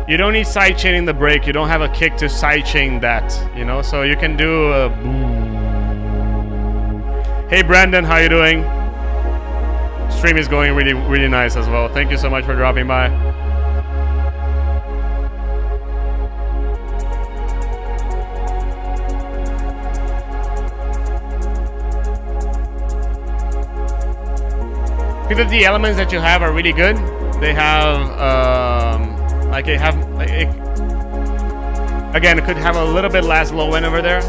You don't need sidechaining the break. You don't have a kick to sidechain that, you know. So you can do a. Hey Brandon, how you doing? Stream is going really, really nice as well. Thank you so much for dropping by. I think that the elements that you have are really good. They have, again, it could have a little bit less low end over there.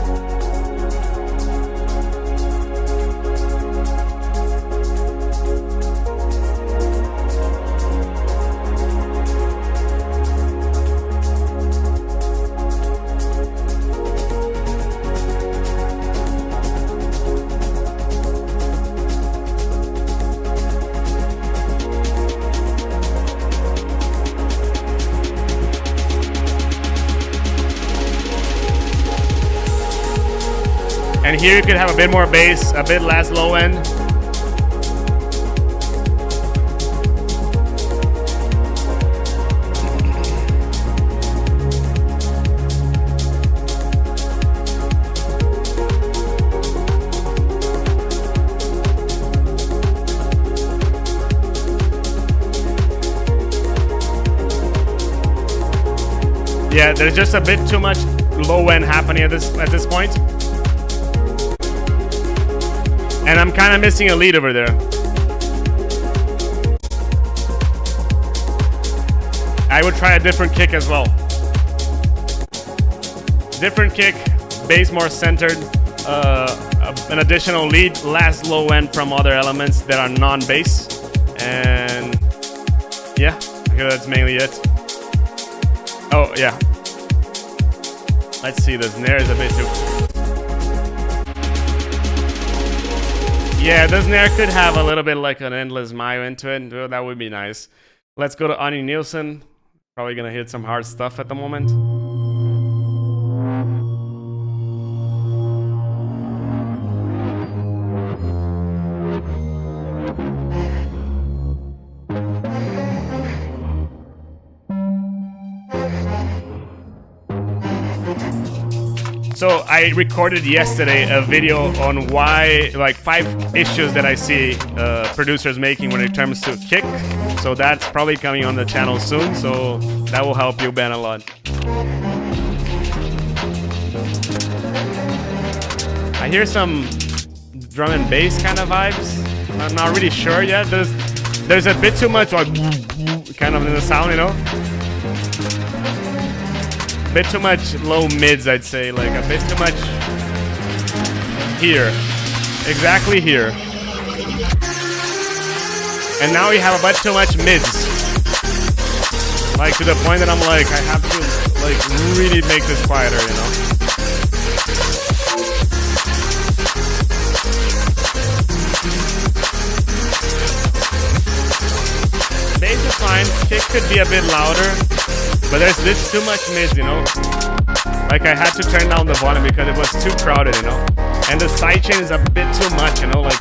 And here you could have a bit more bass, a bit less low end. Yeah, there's just a bit too much low end happening at this point. And I'm kind of missing a lead over there. I would try a different kick as well. Different kick, bass more centered, an additional lead, less low end from other elements that are non-bass. And yeah, I think that's mainly it. Oh yeah. Let's see, the snare is a bit too... Yeah, the snare could have a little bit like an endless mile into it. That would be nice. Let's go to Ani Nielsen. Probably gonna hit some hard stuff at the moment. So I recorded yesterday a video on why, like 5 issues that I see producers making when it comes to kick. So that's probably coming on the channel soon. So that will help you, Ben, a lot. I hear some drum and bass kind of vibes. I'm not really sure yet. There's a bit too much like kind of in the sound, you know. Bit too much low mids, I'd say, like a bit too much here, exactly here, and now we have a bit too much mids, like to the point that I'm like, I have to like really make this quieter, you know. Bass is fine, kick could be a bit louder. But there's this too much mids, you know. Like I had to turn down the volume because it was too crowded, you know. And the sidechain is a bit too much, you know. Like,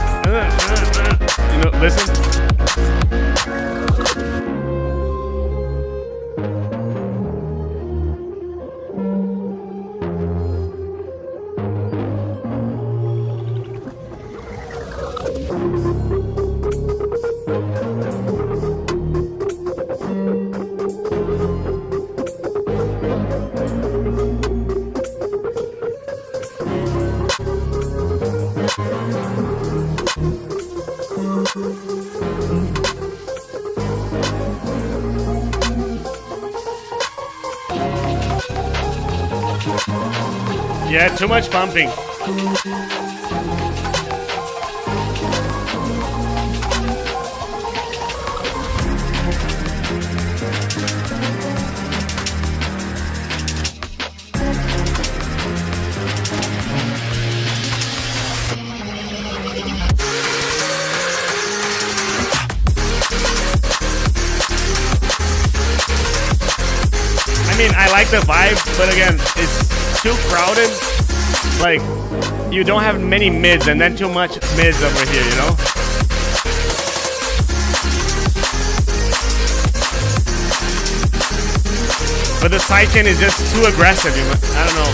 you know, listen. Yeah, too much pumping. I mean, I like the vibe, but again, it's too crowded. Like, you don't have many mids and then too much mids over here, you know? But the sidechain is just too aggressive, you know? I don't know.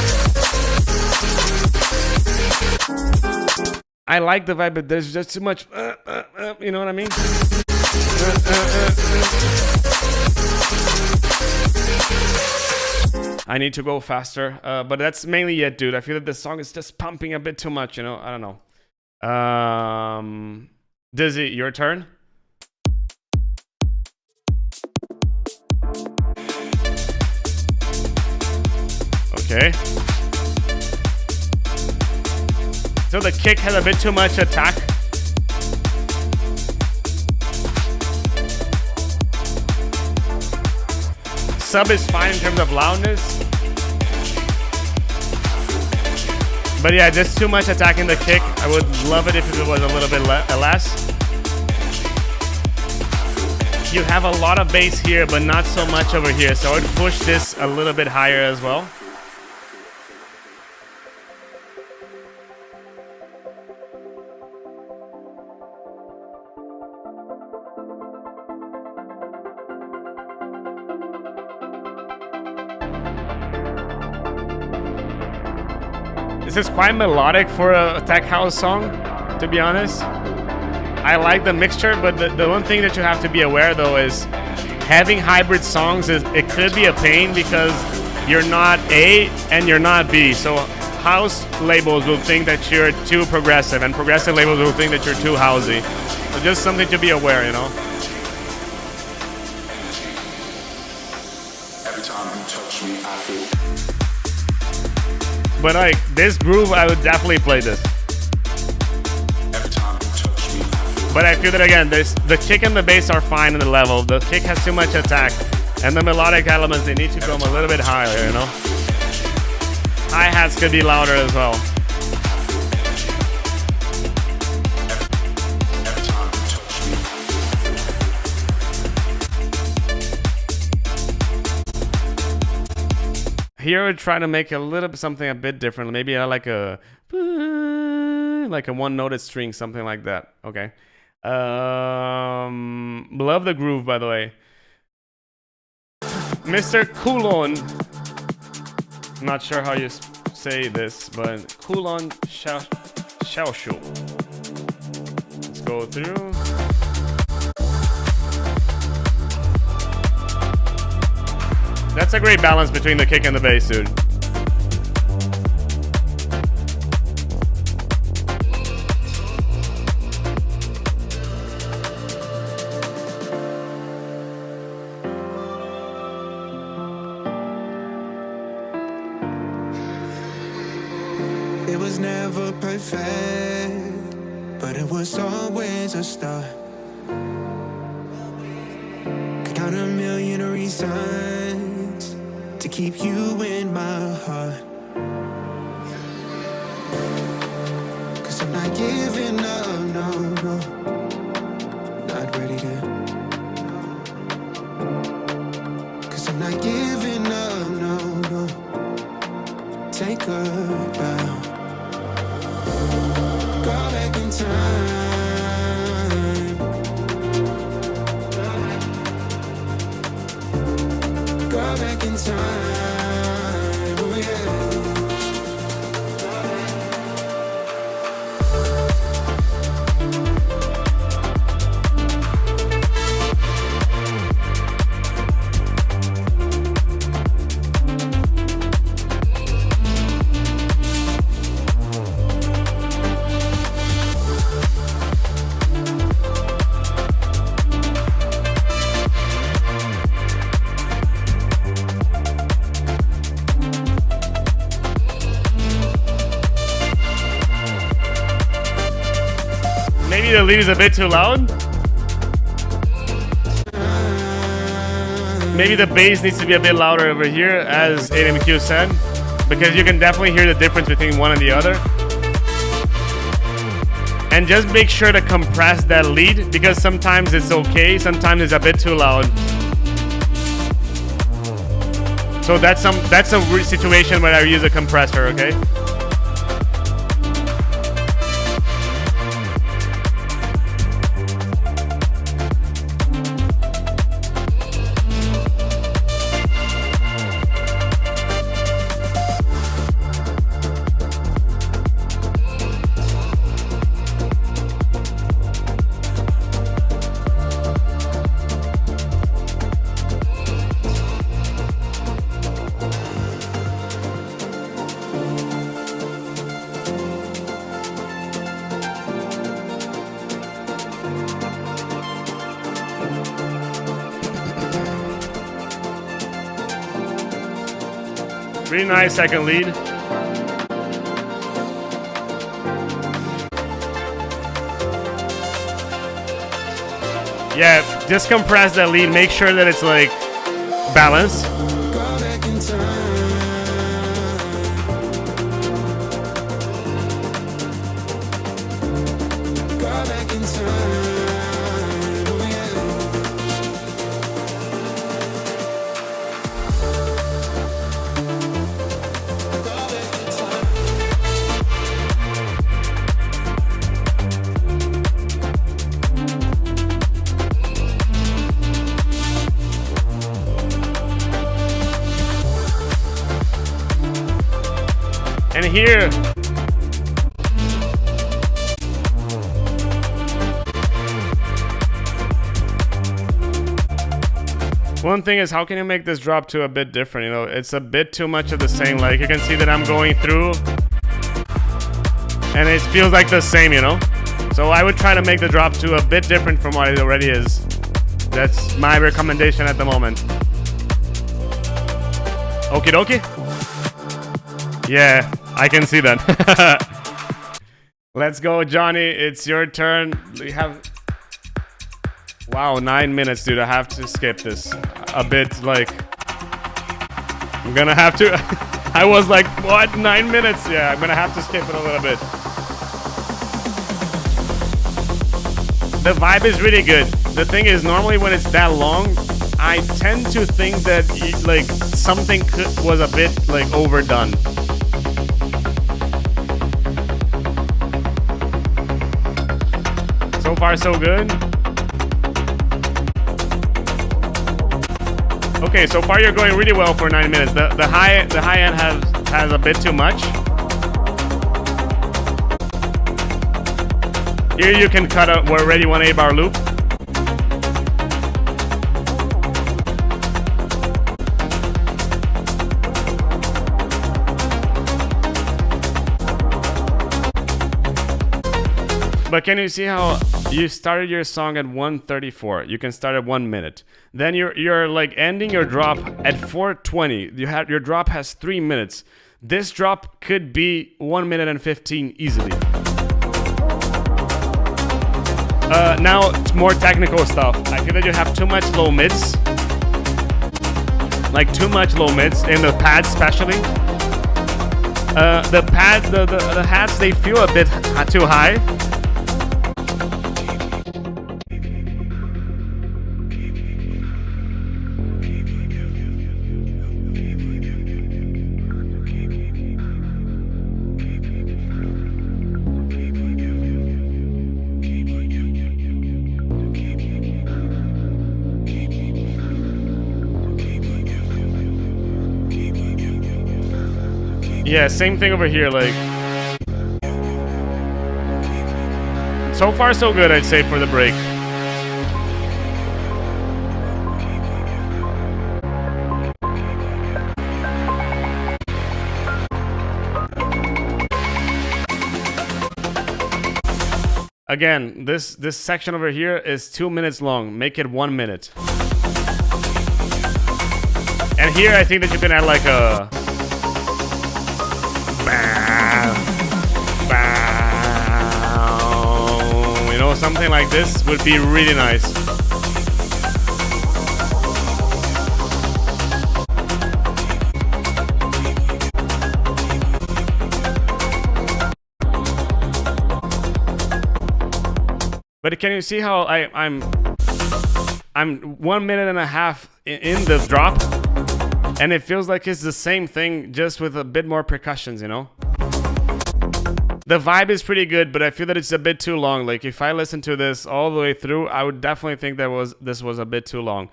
I like the vibe, but there's just too much, you know what I mean? I need to go faster, but that's mainly it, dude. I feel that this song is just pumping a bit too much, you know? I don't know. Dizzy, your turn? Okay. So the kick has a bit too much attack. Sub is fine in terms of loudness. But yeah, just too much attack in the kick. I would love it if it was a little bit less. You have a lot of bass here, but not so much over here. So I would push this a little bit higher as well. This is quite melodic for a tech house song, to be honest. I like the mixture, but the one thing that you have to be aware though is having hybrid songs it could be a pain because you're not A and you're not B. So house labels will think that you're too progressive and progressive labels will think that you're too housey. So just something to be aware, you know. Every time you touch me, I feel. But like this groove, I would definitely play this. But I feel that again, the kick and the bass are fine in the level. The kick has too much attack, and the melodic elements they need to come a little bit higher, you know. Hi-hats could be louder as well. Here I would try to make a little something a bit different. Maybe like a one-noted string, something like that. Okay. Love the groove, by the way. Mr. Coulon. Not sure how you say this, but Coulon Xiaoshu. Let's go through. That's a great balance between the kick and the bass, dude. It was never perfect, but it was always a start. Could count a million reasons to keep you in my heart. 'Cause I'm not giving up, no, no. Not ready to. 'Cause I'm not giving up, no, no. Take a bow. Go back in time. Go back in time. Oh yeah. Maybe the lead is a bit too loud. Maybe the bass needs to be a bit louder over here, as AMQ said, because you can definitely hear the difference between one and the other. And just make sure to compress that lead, because sometimes it's okay, sometimes it's a bit too loud. So that's a situation where I use a compressor, okay? Really nice second lead. Yeah, just compress that lead. Make sure that it's like balanced. Go back in time. Go back in time. Oh yeah. And here, one thing is, how can you make this drop to a bit different? You know, it's a bit too much of the same. Like, you can see that I'm going through and it feels like the same, you know? So I would try to make the drop to a bit different from what it already is. That's my recommendation at the moment. Okie dokie? Yeah, I can see that. Let's go, Johnny. It's your turn. We have... Wow, 9 minutes, dude. I have to skip this a bit. Like, I'm gonna have to... I was like, what? 9 minutes? Yeah, I'm gonna have to skip it a little bit. The vibe is really good. The thing is, normally when it's that long, I tend to think that like something was a bit like overdone. So far, so good. Okay, so far you're going really well for 9 minutes. The high end has a bit too much. Here you can cut a already 1 8-bar loop. But can you see how you started your song at 1:34? You can start at 1 minute. Then you're like ending your drop at 4:20. Your drop has 3 minutes. This drop could be 1 minute and 15 easily. Now it's more technical stuff. I feel that you have too much low mids. Like too much low mids in the pads especially. The pads, the hats, they feel a bit too high. Yeah, same thing over here, like. So far, so good, I'd say, for the break. Again, this section over here is 2 minutes long. Make it 1 minute. And here, I think that you can add like a... You know, something like this would be really nice. But can you see how I'm 1 minute and a half in the drop? And it feels like it's the same thing, just with a bit more percussions, you know? The vibe is pretty good, but I feel that it's a bit too long. Like, if I listen to this all the way through, I would definitely think that this was a bit too long.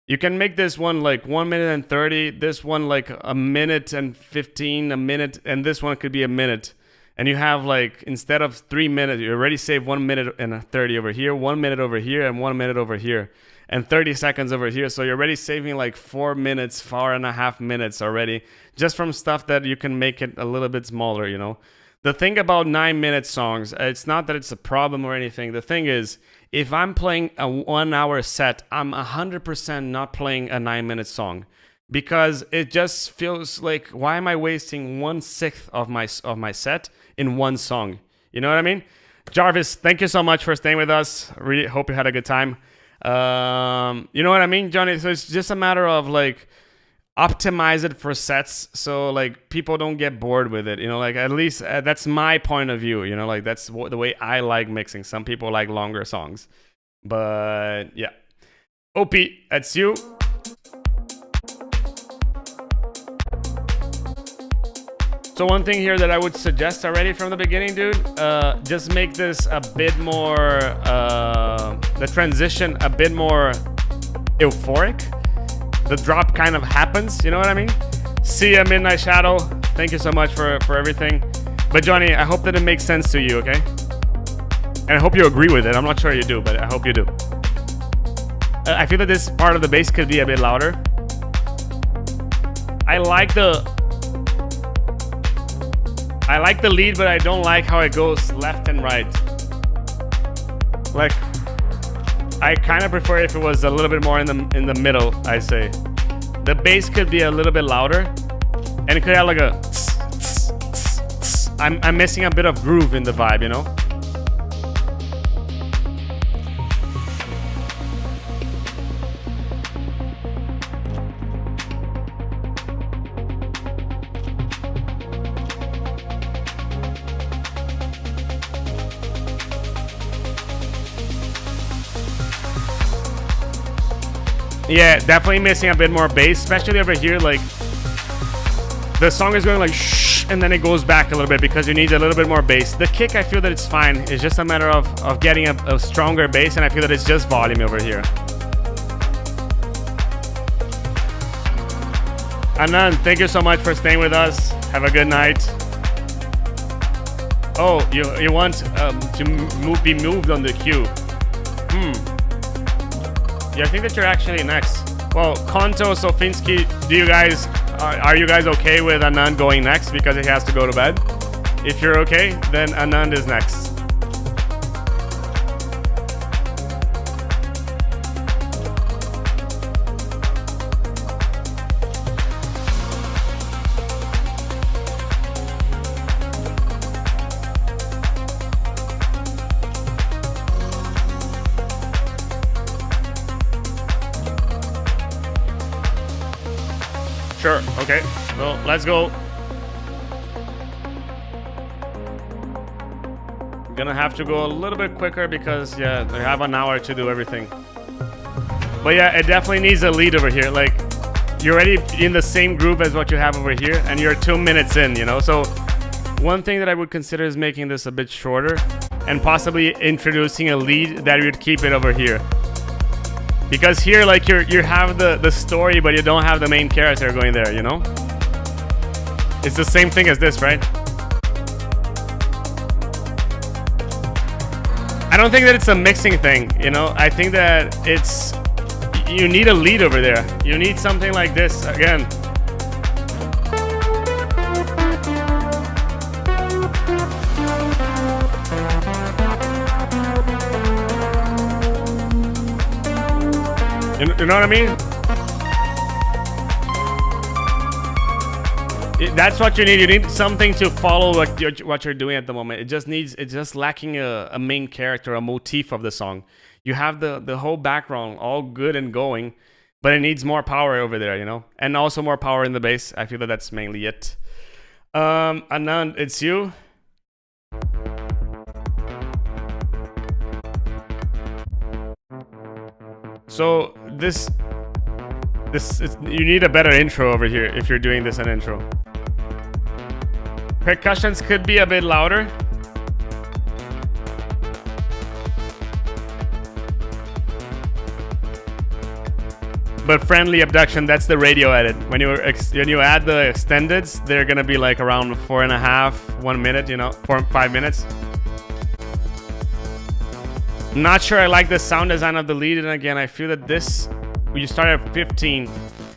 You can make this one like 1 minute and 30, this one like a minute and 15, a minute, and this one could be a minute. And you have like, instead of 3 minutes, you already save 1 minute and 30 over here, 1 minute over here, and 1 minute over here. And 30 seconds over here, so you're already saving like 4 minutes, 4.5 minutes already, just from stuff that you can make it a little bit smaller, you know? The thing about 9-minute songs, it's not that it's a problem or anything. The thing is, if I'm playing a 1 hour set, I'm 100% not playing a 9-minute song. Because it just feels like, why am I wasting 1/6 of my set in one song? You know what I mean? Jarvis, thank you so much for staying with us. Really hope you had a good time. You know what I mean, Johnny? So it's just a matter of like optimize it for sets, so like people don't get bored with it, you know, like at least that's my point of view, you know, like that's the way I like mixing. Some people like longer songs, but yeah. OP, that's you. So one thing here that I would suggest already from the beginning, dude, just make this a bit more, the transition a bit more euphoric. The drop kind of happens, you know what I mean? See ya, Midnight Shadow. Thank you so much for everything. But Johnny, I hope that it makes sense to you, okay? And I hope you agree with it. I'm not sure you do, but I hope you do. I feel that this part of the bass could be a bit louder. I like the lead, but I don't like how it goes left and right. Like, I kind of prefer if it was a little bit more in the middle, I say. The bass could be a little bit louder, and it could have like a I'm missing a bit of groove in the vibe, you know? Yeah, definitely missing a bit more bass, especially over here. Like the song is going like shh, and then it goes back a little bit because you need a little bit more bass. The kick, I feel that it's fine. It's just a matter of getting a stronger bass, and I feel that it's just volume over here. Anand, thank you so much for staying with us. Have a good night. Oh, you want to be moved on the queue? Yeah, I think that you're actually next. Well, Konto, Sofinski, are you guys okay with Anand going next because he has to go to bed? If you're okay, then Anand is next. Sure, okay. Well, let's go. Gonna have to go a little bit quicker because, yeah, they have an hour to do everything. But yeah, it definitely needs a lead over here. Like, you're already in the same groove as what you have over here, and you're 2 minutes in, you know? So, one thing that I would consider is making this a bit shorter and possibly introducing a lead that would keep it over here. Because here, like, you have the story, but you don't have the main character going there, you know? It's the same thing as this, right? I don't think that it's a mixing thing, you know? I think that it's... You need a lead over there. You need something like this, again. You know what I mean? That's what you need. You need something to follow what you're doing at the moment. It's just lacking a main character, a motif of the song. You have the whole background all good and going, but it needs more power over there, you know? And also more power in the bass. I feel that that's mainly it. Anand, it's you. So you need a better intro over here if you're doing this an intro. Percussions could be a bit louder. But friendly abduction, that's the radio edit. When you add the extendeds, they're gonna be like around 4.5, 1 minute, you know, 5 minutes. Not sure I like the sound design of the lead, and again, I feel that this, when you start at 15,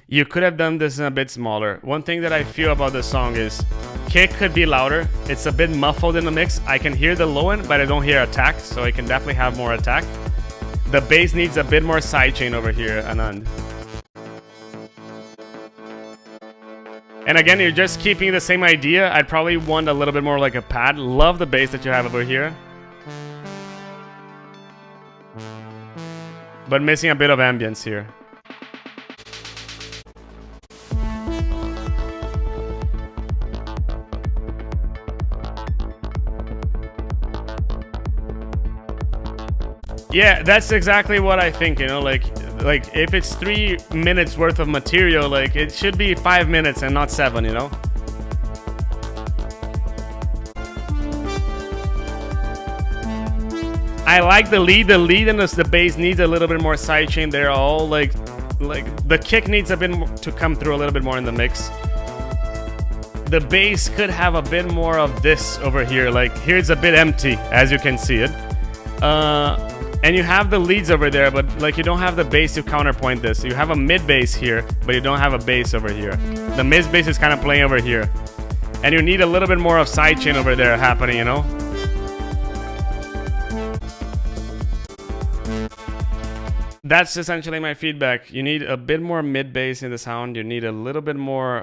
you could have done this in a bit smaller. One thing that I feel about this song is kick could be louder. It's a bit muffled in the mix. I can hear the low end, but I don't hear attack, so I can definitely have more attack. The bass needs a bit more sidechain over here, Anand. And again, you're just keeping the same idea. I'd probably want a little bit more like a pad. Love the bass that you have over here. But missing a bit of ambience here. Yeah, that's exactly what I think, you know, like if it's 3 minutes worth of material, like it should be 5 minutes and not 7, you know? I like the lead and the bass needs a little bit more sidechain. They're all like the kick needs a bit more to come through a little bit more in the mix. The bass could have a bit more of this over here. Like here it's a bit empty, as you can see it. And you have the leads over there, but like you don't have the bass to counterpoint this. You have a mid bass here, but you don't have a bass over here. The mid bass is kind of playing over here. And you need a little bit more of sidechain over there happening, you know? That's essentially my feedback. You need a bit more mid bass in the sound. You need a little bit more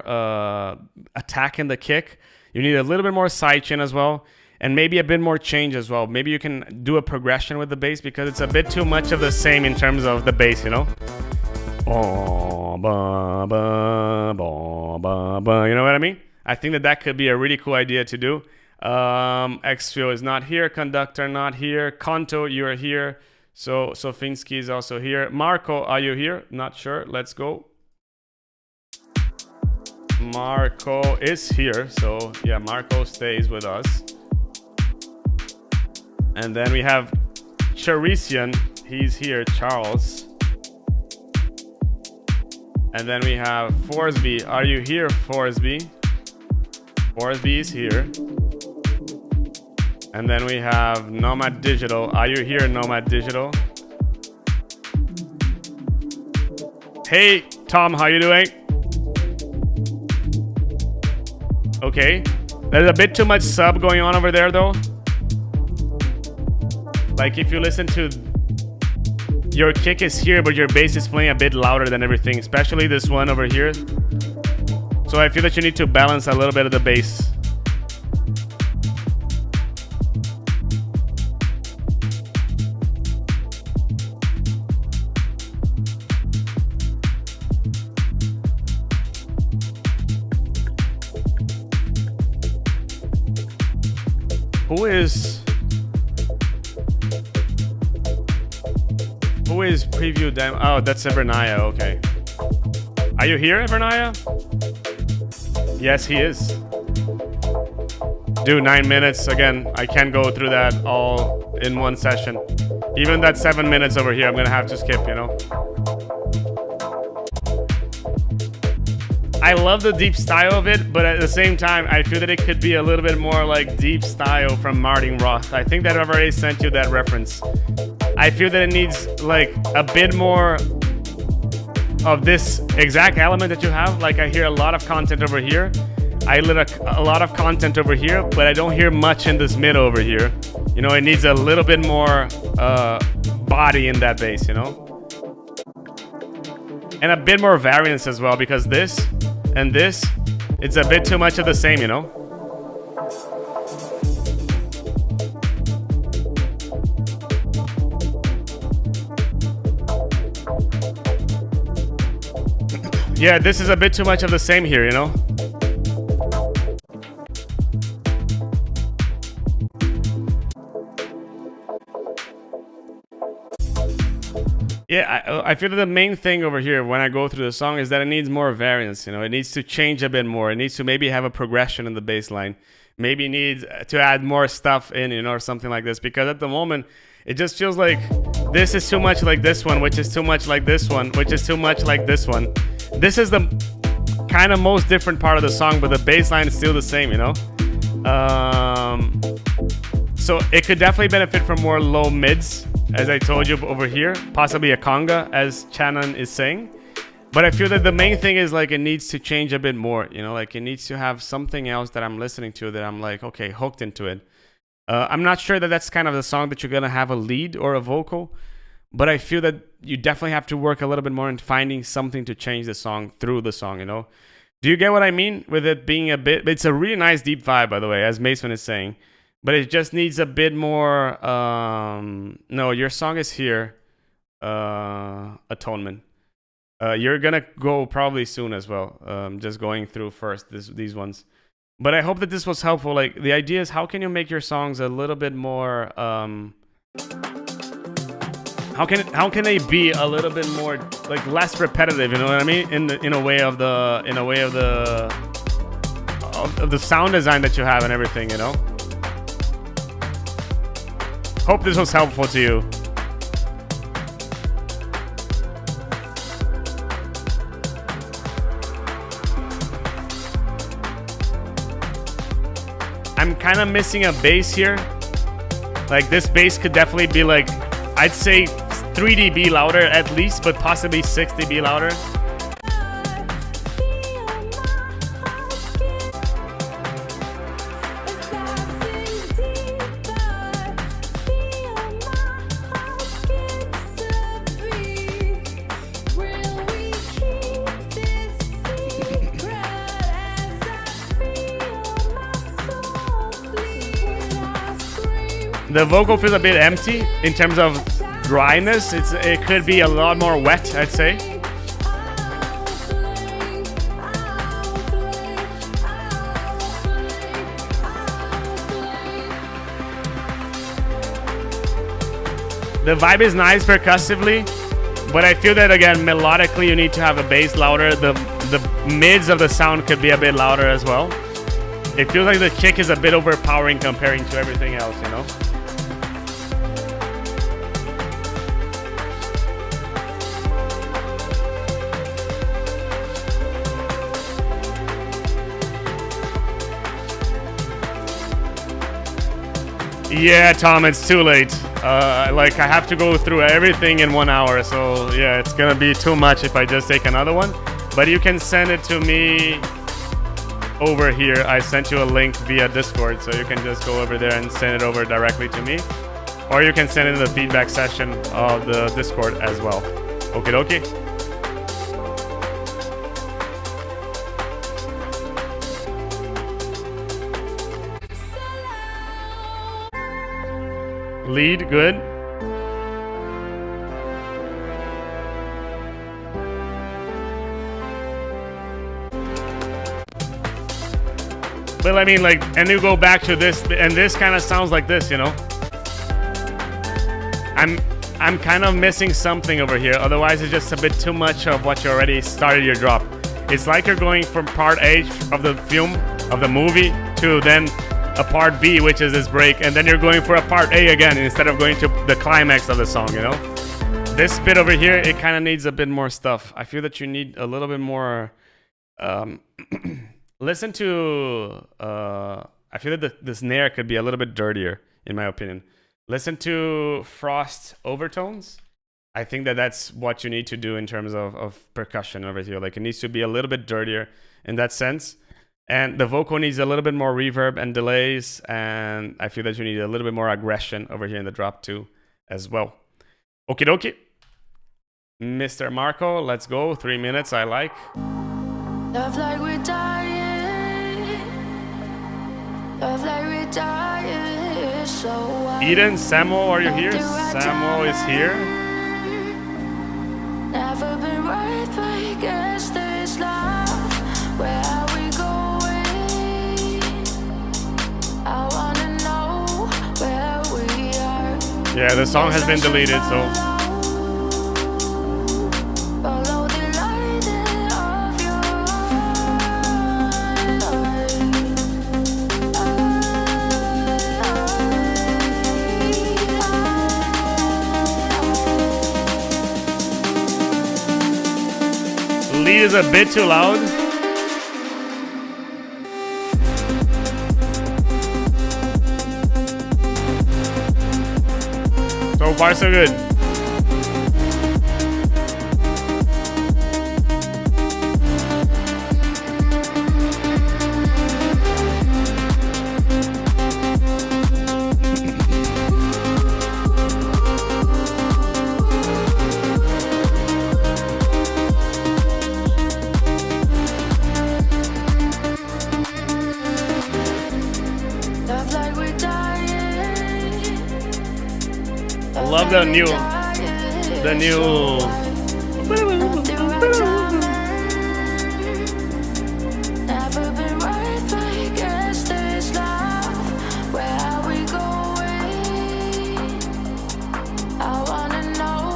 attack in the kick. You need a little bit more sidechain as well. And maybe a bit more change as well. Maybe you can do a progression with the bass because it's a bit too much of the same in terms of the bass, you know? You know what I mean? I think that could be a really cool idea to do. Xfio is not here. Conductor not here. Konto, you are here. So Sofinsky is also here. Marco, are you here? Not sure. Let's go. Marco is here. So yeah, Marco stays with us. And then we have Charisian. He's here. Charles. And then we have Forsby. Are you here, Forsby? Forsby is here. And then we have Nomad Digital. Are you here, Nomad Digital? Hey, Tom, how you doing? Okay. There's a bit too much sub going on over there, though. Like, if you listen to... Your kick is here, but your bass is playing a bit louder than everything, especially this one over here. So I feel that you need to balance a little bit of the bass. Who is preview demo? Oh, that's Evernaya, okay. Are you here, Evernaya? Yes, he is. Dude, 9 minutes. Again, I can't go through that all in one session. Even that 7 minutes over here, I'm gonna have to skip, you know? I love the deep style of it, but at the same time, I feel that it could be a little bit more like deep style from Martin Roth. I think that I've already sent you that reference. I feel that it needs like a bit more of this exact element that you have. Like I hear a lot of content over here. I lit a lot of content over here, but I don't hear much in this mid over here. You know, it needs a little bit more body in that bass, you know? And a bit more variance as well, because this and this, it's a bit too much of the same, you know? Yeah, this is a bit too much of the same here, you know? Yeah, I feel that the main thing over here when I go through the song is that it needs more variance, you know? It needs to change a bit more. It needs to maybe have a progression in the bass line. Maybe needs to add more stuff in, you know, or something like this. Because at the moment, it just feels like this is too much like this one, which is too much like this one, which is too much like this one. This is the kind of most different part of the song, but the bass line is still the same, you know? So it could definitely benefit from more low mids, as I told you over here. Possibly a conga, as Shannon is saying. But I feel that the main thing is like it needs to change a bit more, you know? Like it needs to have something else that I'm listening to that I'm like, okay, hooked into it. I'm not sure that that's kind of the song that you're going to have a lead or a vocal. But I feel that you definitely have to work a little bit more in finding something to change the song through the song, you know? Do you get what I mean with it being a bit... It's a really nice deep vibe, by the way, as Mason is saying. But it just needs a bit more... No, your song is here. Atonement. You're going to go probably soon as well. Just going through first these ones. But I hope that this was helpful. Like, the idea is how can you make your songs a little bit more... How can they be a little bit more like less repetitive? You know what I mean? In a way of the sound design that you have and everything. You know. Hope this was helpful to you. I'm kind of missing a bass here. Like this bass could definitely be like, I'd say 3 dB louder at least, but possibly 6 dB louder. The vocal feels a bit empty in terms of dryness. It could be a lot more wet, I'd say. The vibe is nice percussively, but I feel that again melodically you need to have a bass louder. The mids of the sound could be a bit louder as well. It feels like the kick is a bit overpowering comparing to everything else, you know? Yeah, Tom, it's too late. Like, I have to go through everything in 1 hour, so yeah, it's gonna be too much if I just take another one. But you can send it to me over here. I sent you a link via Discord, so you can just go over there and send it over directly to me. Or you can send it in the feedback session of the Discord as well. Okie dokie. Lead, good. But I mean, like, and you go back to this, and this kind of sounds like this, you know? I'm kind of missing something over here. Otherwise, it's just a bit too much of what you already started your drop. It's like you're going from part A of the film, of the movie, to then a part B, which is this break, and then you're going for a part A again instead of going to the climax of the song, you know? This bit over here, it kind of needs a bit more stuff. I feel that you need a little bit more... listen to... I feel that the snare could be a little bit dirtier, in my opinion. Listen to Frost overtones. I think that that's what you need to do in terms of percussion over here. Like, it needs to be a little bit dirtier in that sense. And the vocal needs a little bit more reverb and delays, and I feel that you need a little bit more aggression over here in the drop too, as well. Okie dokie. Mr. Marco, let's go. 3 minutes, I like. Love like we're dying. Love like we're dying. So Eden, Samuel, are you here? Samuel is here. Never been right, but I guess there's love. Where are we going? I wanna know where we are. Yeah, the song has been deleted, so Follow the light of your lead is a bit too loud. So far, so good. love like we're dying. Love the new Never been right, but I guess there's love. Where are we going? I wanna know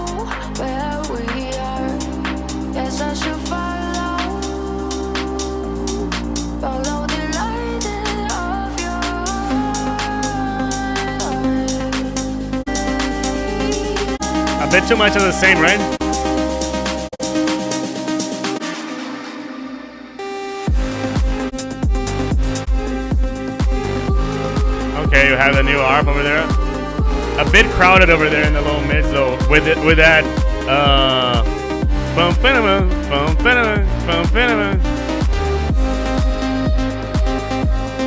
where we are. Guess I should follow the light of your. a bit too much of the same, right? Okay, you have the new ARP over there. A bit crowded over there in the low mids though. With that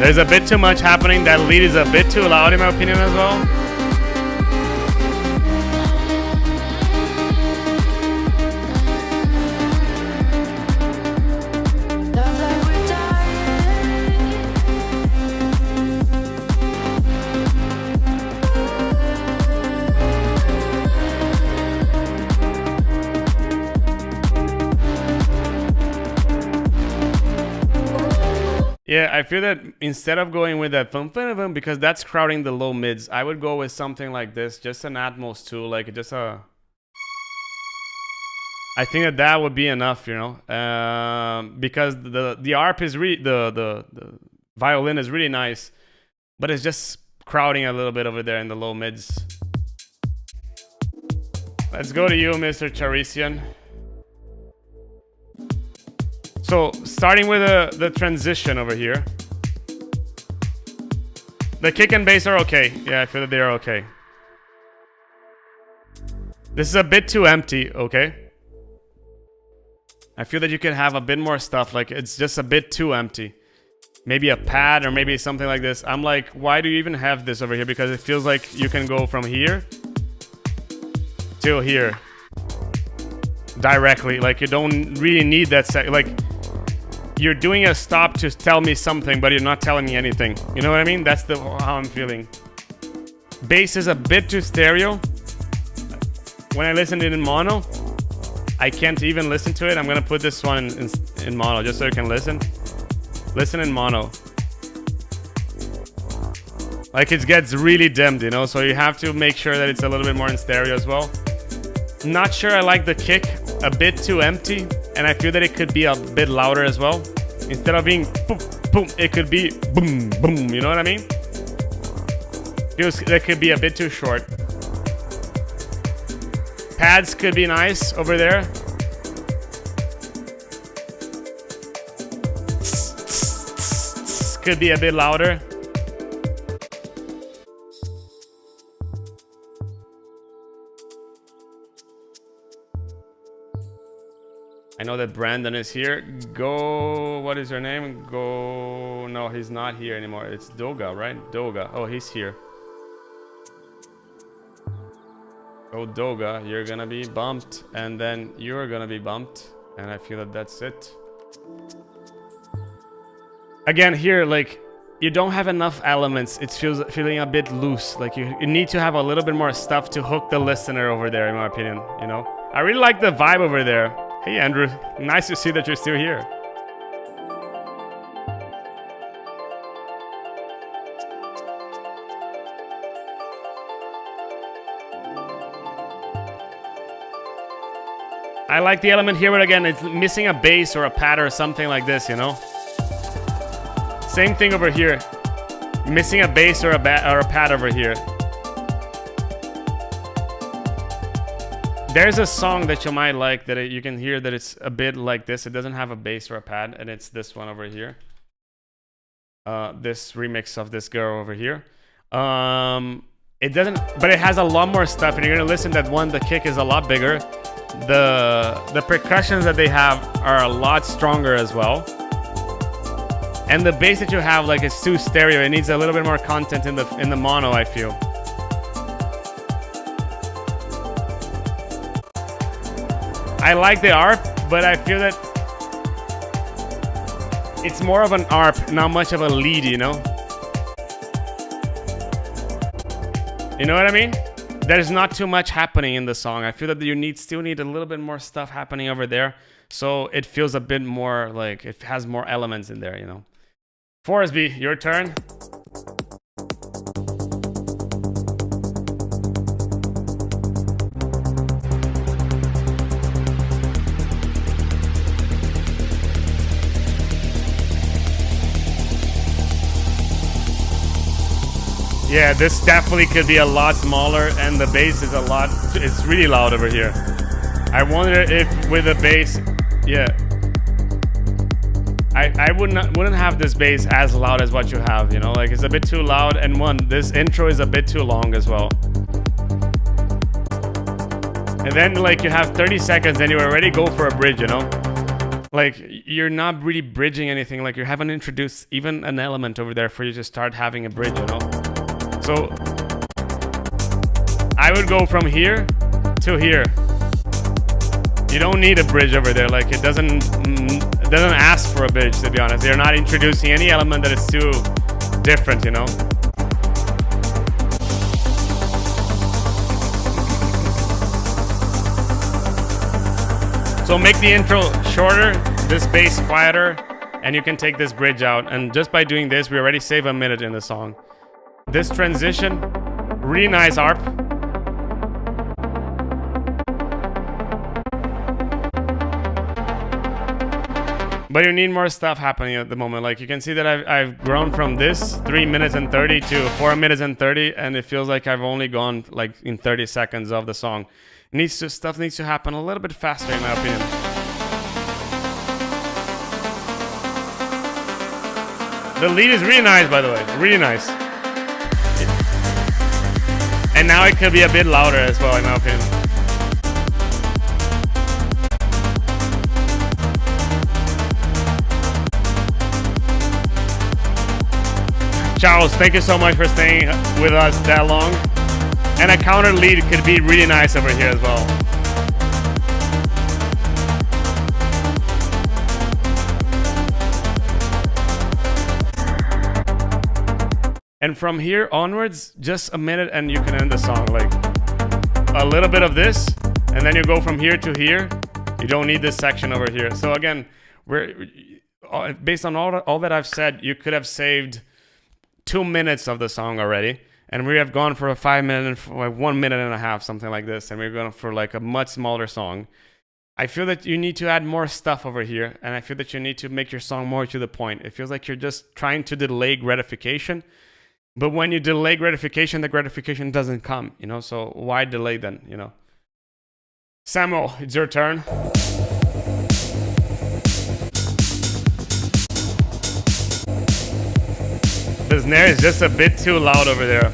there's a bit too much happening. That lead is a bit too loud in my opinion as well. Yeah, I feel that instead of going with that thump, because that's crowding the low mids, I would go with something like this, just an Atmos tool, like just a. I think that that would be enough, you know, because the ARP is really the violin is really nice, but it's just crowding a little bit over there in the low mids. Let's go to you, Mr. Charisian. So, starting with the transition over here. The kick and bass are okay. Yeah, I feel that they are okay. This is a bit too empty, okay? I feel that you can have a bit more stuff, like it's just a bit too empty. Maybe a pad or maybe something like this. I'm like, why do you even have this over here? Because it feels like you can go from here to here directly. Like you don't really need that like you're doing a stop to tell me something, but you're not telling me anything. You know what I mean? That's how I'm feeling. Bass is a bit too stereo. When I listen to it in mono, I can't even listen to it. I'm gonna put this one in mono just so you can listen. Listen in mono. Like it gets really dimmed, you know? So you have to make sure that it's a little bit more in stereo as well. Not sure I like the kick. A bit too empty. And I feel that it could be a bit louder as well. Instead of being boom, boom, it could be boom, boom. You know what I mean? Feels that could be a bit too short. Pads could be nice over there. Could be a bit louder. I know that Brandon is here. Go, what is your name? Go, no, he's not here anymore. It's Doga, right? Doga. Oh, he's here. Go Doga, you're gonna be bumped, and then you're gonna be bumped, and I feel that that's it. Again, here, like, you don't have enough elements. It feeling a bit loose. Like, you need to have a little bit more stuff to hook the listener over there, in my opinion, you know? I really like the vibe over there. Hey, Andrew. Nice to see that you're still here. I like the element here, but again, it's missing a bass or a pad or something like this, you know? Same thing over here. Missing a bass or a pad over here. There's a song that you might like that you can hear that it's a bit like this. It doesn't have a bass or a pad, and it's this one over here. This remix of this girl over here. It doesn't, but it has a lot more stuff, and you're gonna listen to that one. The kick is a lot bigger. The percussions that they have are a lot stronger as well. And the bass that you have, like, it's too stereo. It needs a little bit more content in the mono, I feel. I like the ARP, but I feel that it's more of an ARP, not much of a lead, you know? You know what I mean? There's not too much happening in the song. I feel that you still need a little bit more stuff happening over there, so it feels a bit more like it has more elements in there, you know? Forsby, your turn. Yeah, this definitely could be a lot smaller, and the bass is it's really loud over here. I wonder if with the bass, yeah, I wouldn't have this bass as loud as what you have, you know, like it's a bit too loud, and this intro is a bit too long as well. And then like you have 30 seconds and you already go for a bridge, you know? Like you're not really bridging anything, like you haven't introduced even an element over there for you to start having a bridge, you know? So I would go from here to here. You don't need a bridge over there. Like it doesn't ask for a bridge, to be honest. They're not introducing any element that is too different, you know. So make the intro shorter, this bass quieter, and you can take this bridge out, and just by doing this we already save a minute in the song. This transition, really nice harp. But you need more stuff happening at the moment. Like you can see that I've grown from this 3 minutes and 30 to 4 minutes and 30, and it feels like I've only gone like in 30 seconds of the song. Stuff needs to happen a little bit faster in my opinion. The lead is really nice, by the way, really nice. And now it could be a bit louder as well in my opinion. Charles, thank you so much for staying with us that long. And a counter lead could be really nice over here as well. And from here onwards, just a minute and you can end the song. Like a little bit of this, and then you go from here to here. You don't need this section over here. So again, based on all that I've said, you could have saved 2 minutes of the song already, and we have gone for a 5 minute and like 1 minute and a half, something like this, and we're going for like a much smaller song. I feel that you need to add more stuff over here, and I feel that you need to make your song more to the point. It feels like you're just trying to delay gratification, but when you delay gratification, the gratification doesn't come, you know, so why delay then, you know? Samuel, it's your turn. The snare is just a bit too loud over there.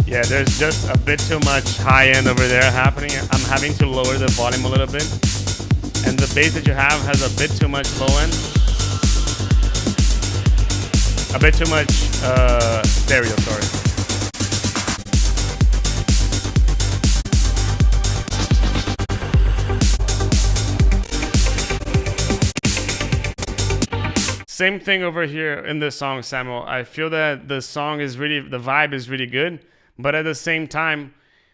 Yeah, there's just a bit too much high end over there happening. I'm having to lower the volume a little bit. And the bass that you have has a bit too much low end. A bit too much stereo, sorry. Same thing over here in this song, Samuel. I feel that the song is really, the vibe is really good, but at the same time,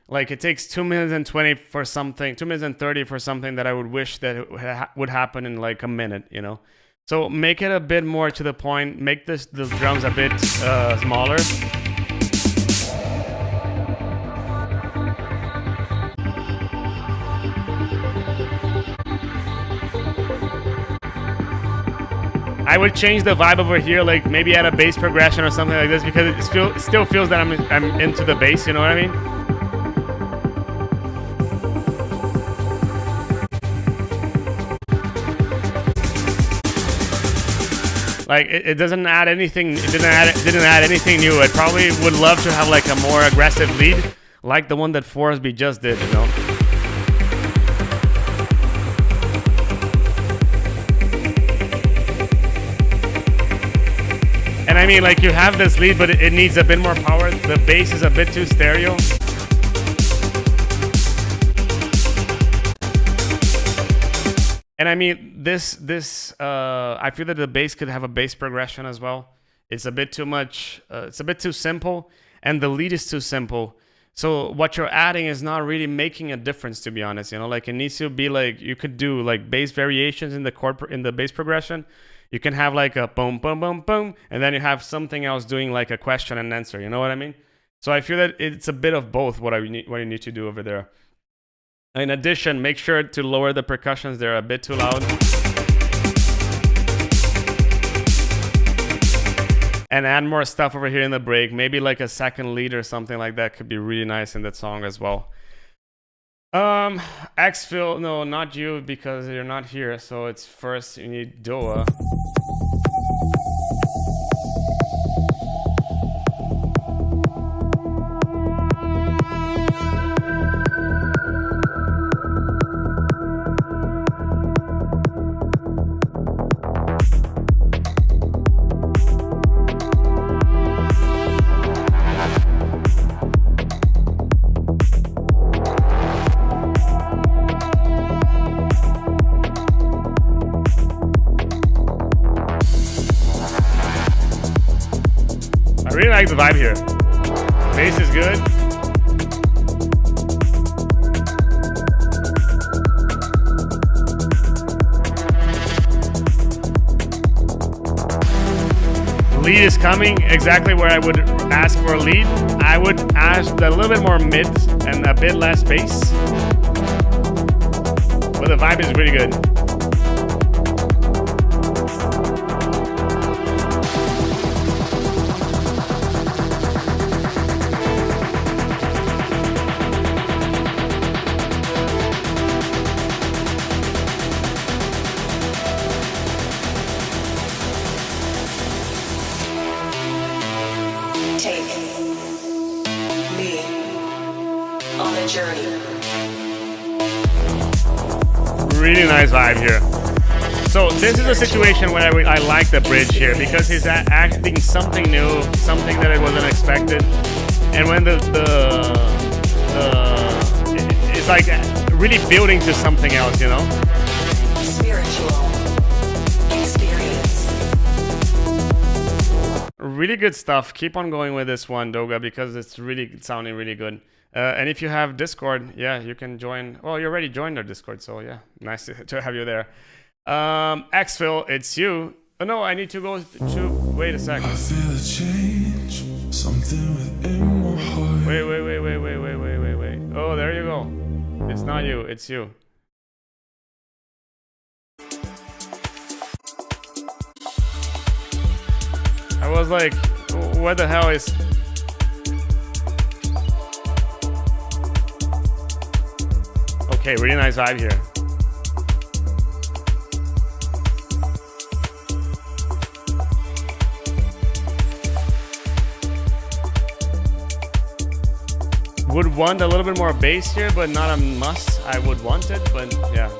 like it takes 2 minutes and 20 for something, 2 minutes and 30 for something that I would wish that it would happen in like a minute, you know? So make it a bit more to the point, make the drums a bit smaller. I would change the vibe over here, like maybe add a bass progression or something like this, because it still feels that I'm into the bass, you know what I mean? Like it doesn't add anything. It didn't add anything new. I probably would love to have like a more aggressive lead, like the one that Forsby just did. You know. And I mean, like you have this lead, but it needs a bit more power. The bass is a bit too stereo. And I mean, I feel that the bass could have a bass progression as well. It's a bit too much, it's a bit too simple, and the lead is too simple. So what you're adding is not really making a difference, to be honest. You know, like it needs to be like, you could do like bass variations in the bass progression. You can have like a boom, boom, boom, boom, and then you have something else doing like a question and answer. You know what I mean? So I feel that it's a bit of both what you need to do over there. In addition, make sure to lower the percussions. They're a bit too loud. And add more stuff over here in the break. Maybe like a second lead or something like that could be really nice in that song as well. Xphil, no, not you, because you're not here. So it's first you need Doa. really like the vibe here. Bass is good. Lead is coming exactly where I would ask for a lead. I would ask a little bit more mid and a bit less bass. But the vibe is really good. Take me on a journey. Really nice vibe here. So this is a situation where I like the bridge here because he's acting something new, something that I wasn't expected. And when it's like really building to something else, you know? Spiritual experience. Really good stuff. Keep on going with this one, Doga, because it's really sounding really good. And if you have Discord, yeah, you can join. Well, you already joined our Discord, so yeah, nice to have you there. Xphil, it's you. Oh no, I need to go to. Wait a sec. I feel a change, something within my heart. Wait. Oh, there you go. It's not you, it's you. I was like, what the hell is... Okay, really nice vibe here. Would want a little bit more bass here, but not a must. I would want it, but yeah.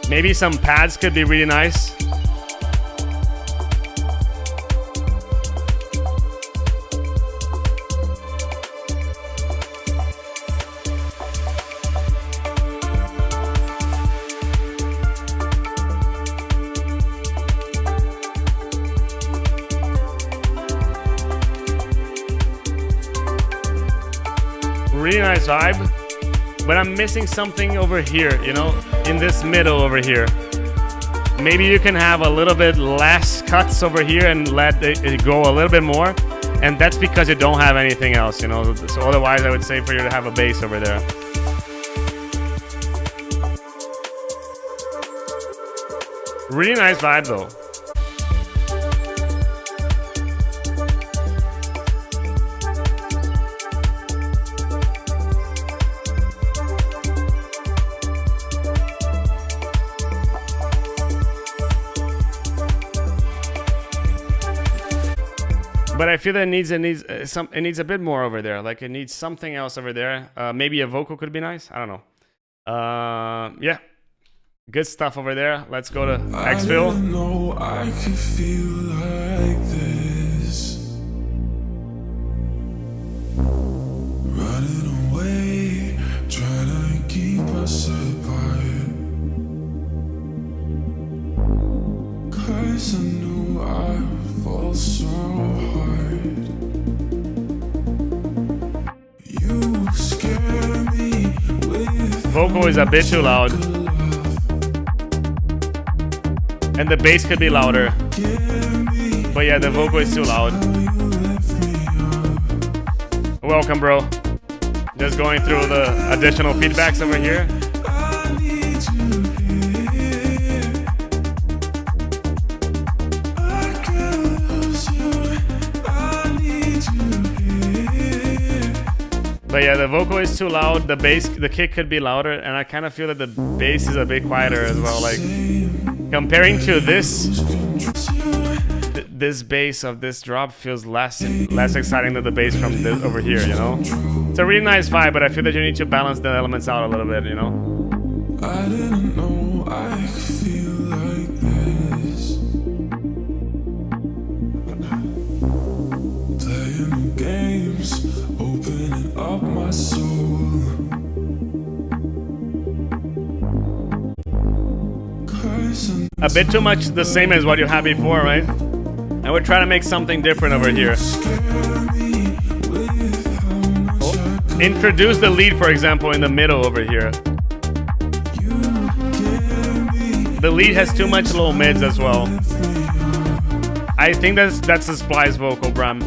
Maybe some pads could be really nice. Really nice vibe, but I'm missing something over here, you know, in this middle over here. Maybe you can have a little bit less cuts over here and let it go a little bit more, and that's because you don't have anything else, you know. So otherwise I would say for you to have a bass over there. Really nice vibe though. But I feel that it needs a bit more over there. Like it needs something else over there. Maybe a vocal could be nice. I don't know. Yeah, good stuff over there. Let's go to Xphil. I didn't know I could feel like this. Running away, trying to keep us apart. 'Cause I knew I would fall so hard. You scare me with Vocal is a bit too loud. And the bass could be louder. But yeah, the vocal is too loud. Welcome, bro. Just going through the additional feedbacks over here. But yeah, the vocal is too loud. The bass, the kick could be louder, and I kind of feel that the bass is a bit quieter as well. Like comparing to this, this bass of this drop feels less exciting than the bass from this over here. You know, it's a really nice vibe, but I feel that you need to balance the elements out a little bit. You know. I didn't know I could feel like this. Playing the games, opening up my soul. 'Cause I a bit too much the same as what you had before, right? And we're trying to make something different over here. Oh, introduce the lead, for example, in the middle over here. The lead has too much low mids as well. I think that's a splice vocal, Bram.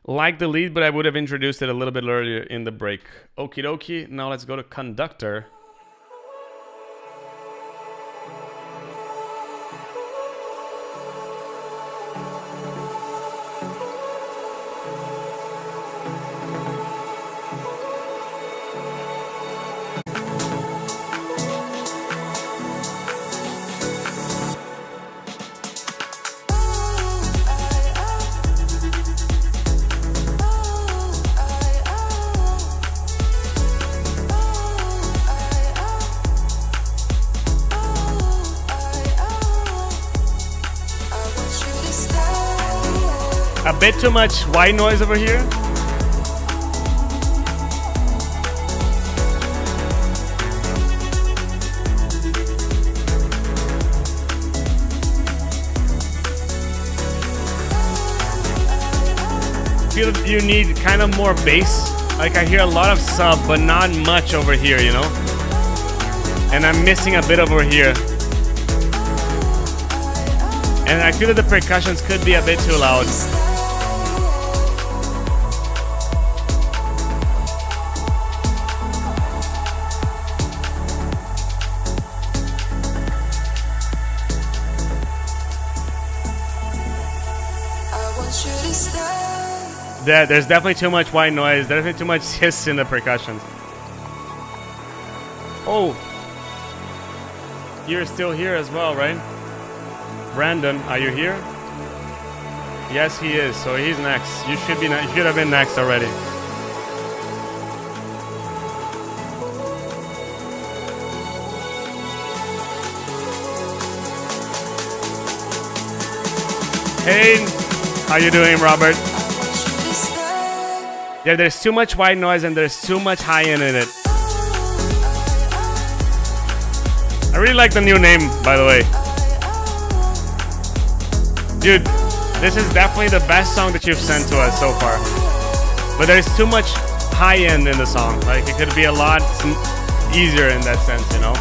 Like the lead, but I would have introduced it a little bit earlier in the break. Okie dokie, now let's go to conductor. A bit too much white noise over here. Feel that you need kind of more bass. Like I hear a lot of sub, but not much over here, you know? And I'm missing a bit over here. And I feel that the percussions could be a bit too loud. There's definitely too much white noise. There's definitely too much hiss in the percussions. Oh, you're still here as well, right? Brandon, are you here? Yes, he is. So he's next. You should have been next already. Hey, how you doing, Robert? Yeah, there's too much white noise and there's too much high end in it. I really like the new name, by the way. Dude, this is definitely the best song that you've sent to us so far. But there's too much high end in the song. Like, it could be a lot easier in that sense, you know?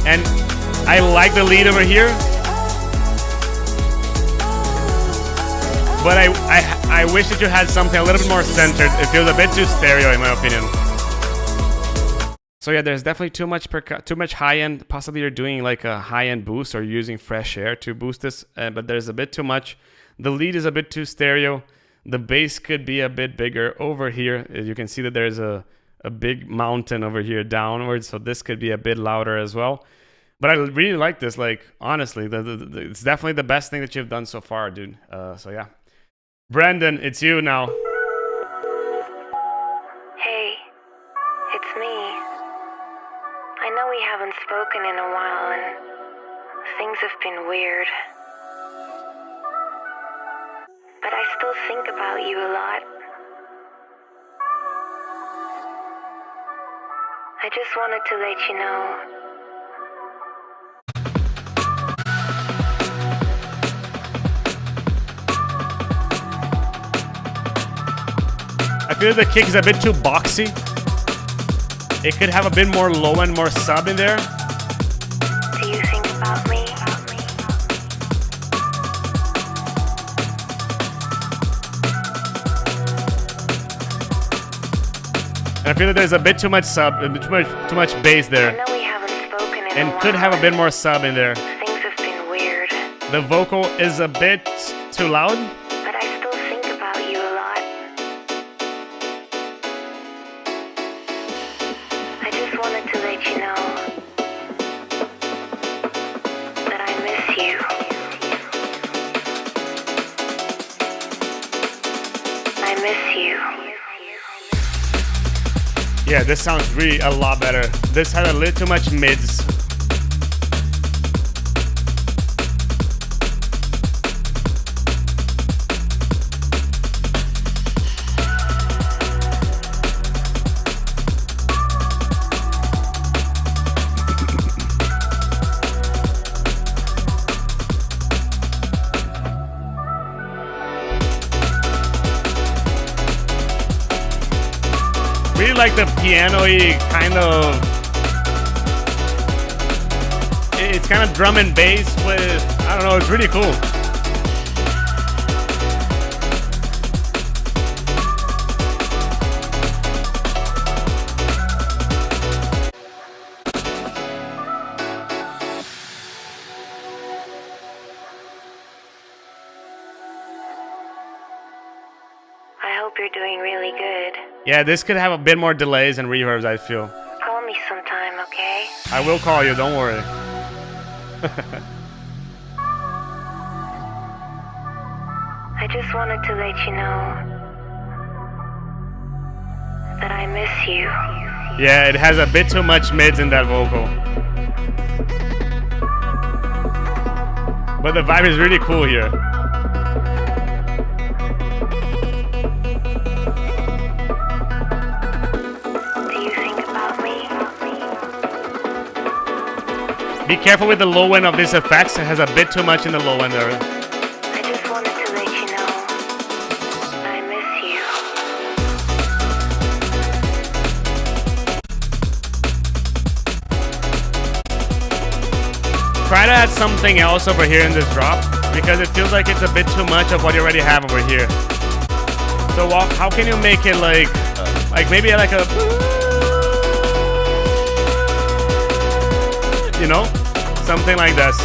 And I like the lead over here. But I wish that you had something a little bit more centered. It feels a bit too stereo in my opinion. So yeah, there's definitely too much high end. Possibly you're doing like a high end boost or using fresh air to boost this, but there's a bit too much. The lead is a bit too stereo. The bass could be a bit bigger over here. You can see that there's a big mountain over here downwards, so this could be a bit louder as well. But I really like this. Like honestly, it's definitely the best thing that you've done so far, dude. So yeah. Brandon, it's you now. Hey, it's me. I know we haven't spoken in a while and things have been weird. But I still think about you a lot. I just wanted to let you know. I feel the kick is a bit too boxy. It could have a bit more low and more sub in there. Do you think about me? And I feel that there's a bit too much sub, too much bass there. I know we haven't spoken in a while. And could have a bit more sub in there. Things have been weird. The vocal is a bit too loud. But I still think about you a lot. I just wanted to let you know that I miss you. I miss you. Yeah, this sounds really a lot better. This had a little too much mids. Really like the piano-y kind of. It's kind of drum and bass with, I don't know, it's really cool. I hope you're doing really good. Yeah, this could have a bit more delays and reverbs, I feel. Call me sometime, okay? I will call you, don't worry. I just wanted to let you know that I miss you. Yeah, it has a bit too much mids in that vocal. But the vibe is really cool here. Do you think about me? Be careful with the low end of these effects. It has a bit too much in the low end there. I just wanted to let you know I miss you. Try to add something else over here in this drop because it feels like it's a bit too much of what you already have over here. So how can you make it like maybe like a, you know, something like this.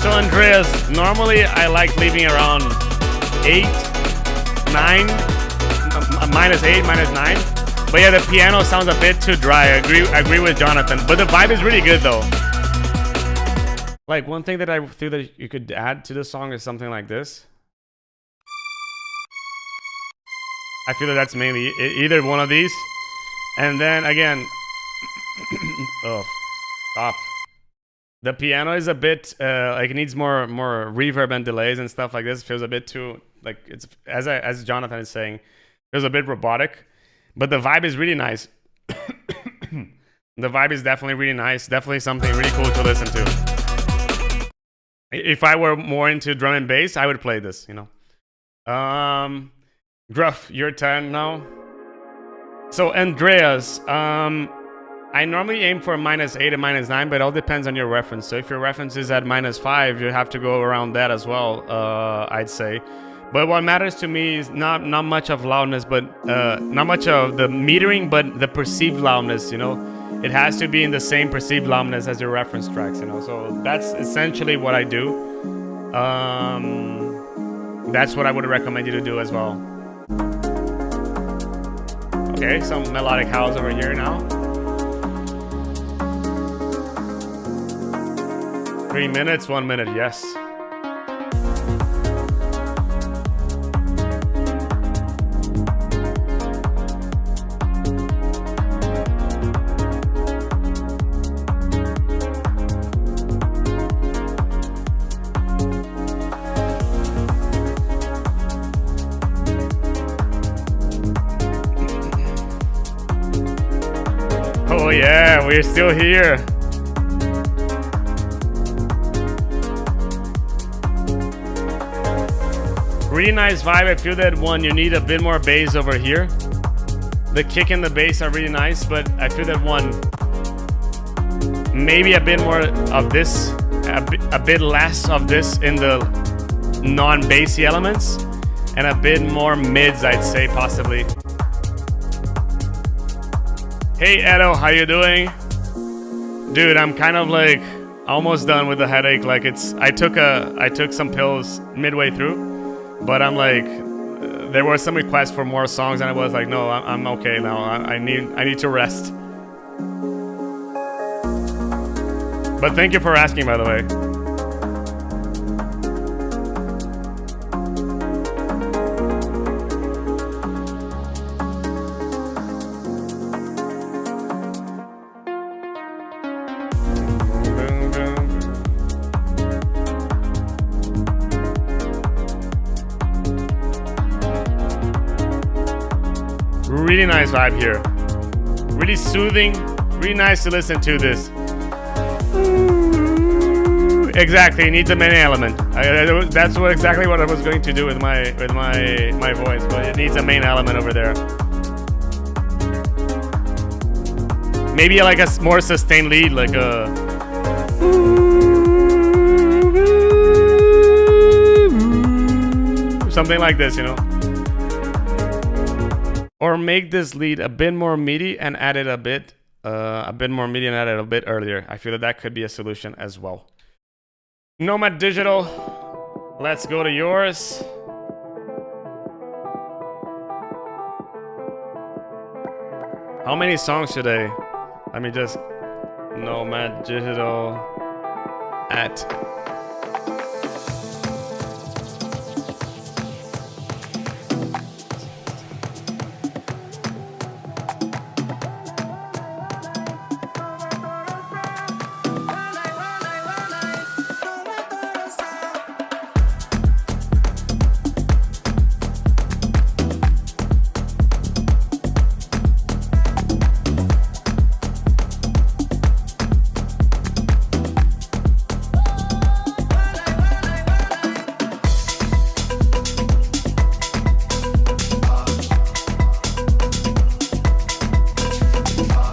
So Andreas, normally I like leaving around 8, 9, minus 8, minus 9. But yeah, the piano sounds a bit too dry. I agree with Jonathan. But the vibe is really good though. Like one thing that I feel that you could add to the song is something like this. I feel that that's mainly either one of these. And then again, oh, stop. The piano is a bit like it needs more reverb and delays and stuff like this. It feels a bit too like it's as Jonathan is saying, feels a bit robotic. But the vibe is really nice. The vibe is definitely really nice. Definitely something really cool to listen to. If I were more into drum and bass, I would play this, you know. Gruff, your turn now. So Andreas, I normally aim for -8 and -9, but it all depends on your reference. So if your reference is at -5, you have to go around that as well, I'd say. But what matters to me is not much of loudness, but not much of the metering, but the perceived loudness, you know. It has to be in the same perceived loudness as your reference tracks, you know. So that's essentially what I do. That's what I would recommend you to do as well. Okay, some melodic house over here now. 3 minutes, 1 minute, yes. Oh yeah, we're still here. Really nice vibe. I feel that one, you need a bit more bass over here. The kick and the bass are really nice, but I feel that one, maybe a bit more of this, a bit less of this in the non-bassy elements, and a bit more mids, I'd say, possibly. Hey Edo, how you doing? Dude, I'm kind of like almost done with the headache. Like I took some pills midway through, but I'm like, there were some requests for more songs, and I was like, no, I'm okay now. I need to rest. But thank you for asking, by the way. Really nice vibe here. Really soothing. Really nice to listen to this. Exactly, it needs a main element. That's exactly what I was going to do with my voice, but it needs a main element over there. Maybe like a more sustained lead, like a. Something like this, you know. Or make this lead a bit more meaty and add it a bit more meaty and add it a bit earlier. I feel that could be a solution as well. Nomad Digital, let's go to yours. How many songs today? Let me just Nomad Digital at.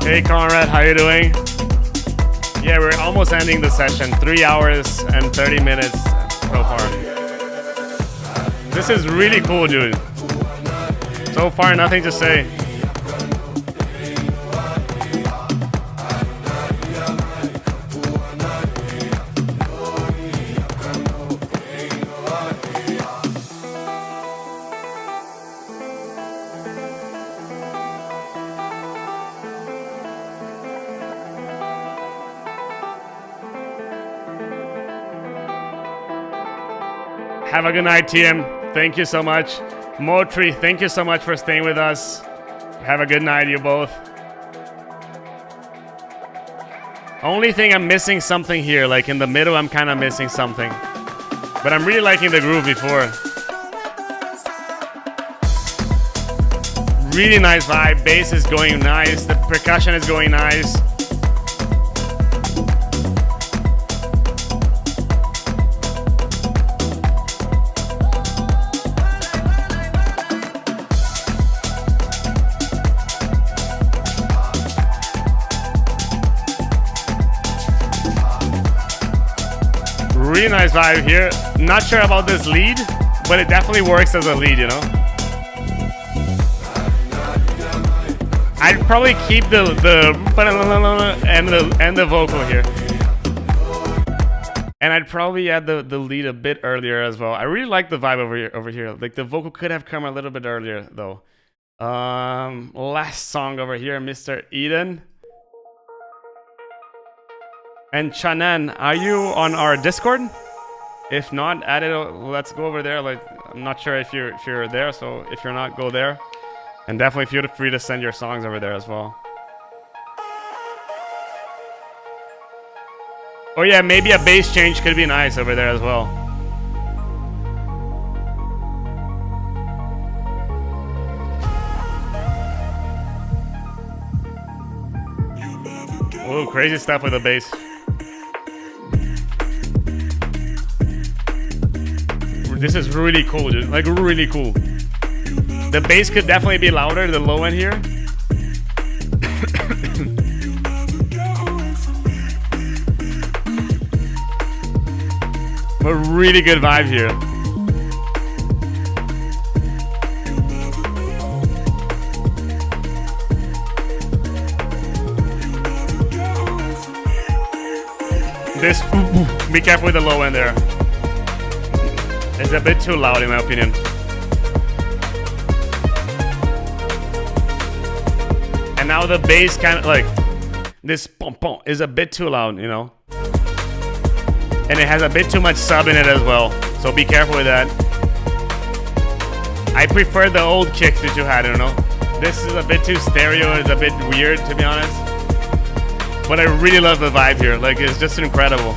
Hey Conrad, how you doing? Yeah, we're almost ending the session. 3 hours and 30 minutes so far. This is really cool, dude. So far, nothing to say. Have a good night, TM. Thank you so much. Motri, thank you so much for staying with us. Have a good night, you both. Only thing, I'm missing something here. Like in the middle, I'm kind of missing something. But I'm really liking the groove before. Really nice vibe. Bass is going nice. The percussion is going nice. Really nice vibe here. Not sure about this lead, but it definitely works as a lead, you know. I'd probably keep the vocal here, and I'd probably add the lead a bit earlier as well. I really like the vibe over here. Like the vocal could have come a little bit earlier though. Last song over here, Mr. Eden. And Chanan, are you on our Discord? If not, add it. Let's go over there. Like, I'm not sure if you're there, so if you're not, go there. And definitely feel free to send your songs over there as well. Oh yeah, maybe a bass change could be nice over there as well. Oh, crazy stuff with the bass. This is really cool, dude. Like, really cool. The bass could definitely be louder, the low end here. But really good vibe here. This, be careful with the low end there. It's a bit too loud in my opinion. And now the bass kind of like, this pom pom is a bit too loud, you know? And it has a bit too much sub in it as well. So be careful with that. I prefer the old kicks that you had, I don't know. This is a bit too stereo, it's a bit weird to be honest. But I really love the vibe here, like it's just incredible.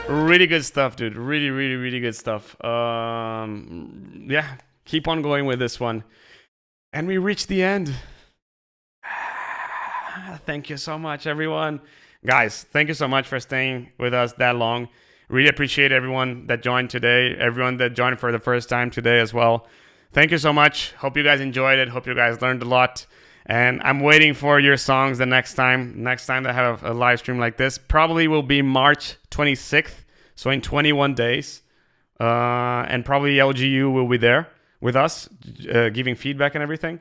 Really good stuff, dude. Really, really, really good stuff. Yeah, keep on going with this one. And we reached the end. Thank you so much, everyone. Guys, thank you so much for staying with us that long. Really appreciate everyone that joined today, everyone that joined for the first time today as well. Thank you so much. Hope you guys enjoyed it. Hope you guys learned a lot. And I'm waiting for your songs the next time. Next time that I have a live stream like this probably will be March 26th. So in 21 days. And probably LGU will be there with us, giving feedback and everything.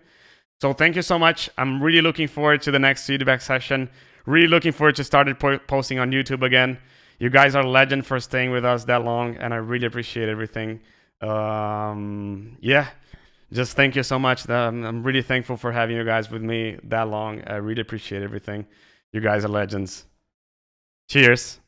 So thank you so much. I'm really looking forward to the next feedback session. Really looking forward to start posting on YouTube again. You guys are legend for staying with us that long, and I really appreciate everything. Yeah, just thank you so much. I'm really thankful for having you guys with me that long. I really appreciate everything. You guys are legends. Cheers.